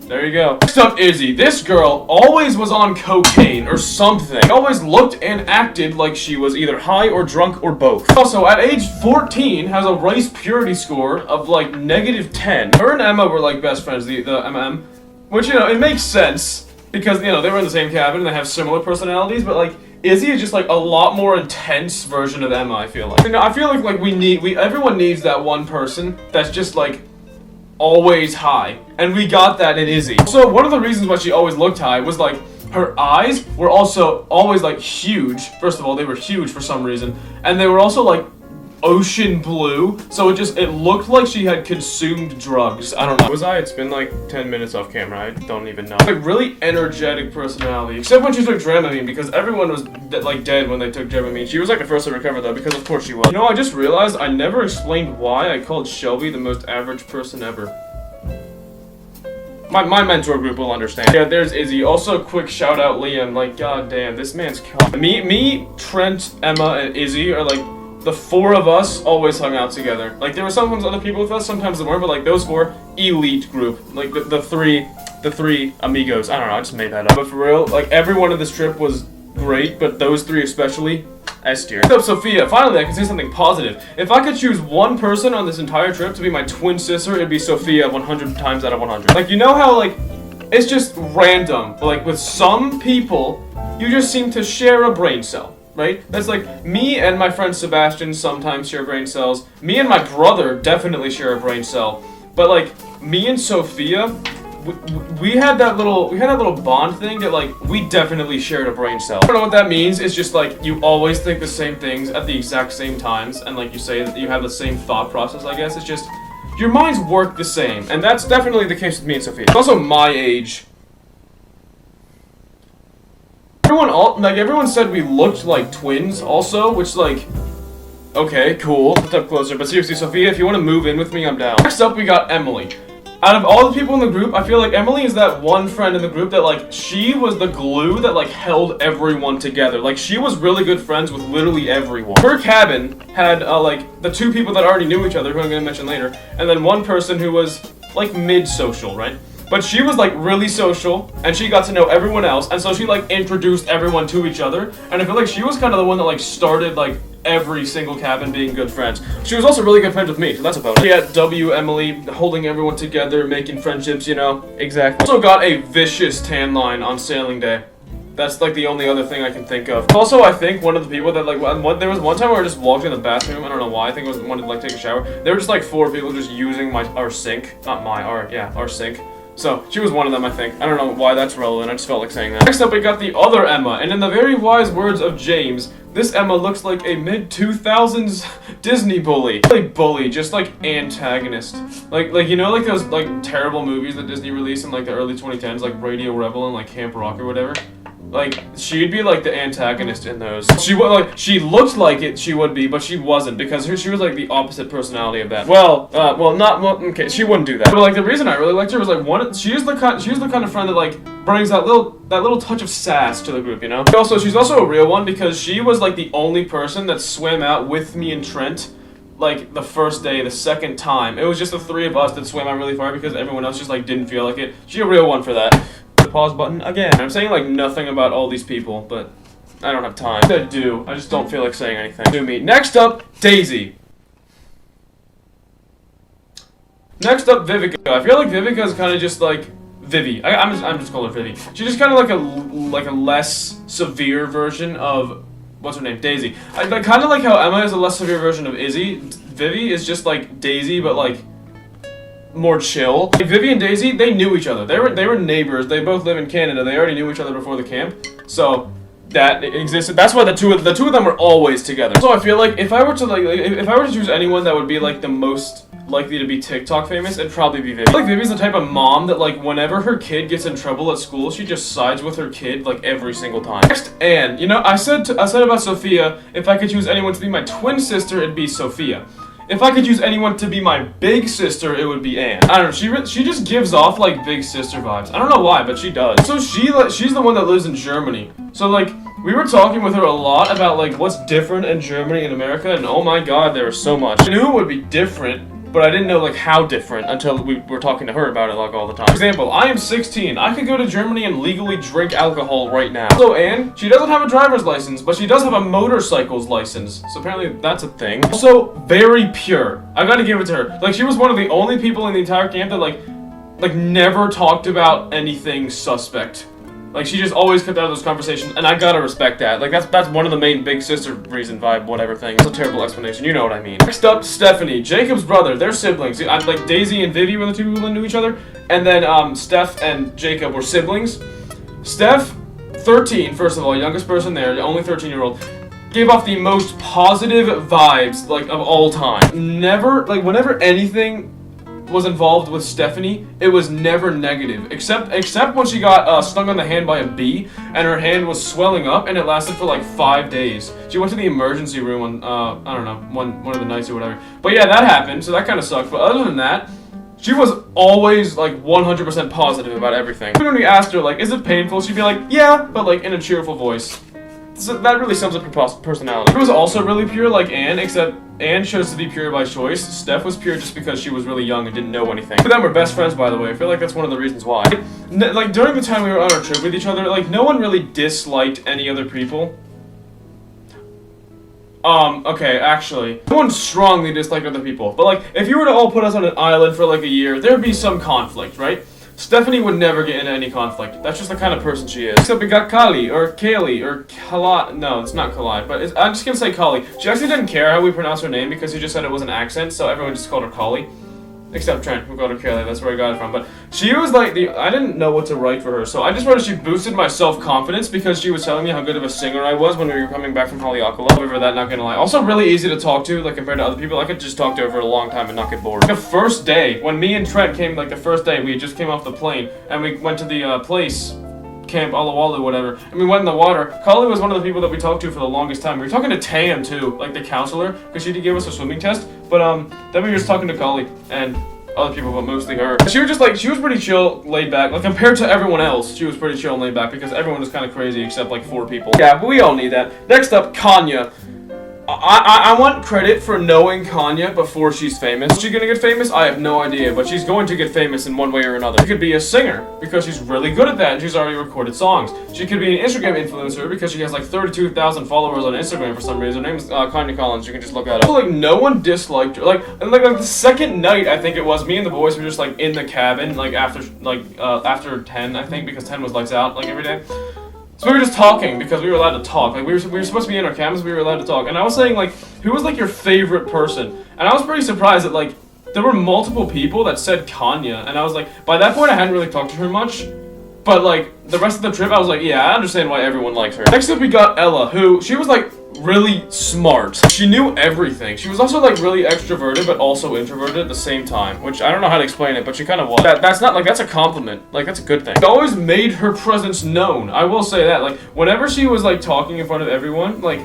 there you go. Next up, Izzy. This girl always was on cocaine or something. She always looked and acted like she was either high or drunk or both. Also, at age 14, has a rice purity score of, like, -10. Her and Emma were, like, best friends, the MM. Which, you know, it makes sense, because, you know, they were in the same cabin and they have similar personalities, but, like, Izzy is just like a lot more intense version of Emma, I feel like. You know, I feel like everyone needs that one person that's just like always high. And we got that in Izzy. So one of the reasons why she always looked high was like her eyes were also always like huge. First of all, they were huge for some reason. And they were also like ocean blue, so it looked like she had consumed drugs. I don't know. It's been like 10 minutes off camera, I don't even know. Like, really energetic personality, except when she took Dramamine, because everyone was like dead when they took Dramamine. She was like the first to recover though, because of course she was. You know, I just realized I never explained why I called Shelby the most average person ever. My mentor group will understand. Yeah, there's Izzy. Also, quick shout out Liam. Like, god damn, this man's me, Trent, Emma, and Izzy are like the 4 of us always hung out together. Like, there were sometimes other people with us, sometimes there weren't, but like those 4, elite group. Like the three amigos. I don't know, I just made that up. But for real, like everyone of this trip was great, but those 3 especially, S tier. Next up, Sophia. Finally, I can say something positive. If I could choose one person on this entire trip to be my twin sister, it'd be Sophia 100 times out of 100. Like, you know how like, it's just random, but like with some people, you just seem to share a brain cell. Right? That's like, me and my friend Sebastian sometimes share brain cells. Me and my brother definitely share a brain cell. But like, me and Sophia, we had that little bond thing that like, we definitely shared a brain cell. I don't know what that means. It's just like, you always think the same things at the exact same times. And like you say, that you have the same thought process, I guess. It's just, your minds work the same. And that's definitely the case with me and Sophia. It's also my age. Everyone said we looked like twins also, which like, okay, cool. Step closer, but seriously, Sophia, if you want to move in with me, I'm down. Next up, we got Emily. Out of all the people in the group, I feel like Emily is that one friend in the group that like, she was the glue that like held everyone together. Like, she was really good friends with literally everyone. Her cabin had like the 2 people that already knew each other, who I'm gonna mention later, and then one person who was like mid-social, right? But she was like really social, and she got to know everyone else, and so she like introduced everyone to each other, and I feel like she was kind of the one that like started like every single cabin being good friends. She was also really good friends with me, so that's a bonus. Yeah, W, Emily, holding everyone together, making friendships, you know, exactly. Also got a vicious tan line on sailing day. That's like the only other thing I can think of. Also, I think one of the people that like, there was one time where I just walked in the bathroom, I don't know why, I think it was wanted to like take a shower. There were just like 4 people just using our sink, our sink. So, she was one of them, I think. I don't know why that's relevant, I just felt like saying that. Next up, we got the other Emma, and in the very wise words of James, this Emma looks like a mid-2000s Disney bully. Like bully, just like antagonist. Like you know, like those like terrible movies that Disney released in like the early 2010s, like Radio Rebel and like Camp Rock or whatever. Like, she'd be like the antagonist in those. She looked like it, she would be, but she wasn't, because she was like the opposite personality of that. Okay, she wouldn't do that. But like, the reason I really liked her was like, she's the kind of friend that like brings that little touch of sass to the group, you know? She's also a real one, because she was like the only person that swam out with me and Trent, like the first day, the second time. It was just the three of us that swam out really far, because everyone else just like didn't feel like it. She's a real one for that. The pause button again. I'm saying like nothing about all these people, but I don't have time. I do. I just don't feel like saying anything. Do me. Next up, Daisy. Next up, Vivica. I feel like Vivica is kind of just like Vivi. I'm just calling her Vivi. She's just kind of like a less severe version of what's her name, Daisy. I kind of like how Emma is a less severe version of Izzy. Vivi is just like Daisy, but like more chill. Like, Vivi and Daisy, they knew each other. They were neighbors. They both live in Canada. They already knew each other before the camp. So that existed. That's why the two of them were always together. So I feel like if I were to choose anyone that would be like the most likely to be TikTok famous, it'd probably be Vivi. Like Vivi's the type of mom that like whenever her kid gets in trouble at school, she just sides with her kid like every single time. Next, Anne. You know, I said about Sophia, if I could choose anyone to be my twin sister, it'd be Sophia. If I could choose anyone to be my big sister, it would be Anne. I don't know, she just gives off like big sister vibes. I don't know why, but she does. So she's the one that lives in Germany. So like, we were talking with her a lot about like what's different in Germany and America, and oh my god, there was so much. I knew it would be different, but I didn't know like how different until we were talking to her about it like all the time. For example, I am 16. I could go to Germany and legally drink alcohol right now. So Anne, she doesn't have a driver's license, but she does have a motorcycle's license. So apparently that's a thing. Also, very pure. I gotta give it to her. Like, she was one of the only people in the entire camp that like never talked about anything suspect. Like, she just always kept out of those conversations, and I gotta respect that. Like, that's one of the main big sister reason vibe, whatever thing. It's a terrible explanation, you know what I mean. Next up, Stephanie, Jacob's brother. They're siblings. Like, Daisy and Vivi were the two who knew each other, and then Steph and Jacob were siblings. Steph, 13, first of all, youngest person there, the only 13-year-old, gave off the most positive vibes, like, of all time. Never, like, whenever anything was involved with Stephanie, it was never negative, except when she got stung on the hand by a bee, and her hand was swelling up, and it lasted for like 5 days. She went to the emergency room on, I don't know, one of the nights or whatever. But yeah, that happened, so that kind of sucked. But other than that, she was always like 100% positive about everything. Even when we asked her, like, is it painful? She'd be like, yeah, but like in a cheerful voice. So that really sums up her personality. She was also really pure like Anne, except Anne chose to be pure by choice. Steph was pure just because she was really young and didn't know anything. Both of them were best friends, by the way. I feel like that's one of the reasons why. Like, during the time we were on our trip with each other, like, no one really disliked any other people. Okay, actually, no one strongly disliked other people. But, like, if you were to all put us on an island for, like, a year, there'd be some conflict, right? Stephanie would never get into any conflict. That's just the kind of person she is. Except we got Kali, or Kaylee, or Kala. No, it's not Kali, but I'm just gonna say Kali. She actually didn't care how we pronounce her name because he just said it was an accent, so everyone just called her Kali. Except Trent, who called her Kaylee, that's where I got it from. But she was like I didn't know what to write for her, so I just wrote she boosted my self-confidence because she was telling me how good of a singer I was when we were coming back from Haleakala. However, that, not gonna lie. Also really easy to talk to, like compared to other people. I could just talk to her for a long time and not get bored. The first day, when me and Trent came, like the first day, we just came off the plane, and we went to the place, Camp Olowalu, whatever, and we went in the water. Kali was one of the people that we talked to for the longest time. We were talking to Tam, too, like the counselor, because she did give us a swimming test, but then we were just talking to Kali, and other people, but mostly her. She was just like, she was pretty chill, laid back. Like, compared to everyone else, she was pretty chill and laid back because everyone was kind of crazy except like 4 people. Yeah, but we all need that. Next up, Kanya. I want credit for knowing Kanya before she's famous. Is she gonna get famous? I have no idea, but she's going to get famous in one way or another. She could be a singer, because she's really good at that, and she's already recorded songs. She could be an Instagram influencer, because she has like 32,000 followers on Instagram for some reason. Her name's Kanya Collins, you can just look that up. So, like, no one disliked her. Like the second night, I think it was, me and the boys were just like in the cabin, like after 10, I think, because 10 was lights out, like every day. So we were just talking because we were allowed to talk. Like we were supposed to be in our cabins, we were allowed to talk. And I was saying like, who was like your favorite person? And I was pretty surprised that like there were multiple people that said Kanya, and I was like, by that point I hadn't really talked to her much, but like, the rest of the trip I was like, yeah, I understand why everyone likes her. Next up we got Ella, who, she was like, really smart. She knew everything. She was also like really extroverted but also introverted at the same time, which I don't know how to explain it, but she kind of was. That's not like, that's a compliment. Like, that's a good thing. She always made her presence known. I will say that. Like, whenever she was like talking in front of everyone, like,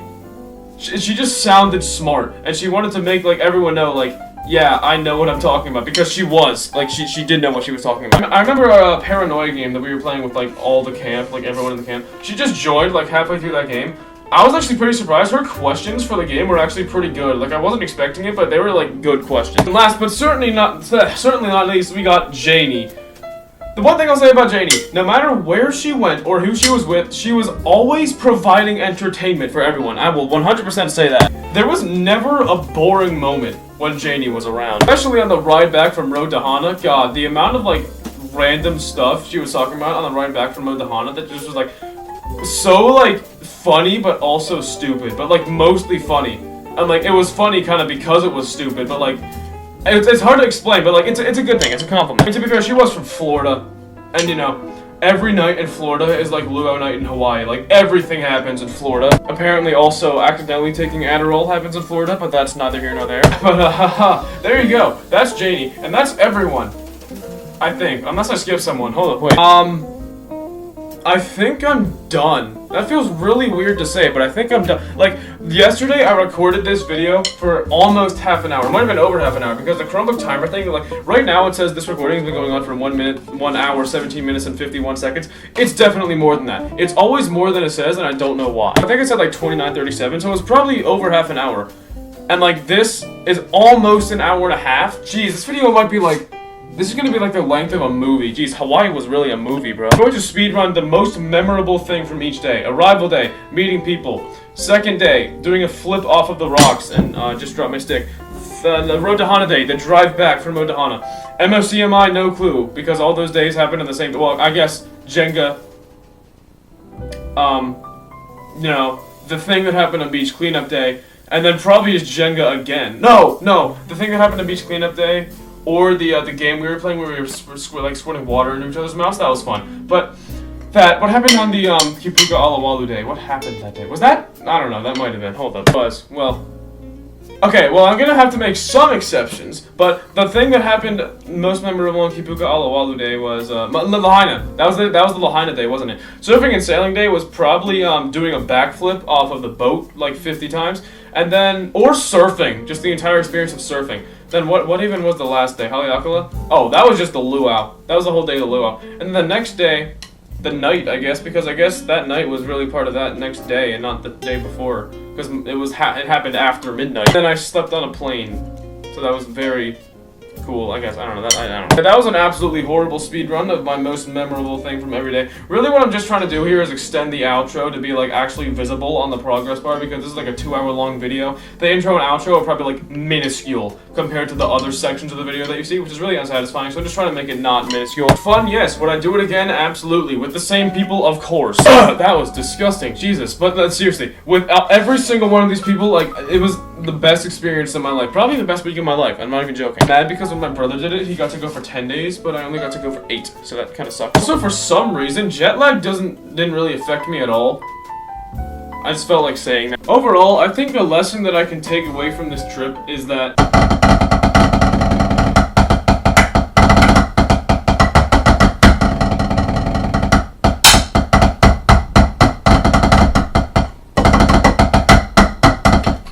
she just sounded smart, and she wanted to make like everyone know, like, yeah, I know what I'm talking about, because she was, like, she did know what she was talking about. I remember a paranoia game that we were playing with like all the camp, like everyone in the camp. She just joined like halfway through that game. I was actually pretty surprised. Her questions for the game were actually pretty good. Like, I wasn't expecting it, but they were like good questions. And last but certainly not least, we got Janie. The one thing I'll say about Janie, no matter where she went or who she was with, she was always providing entertainment for everyone. I will 100% say that. There was never a boring moment when Janie was around. Especially on the ride back from Road to Hana. God, the amount of like random stuff she was talking about on the ride back from Road to Hana that just was like so like funny but also stupid, but like mostly funny. And like it was funny kind of because it was stupid, but like it's hard to explain, but like it's a good thing, it's a compliment. And to be fair, she was from Florida, and you know, every night in Florida is like luau night in Hawaii. Like everything happens in Florida. Apparently also accidentally taking Adderall happens in Florida, but that's neither here nor there. But haha, there you go. That's Janie, and that's everyone. I think, unless I skip someone. Hold up, wait. I think I'm done. That feels really weird to say, but I think I'm done. Like, yesterday I recorded this video for almost half an hour. It might have been over half an hour, because the Chromebook timer thing, like, right now it says this recording has been going on for 1 hour, 17 minutes, and 51 seconds. It's definitely more than that. It's always more than it says, and I don't know why. I think it said like 29:37, so it's probably over half an hour. And like, this is almost an hour and a half. Jeez, this video might be like, this is gonna be like the length of a movie. Jeez, Hawaii was really a movie, bro. I'm going to speedrun the most memorable thing from each day. Arrival day, meeting people. Second day, doing a flip off of the rocks and just drop my stick. The Road to Hana day, the drive back from Road to Hana. MOCMI, no clue, because all those days happened on the same day. Well, I guess Jenga. You know, the thing that happened on beach cleanup day, and then probably just Jenga again. No, the thing that happened on beach cleanup day. Or the game we were playing where we were like squirting water into each other's mouths. That was fun. But what happened on the Kipuka Olowalu day? What happened that day? Was that? I don't know. That might have been. Hold up. Well. Okay. Well, I'm gonna have to make some exceptions. But the thing that happened most memorable on Kipuka Olowalu day was Lahaina. That was the Lahaina day, wasn't it? Surfing and sailing day was probably doing a backflip off of the boat like 50 times, and then or surfing, just the entire experience of surfing. Then what even was the last day? Haleakala? Oh, that was just the luau. That was the whole day of the luau. And the next day, the night, I guess, because I guess that night was really part of that next day and not the day before, because it happened after midnight. Then I slept on a plane, so that was very cool, I guess. I don't know. I don't know. That was an absolutely horrible speed run of my most memorable thing from every day. Really, what I'm just trying to do here is extend the outro to be like actually visible on the progress bar, because this is like a 2-hour long video. The intro and outro are probably like minuscule compared to the other sections of the video that you see, which is really unsatisfying. So I'm just trying to make it not minuscule. Fun, yes. Would I do it again? Absolutely. With the same people, of course. That was disgusting, Jesus. But seriously, with every single one of these people, like, it was the best experience of my life. Probably the best week of my life. I'm not even joking. Mad because when my brother did it, he got to go for 10 days, but I only got to go for 8, so that kind of sucked. Also, for some reason, jet lag didn't really affect me at all. I just felt like saying that. Overall, I think the lesson that I can take away from this trip is that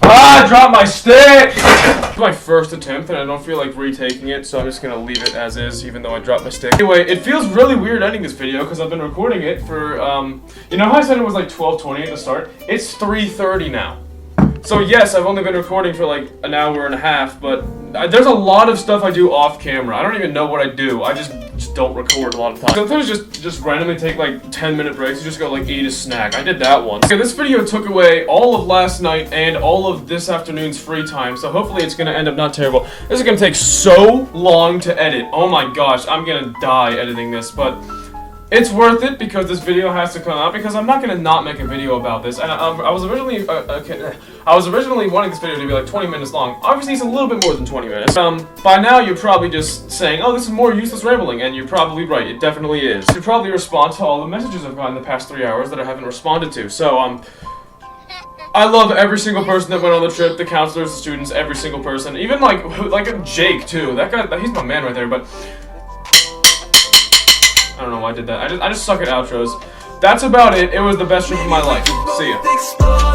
I dropped my stick! It's my first attempt and I don't feel like retaking it, so I'm just gonna leave it as is, even though I dropped my stick. Anyway, it feels really weird ending this video because I've been recording it for, you know how I said it was like 12:20 at the start? It's 3:30 now. So yes, I've only been recording for like an hour and a half, but there's a lot of stuff I do off camera. I don't even know what I do. I just don't record a lot of times. Sometimes just randomly take like 10-minute breaks and just go like eat a snack. I did that once. Okay, this video took away all of last night and all of this afternoon's free time, so hopefully it's gonna end up not terrible. This is gonna take so long to edit. Oh my gosh, I'm gonna die editing this, but it's worth it because this video has to come out, because I'm not gonna not make a video about this. And I was originally wanting this video to be like 20 minutes long. Obviously, it's a little bit more than 20 minutes. By now you're probably just saying, oh, this is more useless rambling, and you're probably right. It definitely is. You probably respond to all the messages I've gotten the past 3 hours that I haven't responded to. So I love every single person that went on the trip, the counselors, the students, every single person. Even like Jake too. That guy, he's my man right there. But I don't know why I did that. I just suck at outros. That's about it. It was the best trip of my life. See ya.